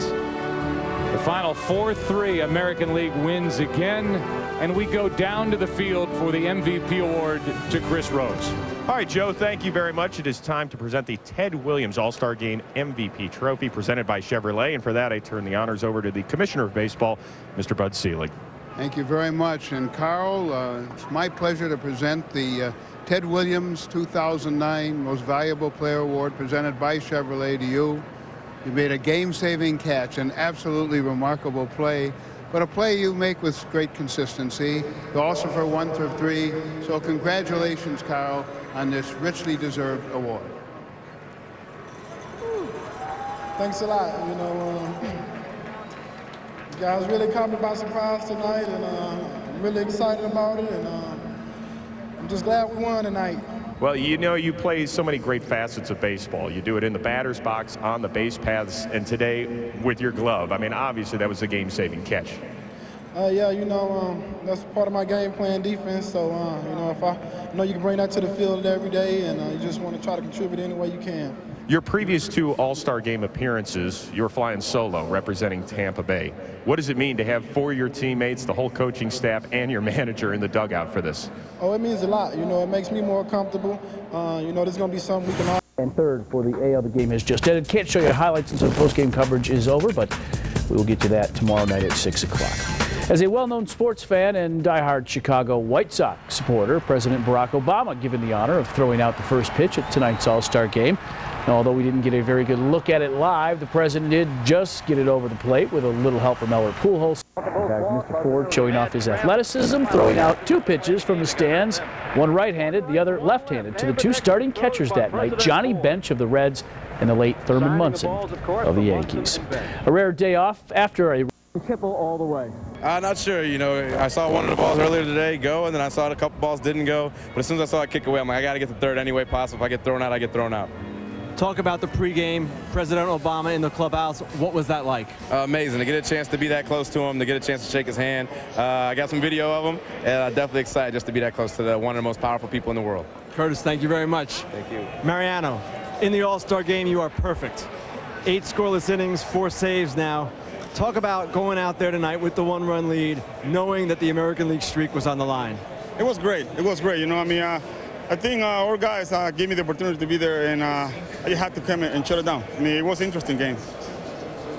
The final 4-3, American League wins again, and we go down to the field for the MVP award to Chris Rose. All right, Joe, thank you very much. It is time to present the Ted Williams All-Star Game MVP trophy presented by Chevrolet, and for that I turn the honors over to the Commissioner of Baseball, Mr. Bud Selig. Thank you very much. And Carl, it's my pleasure to present the Ted Williams 2009 Most Valuable Player Award presented by Chevrolet to you. You made a game-saving catch, an absolutely remarkable play, but a play you make with great consistency. You also for 1 through 3. So congratulations, Carl, on this richly deserved award. Thanks a lot. You know, you guys really caught me by surprise tonight, and I'm really excited about it, and I'm just glad we won tonight. Well, you know, you play so many great facets of baseball. You do it in the batter's box, on the base paths, and today with your glove. I mean, obviously that was a game-saving catch. Yeah, you know, that's part of my game plan, defense. So, you know, if I know you can bring that to the field every day, and you just want to try to contribute any way you can. Your previous 2 All-Star Game appearances, you were flying solo representing Tampa Bay. What does it mean to have 4 of your teammates, the whole coaching staff, and your manager in the dugout for this? Oh, it means a lot. You know, it makes me more comfortable. You know, this is going to be something we can all. And third for the AL, the game has just ended. Can't show you the highlights since our post-game coverage is over, but we will get you that tomorrow night at 6 o'clock. As a well-known sports fan and diehard Chicago White Sox supporter, President Barack Obama given the honor of throwing out the first pitch at tonight's All-Star Game. Now, although we didn't get a very good look at it live, the president did just get it over the plate with a little help from Albert Pujols. Mr. Ford showing off his athleticism, throwing out 2 pitches from the stands, one right-handed, the other left-handed, to the 2 starting catchers that night, Johnny Bench of the Reds and the late Thurman Munson of the Yankees. A rare day off after a triple all the way. I'm not sure. You know, I saw one of the balls earlier today go, and then I saw a couple balls didn't go. But as soon as I saw it kick away, I'm like, I got to get the third any way possible. If I get thrown out, I get thrown out. Talk about the pregame, President Obama in the clubhouse. What was that like? Amazing to get a chance to be that close to him, to get a chance to shake his hand. I got some video of him, and I'm definitely excited just to be that close to one of the most powerful people in the world. Curtis, thank you very much. Thank you. Mariano, in the All-Star Game, you are perfect. 8 scoreless innings, 4 saves now. Talk about going out there tonight with the 1-run lead, knowing that the American League streak was on the line. It was great. It was great. You know, I mean, I think our guys gave me the opportunity to be there, and I had to come in and shut it down. I mean, it was an interesting game.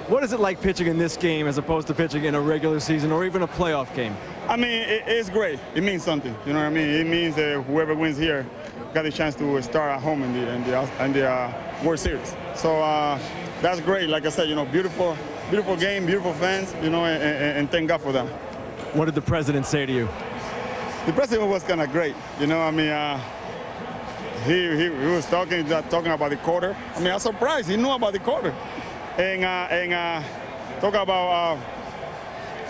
What is it like pitching in this game as opposed to pitching in a regular season or even a playoff game? I mean, it's great. It means something. You know what I mean? It means that whoever wins here got the chance to start at home in the World Series. So that's great. Like I said, you know, beautiful game, beautiful fans, you know, and thank God for them. What did the president say to you? The president was kind of great. You know, I mean, he was talking about the quarter. I mean, I'm surprised he knew about the quarter, and talk about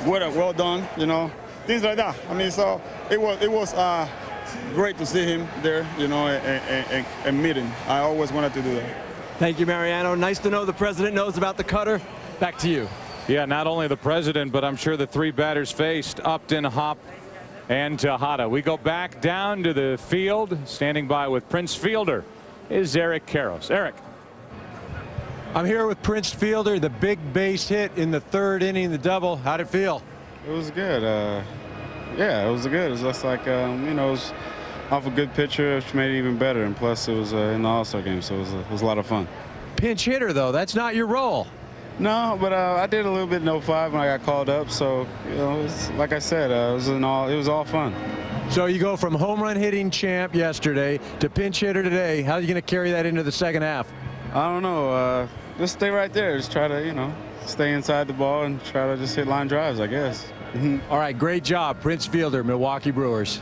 well done, you know, things like that. I mean, so it was great to see him there, you know, and meet him. I always wanted to do that. Thank you, Mariano. Nice to know the president knows about the cutter. Back to you. Yeah, not only the president, but I'm sure the 3 batters faced, Upton, Hop, and Tejada. We go back down to the field. Standing by with Prince Fielder is Eric Karros. Eric. I'm here with Prince Fielder, the big base hit in the 3rd inning, the double. How'd it feel? It was good. Yeah, it was good. It was just like, you know, it was off a good pitcher, which made it even better. And plus, it was in the All-Star game, so it was a lot of fun. Pinch hitter, though. That's not your role. No, but I did a little bit no 5 when I got called up. So, you know, it's, like I said, it was all fun. So you go from home run hitting champ yesterday to pinch hitter today. How are you going to carry that into the 2nd half? I don't know. Just stay right there. Just try to, you know, stay inside the ball and try to just hit line drives, I guess. All right, great job, Prince Fielder, Milwaukee Brewers.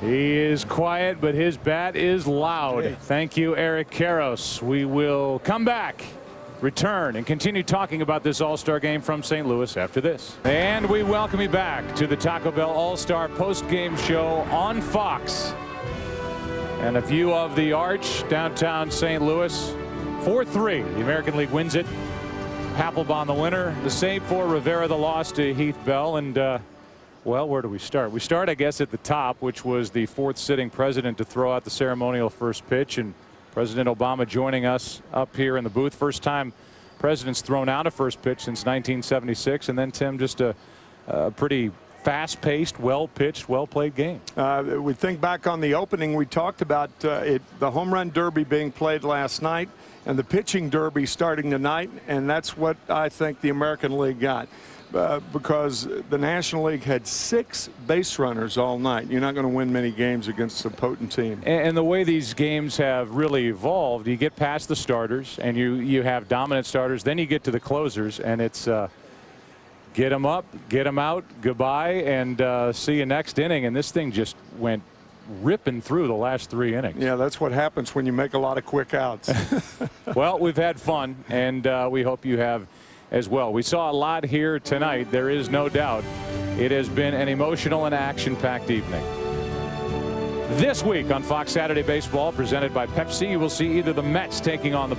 He is quiet, but his bat is loud. Thank you, Eric Karros. We will come back, return, and continue talking about this All-Star game from St. Louis after this. And we welcome you back to the Taco Bell All-Star post-game show on Fox. And a view of the Arch, downtown St. Louis. 4-3. The American League wins it. Papelbon the winner. The save for Rivera, the loss to Heath Bell. And, well, where do we start? We start, I guess, at the top, which was the 4th sitting president to throw out the ceremonial first pitch. And President Obama joining us up here in the booth. First time President's thrown out a first pitch since 1976, and then Tim, just a pretty fast-paced, well-pitched, well-played game. We think back on the opening, we talked about the home run derby being played last night and the pitching derby starting tonight, and that's what I think the American League got. Because the National League had 6 base runners all night. You're not going to win many games against a potent team. And the way these games have really evolved, you get past the starters and you have dominant starters, then you get to the closers, and it's get them up, get them out, goodbye, and see you next inning. And this thing just went ripping through the last 3 innings. Yeah, that's what happens when you make a lot of quick outs. Well, we've had fun, and we hope you have as well. We saw a lot here tonight. There is no doubt it has been an emotional and action-packed evening. This week on Fox Saturday Baseball, presented by Pepsi, you will see either the Mets taking on the